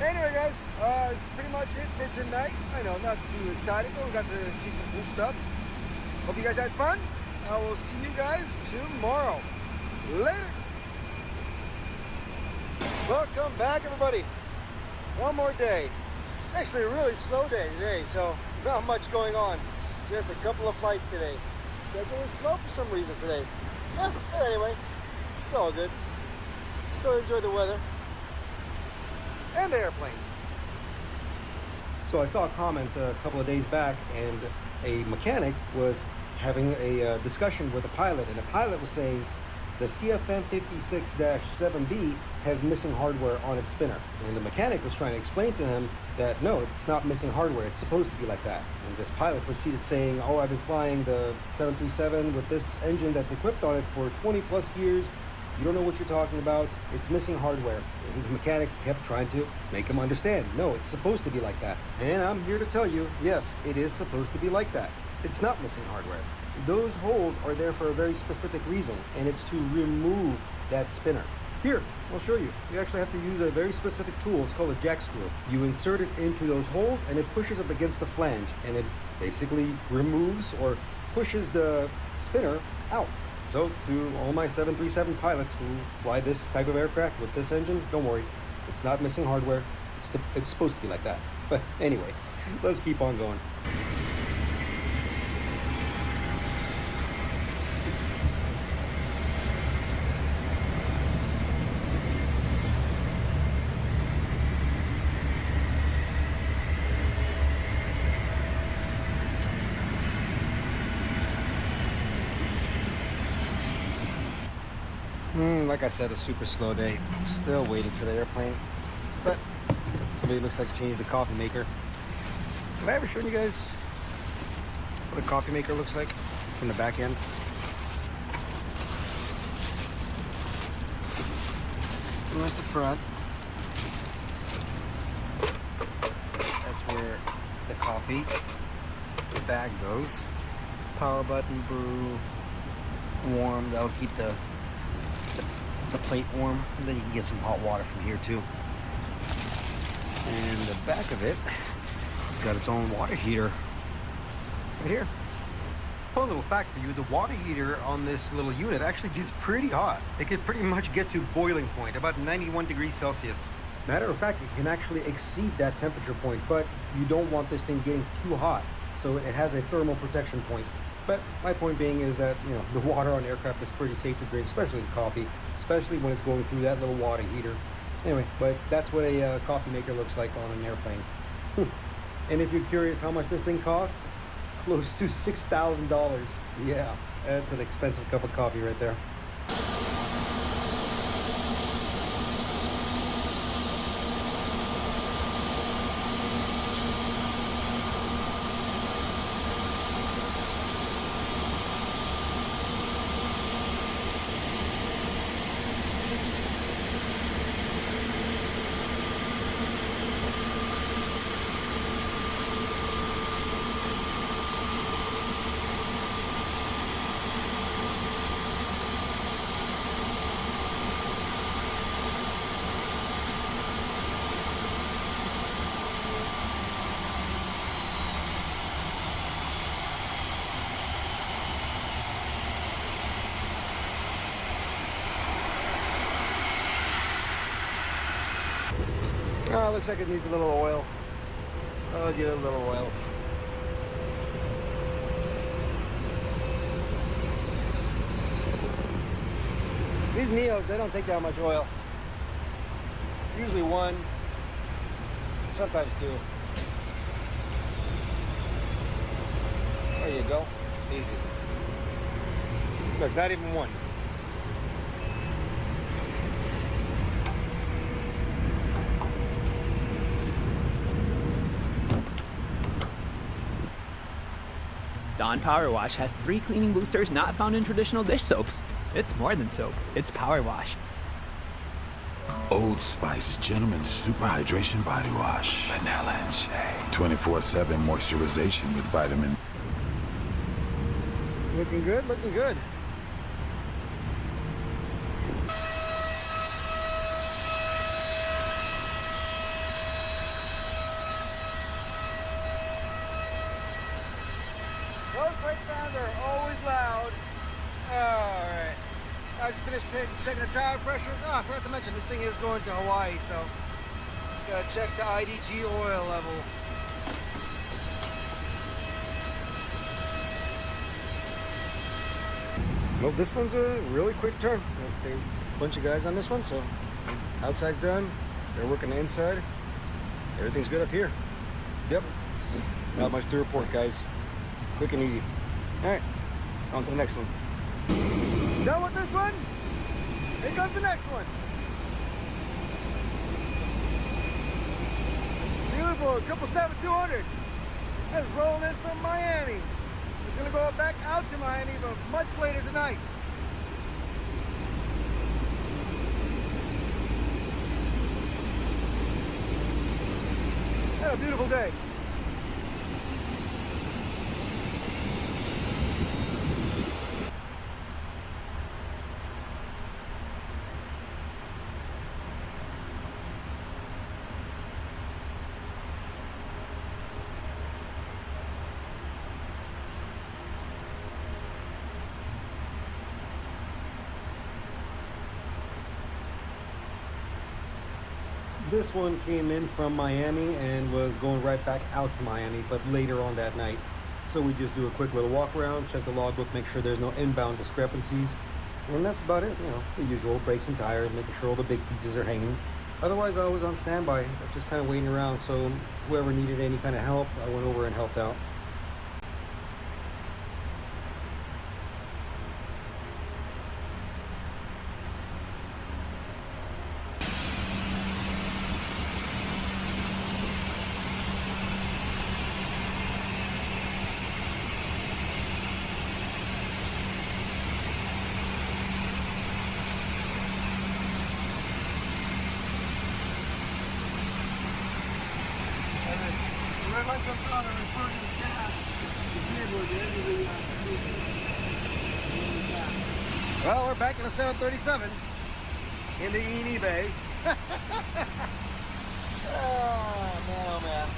Speaker 13: Anyway, guys, that's pretty much it for tonight. I know, not too exciting, but we got to see some cool stuff. Hope you guys had fun. I will see you guys tomorrow. Later. Welcome back, everybody. One more day. Actually, a really slow day today, so not much going on. Just a couple of flights today. Schedule is slow for some reason today. Yeah, but anyway, it's all good. Still enjoy the weather and the airplanes.
Speaker 12: So I saw a comment a couple of days back, and a mechanic was having a discussion with a pilot, and the pilot was saying the CFM 56-7B has missing hardware on its spinner. And the mechanic was trying to explain to him that no, it's not missing hardware, it's supposed to be like that. And this pilot proceeded saying, oh, I've been flying the 737 with this engine that's equipped on it for 20 plus years. You don't know what you're talking about. It's missing hardware. And the mechanic kept trying to make him understand. No, it's supposed to be like that. And I'm here to tell you, yes, it is supposed to be like that. It's not missing hardware. Those holes are there for a very specific reason, and it's to remove that spinner. Here, I'll show you. You actually have to use a very specific tool. It's called a jack screw. You insert it into those holes, and it pushes up against the flange, and it basically removes or pushes the spinner out. So, to all my 737 pilots who fly this type of aircraft with this engine, don't worry. It's not missing hardware. It's supposed to be like that. But anyway, let's keep on going. Like I said, a super slow day. I'm still waiting for the airplane. But somebody looks like changed the coffee maker. Have I ever shown you guys
Speaker 13: what a coffee maker looks like from the back end. And there's the front. That's where the coffee, the bag goes. Power button, brew, warm. That'll keep the plate warm. And then you can get some hot water from here too. And the back of it, it's got its own water heater right here. Fun little fact for you, the water heater on this little unit actually gets pretty hot. It can pretty much get to boiling point, about 91 degrees Celsius. Matter of fact, it can actually exceed that temperature point, but you don't want this thing getting too hot. So it has a thermal protection point. But my point being is that, you know, the water on aircraft is pretty safe to drink, especially the coffee, especially when it's going through that little water heater. Anyway, but that's what a coffee maker looks like on an airplane. And if you're curious how much this thing costs, close to $6,000. Yeah, that's an expensive cup of coffee right there. Oh, looks like it needs a little oil. I'll give it a little oil. These Neos, they don't take that much oil. Usually one, sometimes two. There you go. Easy. Look, not even one.
Speaker 21: Dawn Power Wash has 3 cleaning boosters not found in traditional dish soaps. It's more than soap, it's power wash.
Speaker 22: Old Spice Gentleman Super Hydration Body Wash. Vanilla and shea. 24/7 moisturization with vitamin.
Speaker 13: Looking good, looking good. Those brake fans are always loud. Alright. I just finished checking the tire pressures. Oh, I forgot to mention, this thing is going to Hawaii, so just gotta check the IDG oil level. Well, this one's a really quick turn. They a bunch of guys on this one, so outside's done. They're working the inside. Everything's good up here. Yep. Not much to report, guys. Quick and easy. All right, on to the next one. Done with this one? Here comes the next one. Beautiful 777-200. That's rolling in from Miami. It's gonna go back out to Miami, but much later tonight. Had a beautiful day. This one came in from Miami and was going right back out to Miami, but later on that night. So we just do a quick little walk around, check the logbook, make sure there's no inbound discrepancies. And that's about it, you know, the usual brakes and tires, making sure all the big pieces are hanging. Otherwise, I was on standby, just kind of waiting around. So whoever needed any kind of help, I went over and helped out. red light comes on, I refer to the gas. Well, we're back in the 737 in the E&E Bay. Oh, man, oh, man.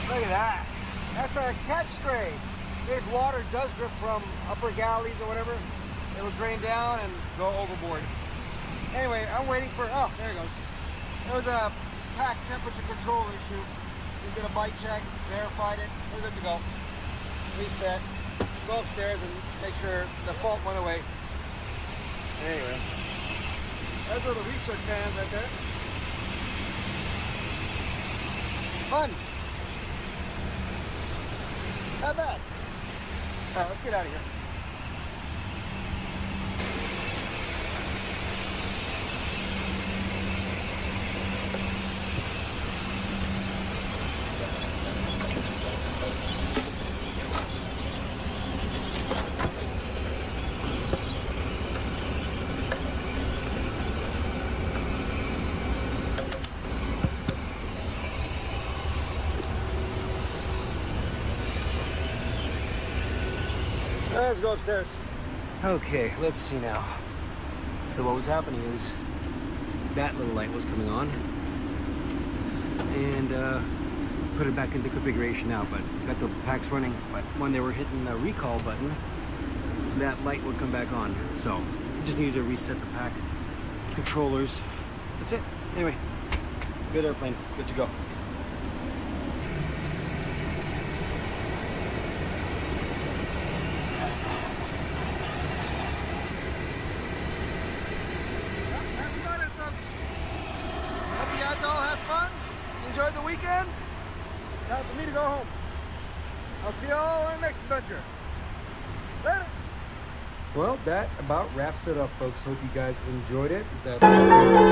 Speaker 13: Look at that. That's the catch tray. There's water does drip from upper galleys or whatever. It'll drain down and go overboard. Anyway, I'm waiting for, oh, there it goes. There was a pack temperature control issue. We did a bite check, verified it, we're good to go. Reset, go upstairs and make sure the fault went away. Anyway, those are the research fans right there. Fun. Not bad. All right, let's get out of here. Let's go upstairs. Okay, let's see now. So what was happening is that little light was coming on and put it back into configuration now, but got the packs running. But when they were hitting the recall button, that light would come back on. So I just needed to reset the pack controllers. That's it. Anyway, good airplane, good to go. Enjoyed the weekend. Time for me to go home. I'll see you all on our next adventure. Later.
Speaker 12: Well, that about wraps it up, folks. Hope you guys enjoyed it. That last one was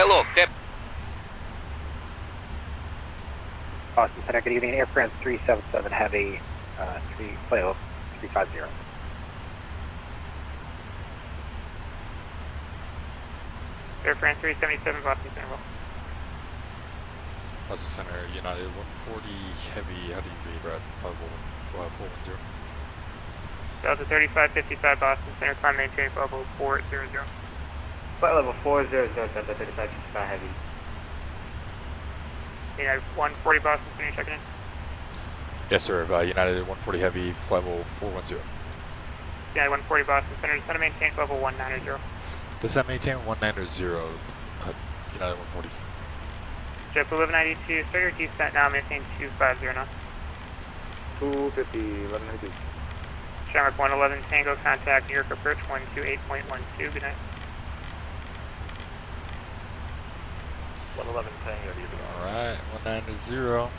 Speaker 5: Hello, Cap.
Speaker 2: Boston Center, good evening. Air France 377 Heavy, flight 350.
Speaker 6: Air France 377 Boston Center.
Speaker 1: Boston Center, United 140 Heavy, how do you read, Brad? 410.
Speaker 6: Delta 3555 Boston Center, climb maintain level 400.
Speaker 3: Flight level 400, Delta 3555 Heavy.
Speaker 6: United 140 Boston Center, checking in.
Speaker 1: Yes, sir. United 140 Heavy, flight level 410.
Speaker 6: United 140 Boston Center, descend and maintain level 190.
Speaker 1: Descend maintain 190. United 140.
Speaker 6: JetBlue 1192, start your descent now, maintain 250 now.
Speaker 2: 250, 1192.
Speaker 6: Shamrock 111 Tango, contact New York approach 128.12, good night.
Speaker 2: 111 Tango,
Speaker 1: Alright, 190.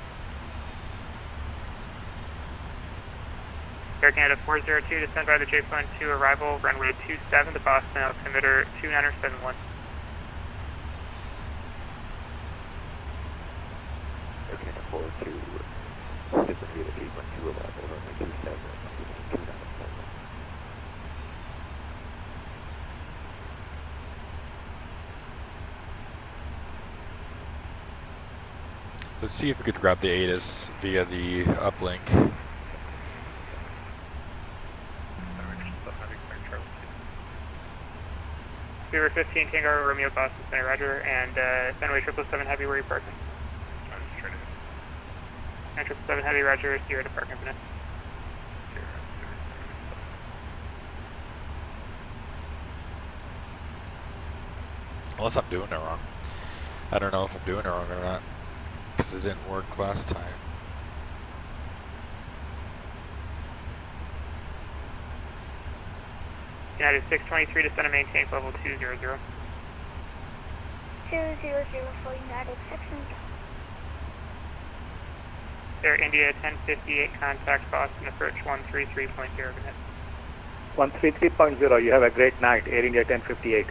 Speaker 6: Air Canada 402, descend by the J-Plane 2, arrival, runway 27 to Boston, altimeter 2971.
Speaker 2: Air Canada 402, descend via the J-Plane 2, arrival, runway 27, altimeter 2971.
Speaker 1: Let's see if we could grab the ATIS via the uplink.
Speaker 6: Beaver 15 Tango Romeo Boston Center, Roger, and Fenway 777 Heavy, where are you parking?
Speaker 7: I'm just trying to.
Speaker 6: And 777 Heavy, Roger, Sierra to parking for now.
Speaker 1: Unless I'm doing it wrong. I don't know if I'm doing it wrong or not, because it didn't work last time.
Speaker 6: United 623, descend and maintain level 200.
Speaker 8: 200 for United 600.
Speaker 6: Air India 1058, contact Boston approach 133.0, good night.
Speaker 2: 133.0, you have a great night, Air India 1058.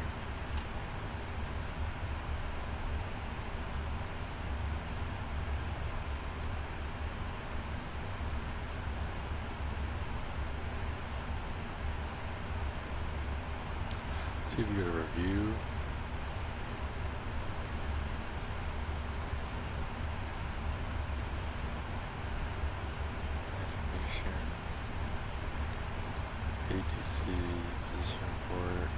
Speaker 1: See if we get a review. Information. ATC position report.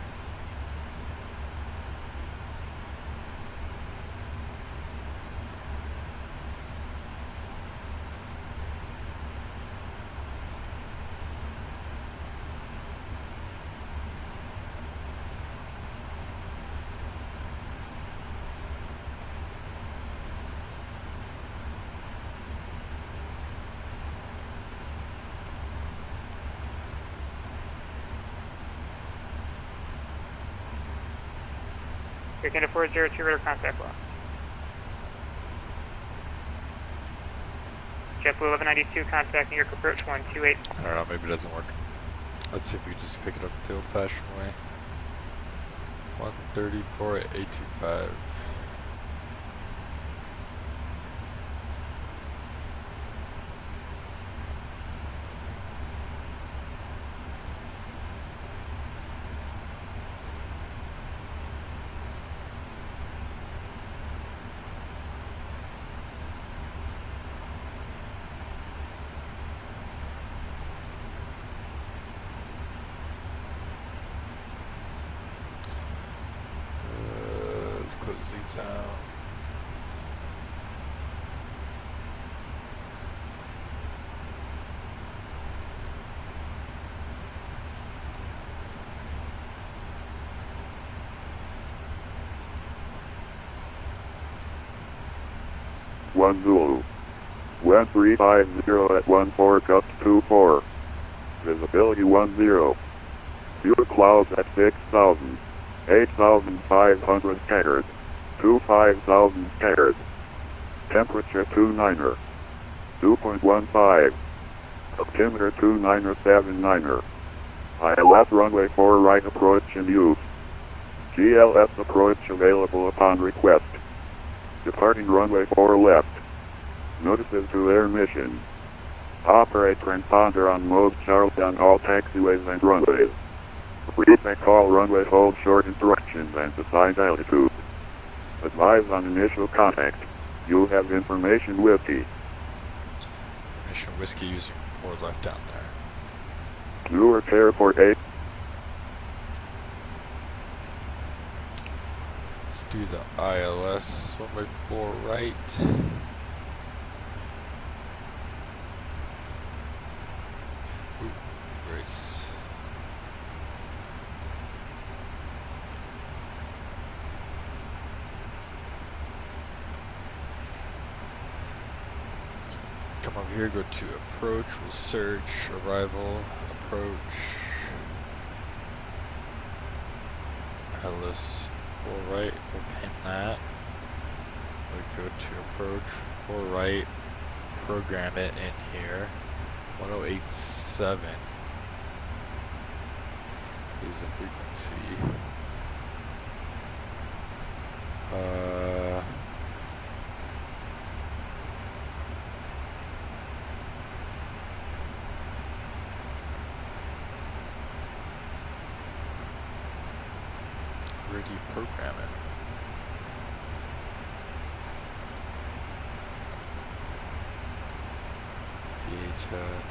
Speaker 6: Air Canada 402, radar contact lost. JetBlue 1192, contact New York approach 128.
Speaker 1: I don't know, maybe it doesn't work. Let's see if we can just pick it up the old-fashioned way. 134.825. Close these out.
Speaker 23: One Zulu. 1350 at 14 gust 24. Visibility 10. Fuel clouds at 6,000. 8,500 scattered. 25,000 scattered. Temperature 29er. 2.15. Altimeter 29er 79er. ILS runway 4 right approach in use. GLS approach available upon request. Departing runway 4 left. Notices to air mission. Operate transponder on mode Charlie on all taxiways and runways. Retake all runway hold short instructions and assigned altitude. Advise on initial contact. You have information whiskey.
Speaker 1: Mission whiskey using 4 left down there.
Speaker 23: Newark Airport 8.
Speaker 1: Let's do the ILS 1/4 right. Ooh, race. Come over here, go to approach, we'll search, arrival, approach, ILS 4 right, we'll pin that, we'll go to approach, 4 right, program it in here, 1087 is the frequency. Where do you program it? VHF.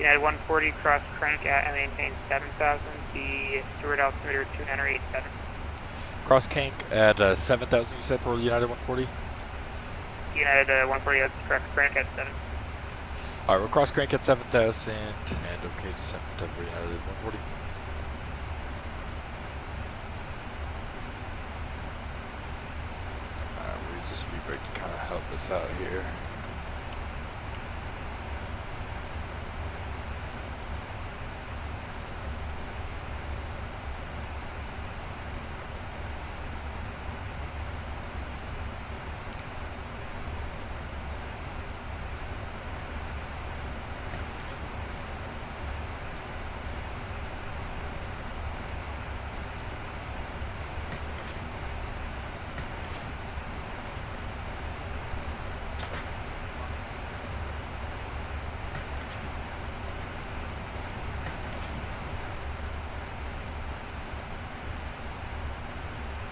Speaker 6: United 140, cross crank at and maintain 7,000. The Stewart altimeter 2987.
Speaker 1: Cross crank at 7,000 you said for United 140?
Speaker 6: United 140, that's correct, crank at 7.
Speaker 1: Alright, we'll cross crank at 7,000 and okay to 7,000 for United 140. Alright, we'll use the speed brake to kind of help us out here.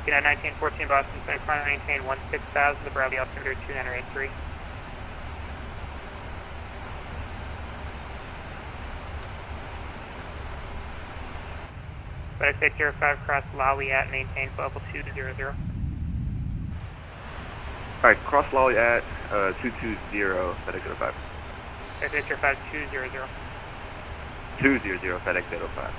Speaker 6: United 1914 Boston, Center, climb maintain 16,000, the Bradley altimeter 2983. FedEx 805, cross Lolly at maintain level 220.
Speaker 2: Alright, cross Lolly at 220, FedEx 805.
Speaker 6: FedEx 805, 200.
Speaker 2: 200, FedEx 805.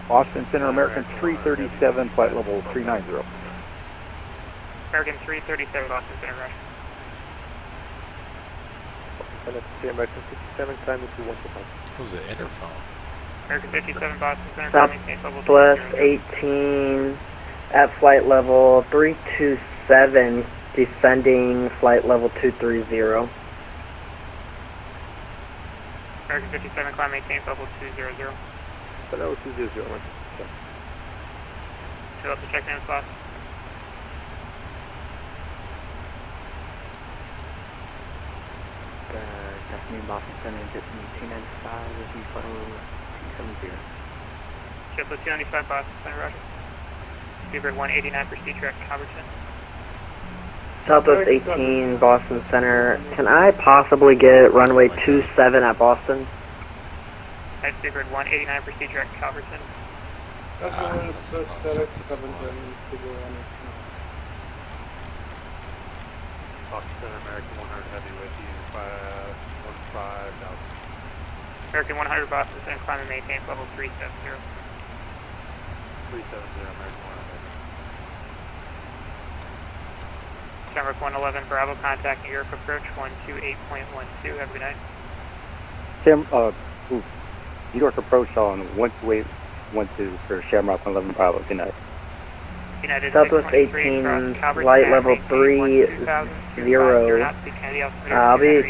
Speaker 4: Boston Center, American 337, flight level 390.
Speaker 6: American 337, Boston Center, Russia.
Speaker 5: American 57, climb to 125.
Speaker 1: What was it, interphone?
Speaker 6: American 57, Boston Center, maintain level 200.
Speaker 9: Southwest 18 at flight level 327, descending flight level 230.
Speaker 6: American 57, climb maintain level 200.
Speaker 5: But that was 200, man.
Speaker 6: Show up to check in slot.
Speaker 2: Afternoon, Boston Center, just 295 with you, photo 270.
Speaker 6: JetBlue 295, Boston Center, Roger. Speedbird 189 for C-Track, Calverton.
Speaker 9: Southwest 18, Boston Center. Can I possibly get runway 27 at Boston?
Speaker 6: Nice Secret 189 procedure at Calverton.
Speaker 7: Boston American 100 Heavy with you, 15,000.
Speaker 6: American 100 Boston, and climb and maintain level 370.
Speaker 7: 370, American 100.
Speaker 6: Shamrock 111 Bravo, contact New York approach 128.12. Have a good night.
Speaker 4: New York approach on 12812 for Shamrock 111 Bravo. Good night.
Speaker 6: United
Speaker 9: Southwest 18, flight level 30.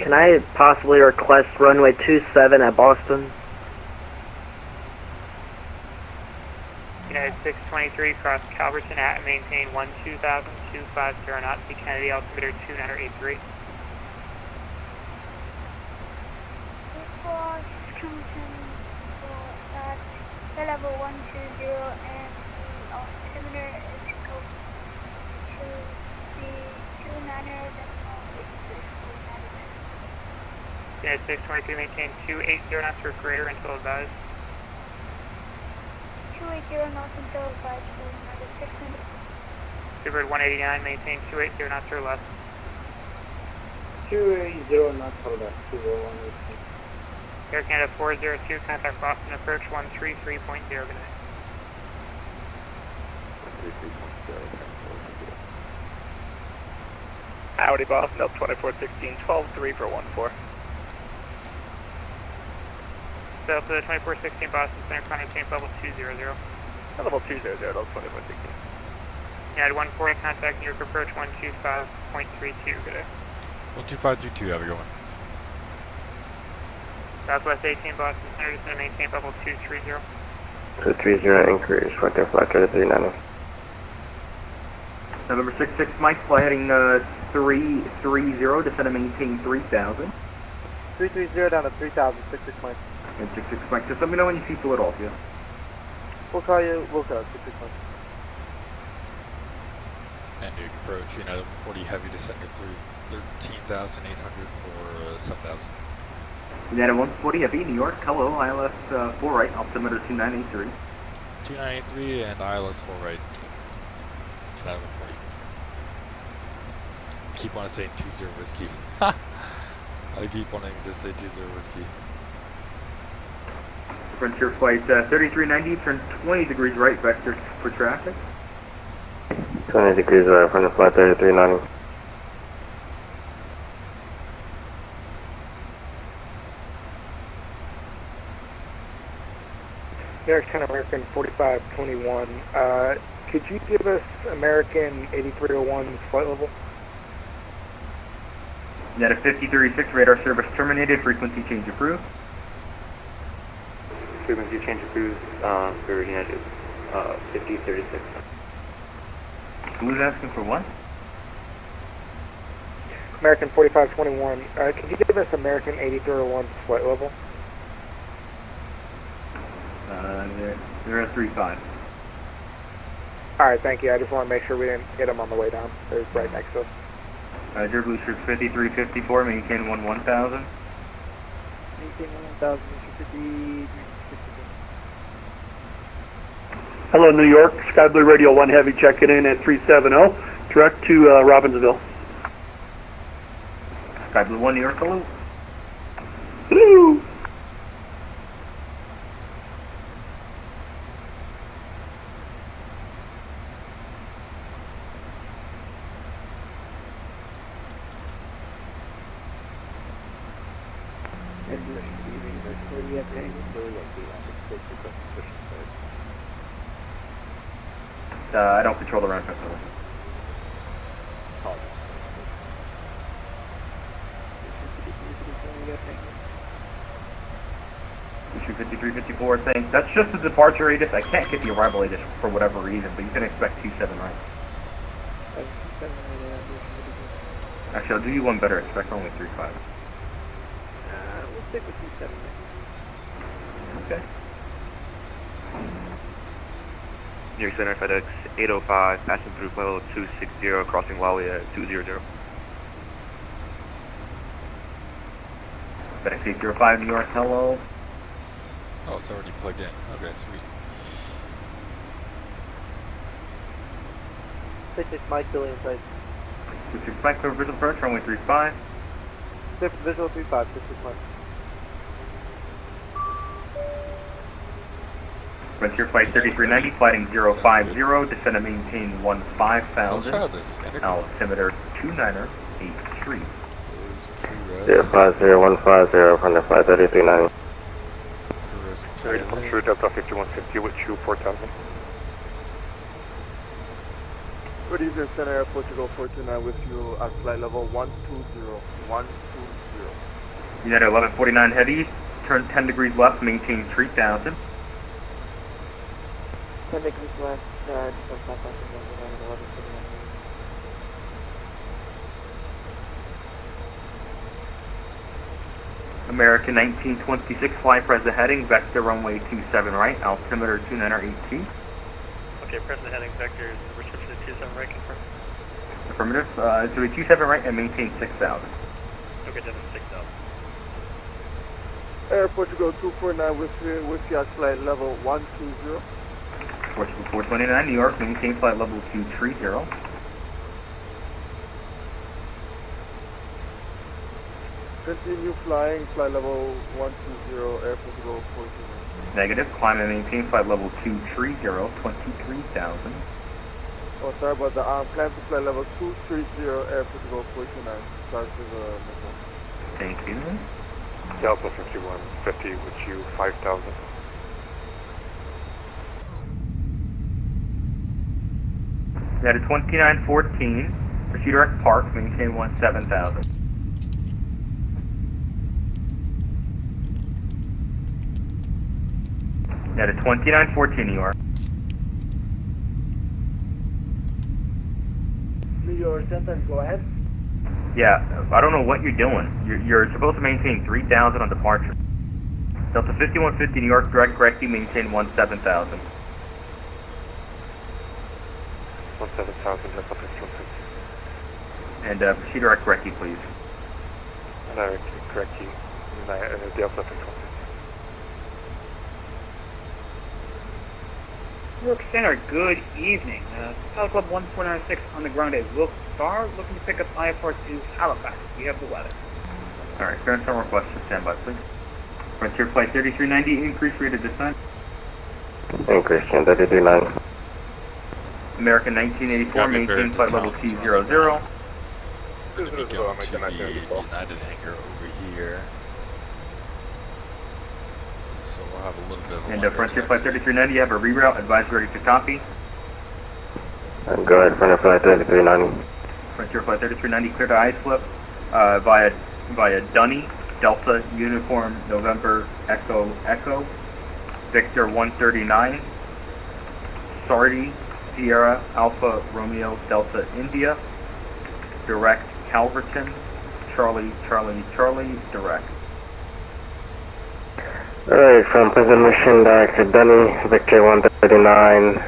Speaker 9: Can I possibly request runway 27 at Boston?
Speaker 6: United 623, cross Calverton at and maintain 12,000, 250 knots, be Kennedy, altimeter 2983.
Speaker 8: Level 120 and the altimeter is go to the 29er.
Speaker 6: United 623, maintain 280 knots or greater until advised.
Speaker 8: 280 knots until advised for United 600.
Speaker 6: Super 189, maintain 280 knots or less.
Speaker 3: 280 knots or less, 201.
Speaker 6: Air Canada 402, contact Boston approach 133.0. Good night.
Speaker 5: Howdy Boston, up 2416, 12-3 for 14.
Speaker 6: So for the 2416 Boston Center, climb maintain level 200.
Speaker 5: Level 200, level 2416.
Speaker 6: United 140, contact New York approach 125.32. Good day.
Speaker 1: 12532, have a good one.
Speaker 6: Southwest 18 Boston Center, just going to maintain level 230.
Speaker 9: 230 increase, right there, flight 390.
Speaker 10: November 66 Mike, fly heading 330, descend and maintain 3,000.
Speaker 3: 330 down to 3,000, 66 Mike.
Speaker 10: And 66 Mike, just let me know when you see Philadelphia.
Speaker 3: We'll call you, 66 Mike.
Speaker 1: And Duke approach, United 140 heavy descending through 13,800 for 7,000.
Speaker 10: United 140 heavy, New York, hello, ILS 4 right, altimeter 2983.
Speaker 1: 2983 and ILS 4 right. United 140. Keep on saying 20 whiskey. I keep wanting to say 20 whiskey.
Speaker 10: Frontier flight 3390, turn 20 degrees right, vector for traffic.
Speaker 9: 20 degrees right from the flight 3390.
Speaker 5: New York 10 American 4521. Could you give us American 8301 flight level?
Speaker 10: United 5036, radar service terminated, frequency change approved.
Speaker 2: Frequency change approved for United 5036.
Speaker 10: Who's asking for what?
Speaker 5: American 4521. Could you give us American 8301 flight level?
Speaker 10: 035.
Speaker 5: Alright, thank you. I just want to make sure we didn't hit them on the way down. They're right next to us.
Speaker 10: Roger, Blue Shirt 5354, maintain 1000.
Speaker 3: Maintain 1000, Mr. 5354.
Speaker 11: Hello, New York. Sky Blue Radio 1 Heavy checking in at 370, direct to Robbinsville.
Speaker 10: Sky Blue 1 New York, hello.
Speaker 11: Hello.
Speaker 10: I don't control the round trip. Issue 5354 saying that's just the departure radius. I can't get the arrival radius for whatever reason, but you can expect 27 right. Actually, I'll do you one better. Expect only 35.
Speaker 3: We'll stick with 27.
Speaker 10: Okay.
Speaker 2: New York Center FedEx 805, passing through flight level 260, crossing Wally at 200.
Speaker 10: FedEx 805 New York, hello.
Speaker 1: Oh, it's already plugged in. Okay, sweet.
Speaker 3: 66 Mike, Billy inside.
Speaker 10: 66 Mike, clear visual approach, runway 35.
Speaker 3: Clear for visual 35, 66 Mike.
Speaker 10: Frontier Flight 3390, flighting 050, descend and maintain 15,000. Altimeter 2983.
Speaker 4: 050, Frontier Flight 3390.
Speaker 2: Sorry, Departure Delta 5150 with you 4000.
Speaker 14: Good evening, Center Air Portugal 429 with you at flight level 120. 120.
Speaker 10: United 1149 heavy, turn 10 degrees left, maintain 3000.
Speaker 3: 10 degrees left, descend 1149.
Speaker 10: American 1926, fly present heading, vector runway 27 right, altimeter 2982.
Speaker 7: Okay, present heading vector, restriction to 27 right, confirm.
Speaker 10: Affirmative, it's going to be 27 right and maintain 6,000.
Speaker 7: Okay, then 6,000.
Speaker 14: Air Portugal 249 with you at flight level 120.
Speaker 10: Portugal 429, New York, maintain flight level 230.
Speaker 14: Continue flying, flight level 120, Air Portugal 429.
Speaker 10: Negative, climb and maintain flight level 230, 23,000.
Speaker 14: Oh, sorry about that. Climb to flight level 230, Air Portugal 429. Start to the missile.
Speaker 10: Thank you.
Speaker 2: Delta 5150 with you 5000.
Speaker 10: United 2914, proceed direct park, maintain 17,000. United 2914, New York.
Speaker 3: New York Center, go ahead.
Speaker 10: Yeah, I don't know what you're doing. You're supposed to maintain 3,000 on departure. Delta 5150, New York, direct correctly, maintain 17,000.
Speaker 2: 17,000, Delta 5150.
Speaker 10: And proceed direct correctly, please.
Speaker 2: Direct correctly, Delta 5150.
Speaker 15: New York Center, good evening. Pilot Club 1496 on the ground at Wilkes Bar, looking to pick up IFR to Halifax. We have the weather.
Speaker 10: Alright, current time request for standby, please. Frontier Flight 3390, increase rate of descent.
Speaker 4: Increase 3390.
Speaker 10: American 1984, maintain flight level 200.
Speaker 1: Let me go to the United hangar over here. So we'll have a little bit of a
Speaker 10: And Frontier Flight 3390, you have a reroute, advise ready to copy.
Speaker 4: Go ahead, Frontier Flight 3390.
Speaker 10: Frontier Flight 3390, clear to iSlip via Dunny, Delta, Uniform, November, Echo, Echo, Victor 139, Sardi, Sierra, Alpha, Romeo, Delta, India, direct Calverton, Charlie, Charlie, Charlie, direct.
Speaker 4: Alright, from present mission direct to Dunny, Victor 139,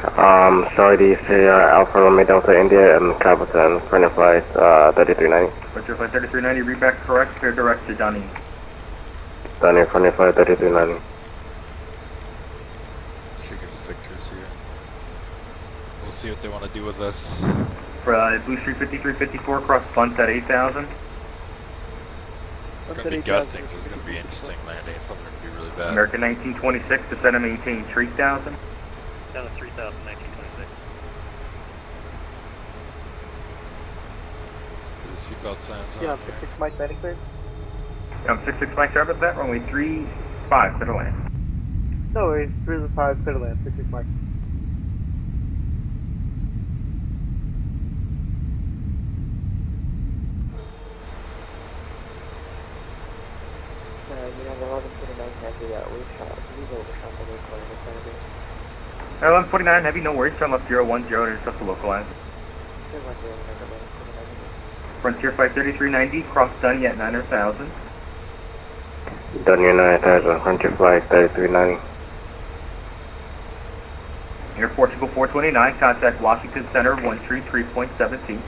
Speaker 4: Saudi, Sierra, Alpha Romeo, Delta, India, and Calverton, Frontier Flight 3390.
Speaker 10: Frontier Flight 3390, read back correct, clear direct to Dunny.
Speaker 4: Dunny, Frontier Flight 3390.
Speaker 1: Should give us Victors here. We'll see what they want to do with us.
Speaker 10: For Blue Street 5354, cross bunts at 8,000.
Speaker 1: It's going to be gusting, so it's going to be interesting landing. It's probably going to be really bad.
Speaker 10: American 1926, descend and maintain 3,000.
Speaker 7: Down to 3,000, 1926.
Speaker 1: The seatbelt signs on.
Speaker 3: Yeah, 66 Mike, landing clear.
Speaker 10: 66 Mike, sorry about that. Runway 35, clear to land.
Speaker 3: No worries, 305, clear to land, 66 Mike.
Speaker 10: Air 1149, heavy, no worries. Turn left 010 to intercept the localize. Frontier Flight 3390, cross Dunny at 9,000.
Speaker 4: Dunny 9,000, Frontier Flight 3390.
Speaker 10: Air Portugal 429, contact Washington Center 133.17.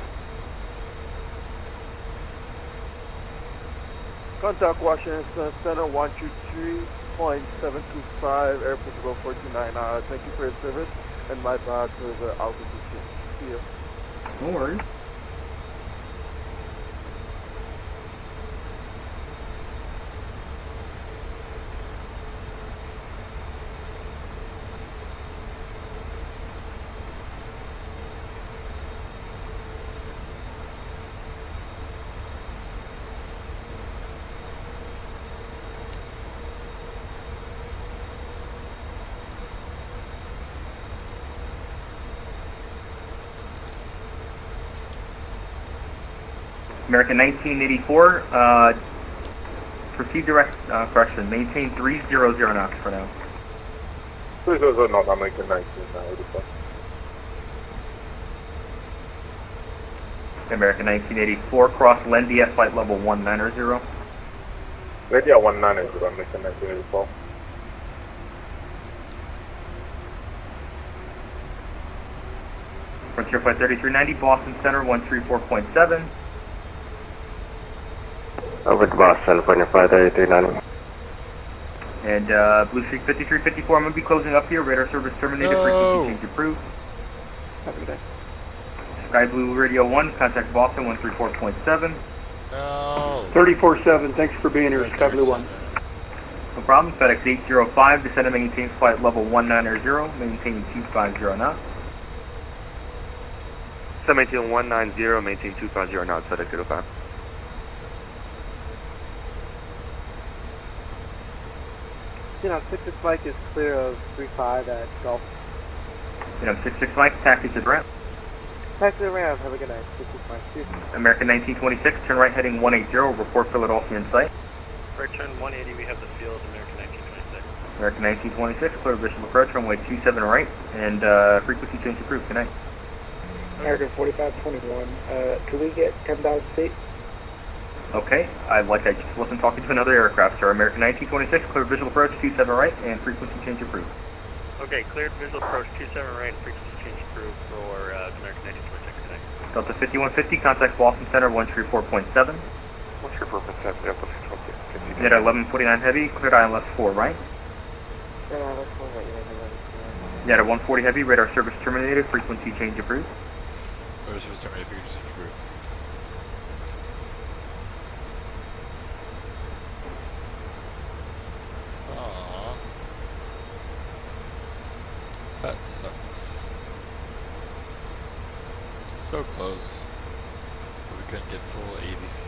Speaker 14: Contact Washington Center 123.17. 0.725, Air Portugal 429. Thank you for your service, and my bad for the altitude change. See you.
Speaker 10: No worries. American 1984, proceed direct, correction, maintain 300 knots for now.
Speaker 14: 300 knots, American 1984.
Speaker 10: American 1984, cross Lendy at flight level 190.
Speaker 14: Lendy at 190, American 1984.
Speaker 10: Frontier Flight 3390, Boston Center 134.7.
Speaker 4: Over to Boston, Flight 3390.
Speaker 10: And Blue Streak 5354, I'm going to be closing up here. Radar service terminated, frequency change approved.
Speaker 14: Have a good day.
Speaker 10: Sky Blue Radio 1, contact Boston 134.7.
Speaker 1: No.
Speaker 11: 34-7, thanks for being here, Sky Blue 1.
Speaker 10: No problem. FedEx 805, descend and maintain flight level 190, maintain 250 knots.
Speaker 2: 190, maintain 250 knots, FedEx 805.
Speaker 14: You know, 66 Mike is clear of 35 at Gulf.
Speaker 10: You know, 66 Mike, taxi to the ramp.
Speaker 14: Taxi to the ramp, have a good night. 66 Mike, see you.
Speaker 10: American 1926, turn right heading 180, report Philadelphia in sight.
Speaker 16: Right turn 180, we have the field, American 1926.
Speaker 10: American 1926, clear visual approach, runway 27 right, and frequency change approved, good night.
Speaker 5: American 4521, could we get 10,000 feet?
Speaker 10: Okay, I just wasn't talking to another aircraft, sir. American 1926, clear visual approach 27 right, and frequency change approved.
Speaker 16: Okay, cleared visual approach 27 right, and frequency change approved for American 1926 today.
Speaker 10: Delta 5150, contact Boston Center 134.7.
Speaker 2: 134.7, Delta 5150.
Speaker 10: Net 1149 heavy, cleared ILS 4 right. Net 140 heavy, radar service terminated, frequency change approved.
Speaker 1: Radar service terminated, frequency change approved. Aww. That sucks. So close. But we couldn't get full ADC.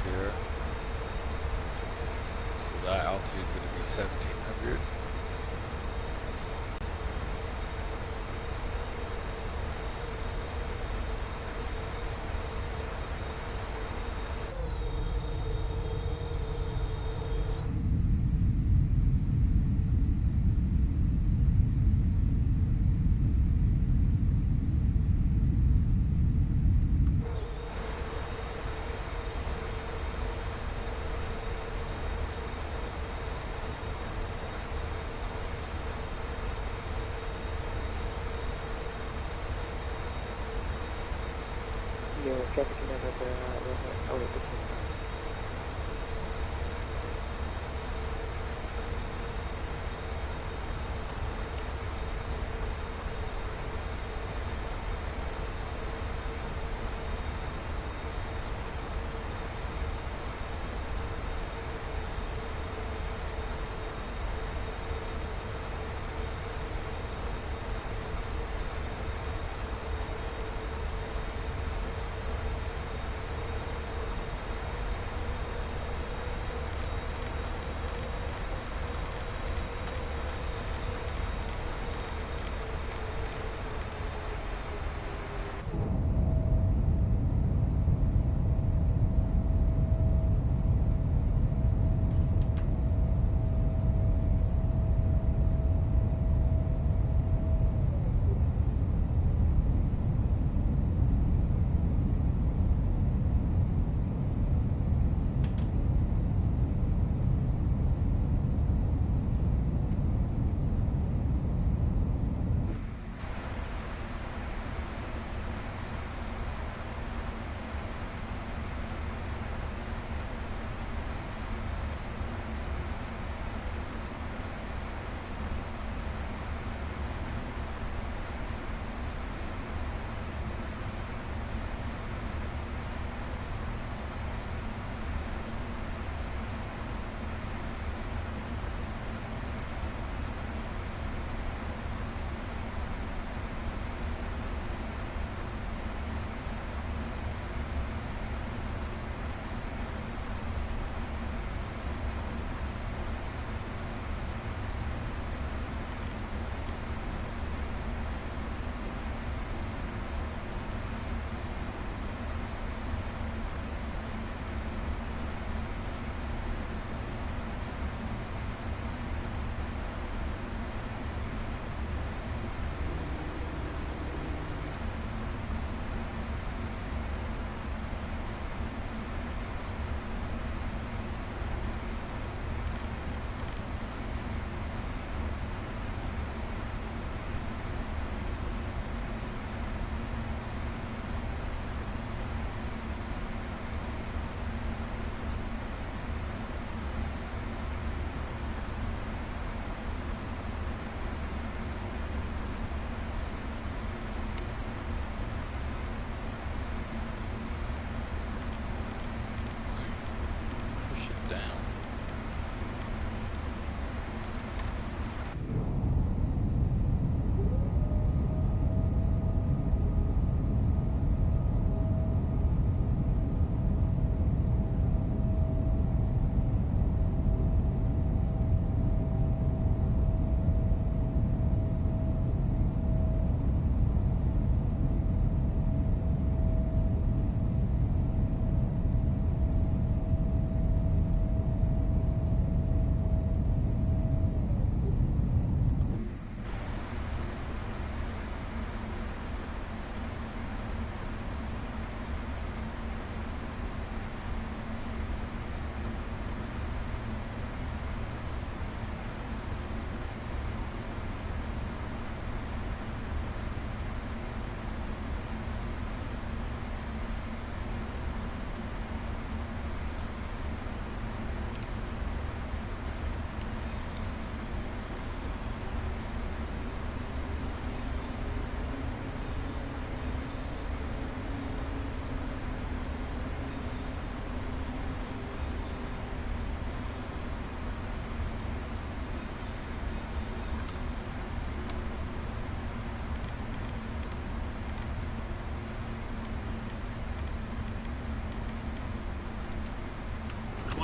Speaker 1: Here. So that altitude is going to be 1700.
Speaker 5: Traffic command at the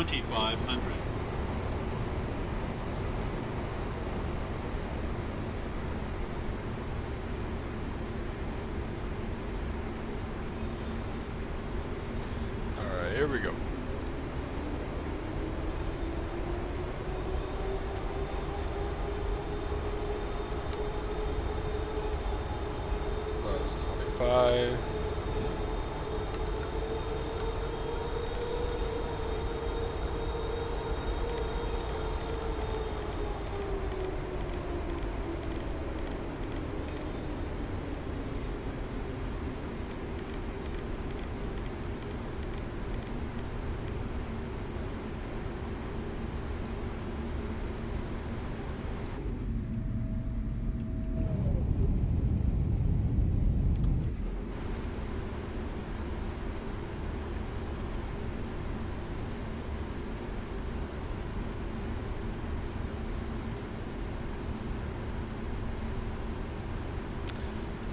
Speaker 17: 2500.
Speaker 1: Alright, here we go. Plus 25.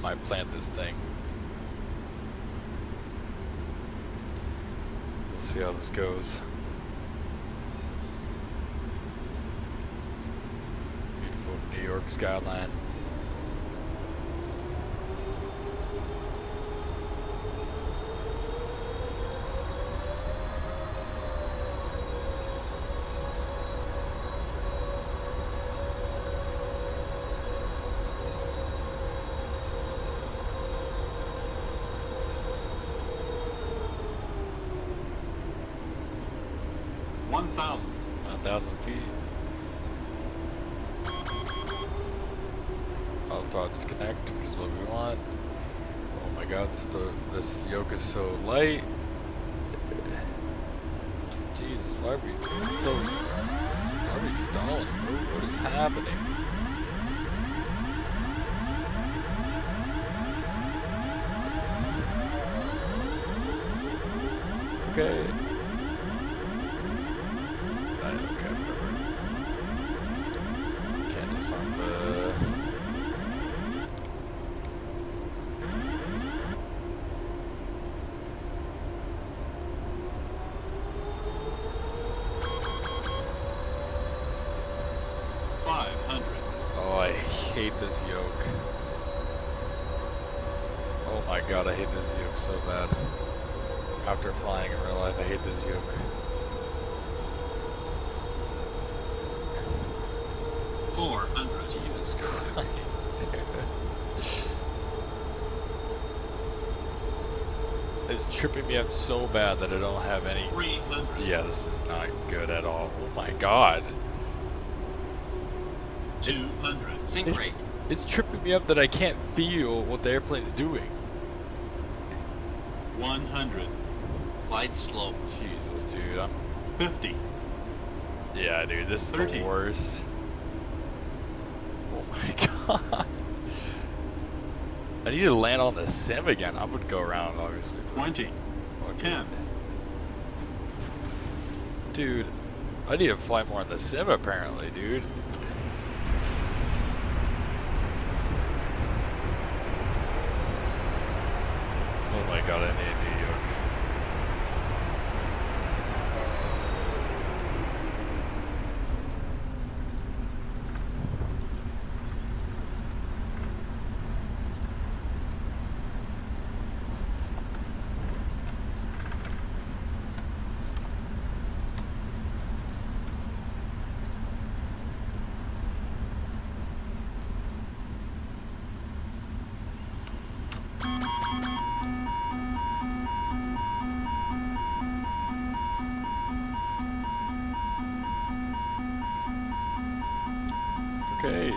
Speaker 1: Might plant this thing. We'll see how this goes. Beautiful New York skyline. One thousand feet. I'll throw disconnect, which is what we want. Oh my god, this yoke is so light. Jesus, why are we stalling? What is happening? Okay. On the oh, I hate this yoke. Oh my god, I hate this yoke so bad. After flying in real life, I hate this yoke.
Speaker 17: 400.
Speaker 1: Jesus Christ, dude. It's tripping me up so bad that I don't have any.
Speaker 17: 300.
Speaker 1: Yeah, this is not good at all. Oh my god.
Speaker 17: 200. Sync rate.
Speaker 1: It's tripping me up that I can't feel what the airplane's doing.
Speaker 17: 100. Glide slope.
Speaker 1: Jesus, dude. I'm
Speaker 17: 50.
Speaker 1: Yeah, dude, this is
Speaker 17: 30.
Speaker 1: the worst. Oh my god. I need to land on the sim again. I would go around, obviously.
Speaker 17: 20. 10.
Speaker 1: Dude, I need to fly more on the sim apparently, dude. Oh my god, I need a New York. Okay.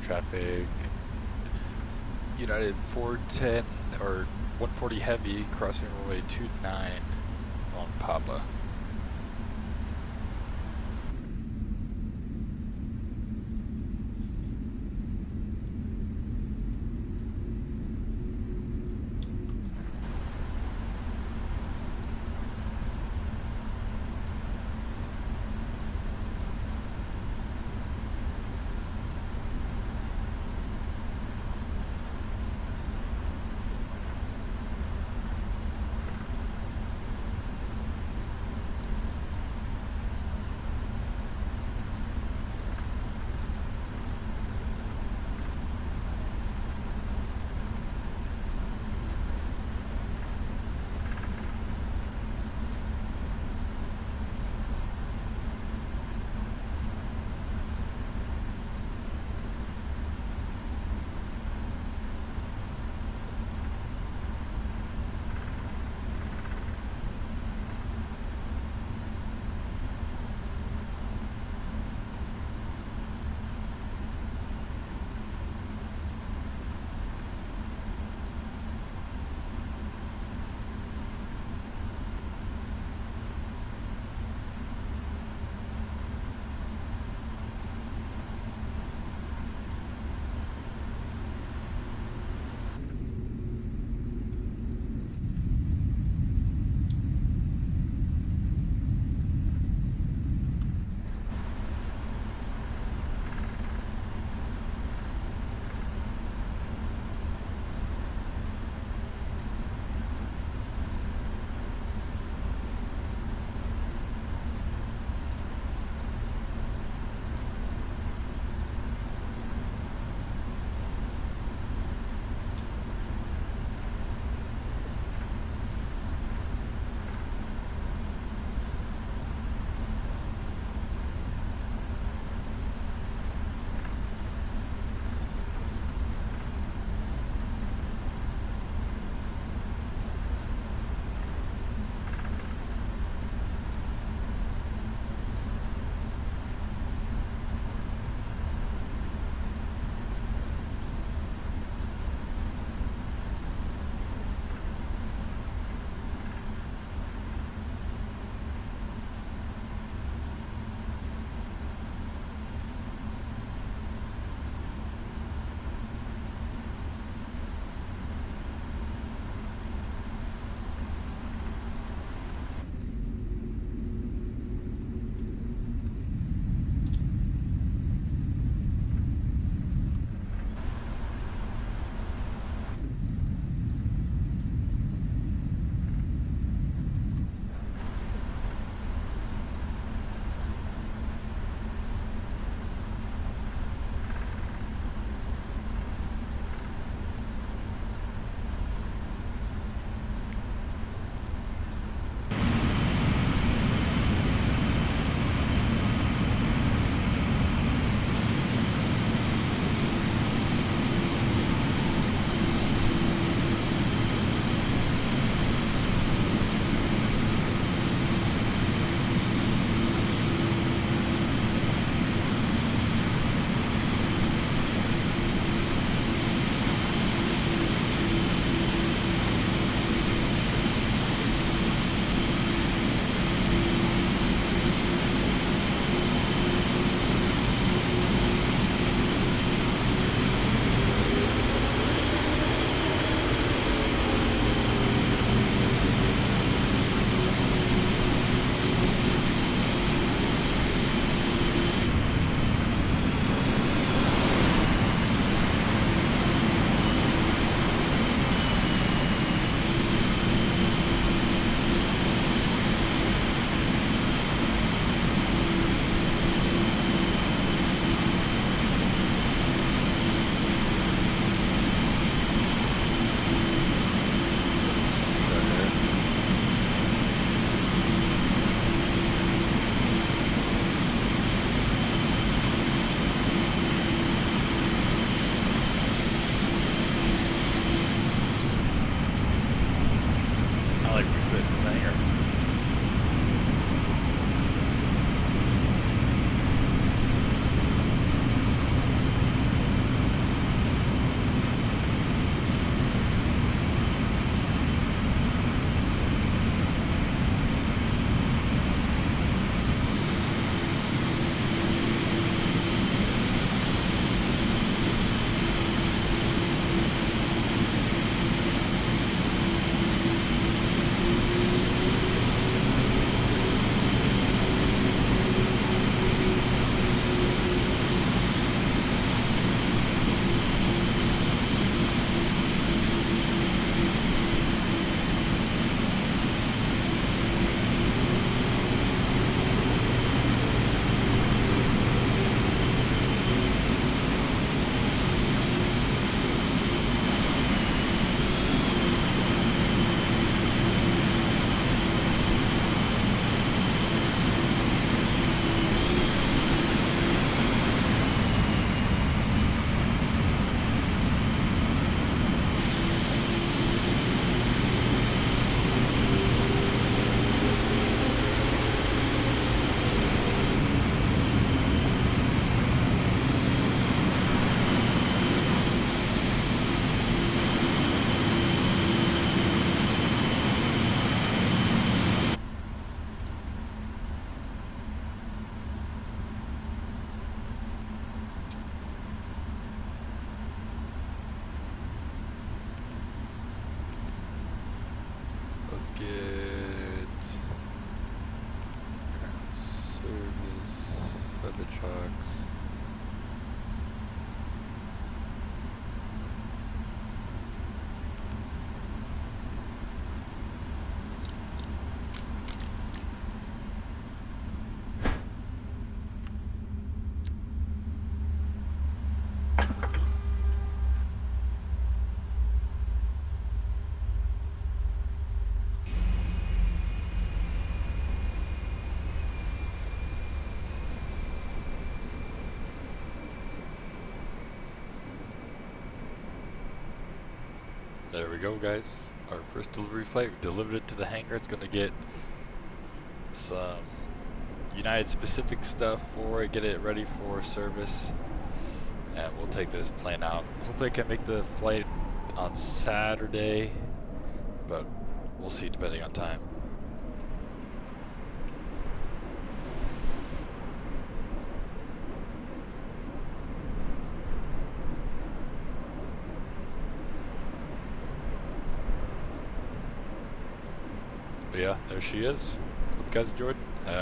Speaker 1: traffic. United 410 or 140 heavy crossing runway 29 on Papa. Let's get ground service for the trucks. There we go, guys. Our first delivery flight, we delivered it to the hangar. It's going to get some United specific stuff for it, get it ready for service, and we'll take this plane out. Hopefully I can make the flight on Saturday, but we'll see depending on time. But yeah, there she is. Hope you guys enjoyed. Have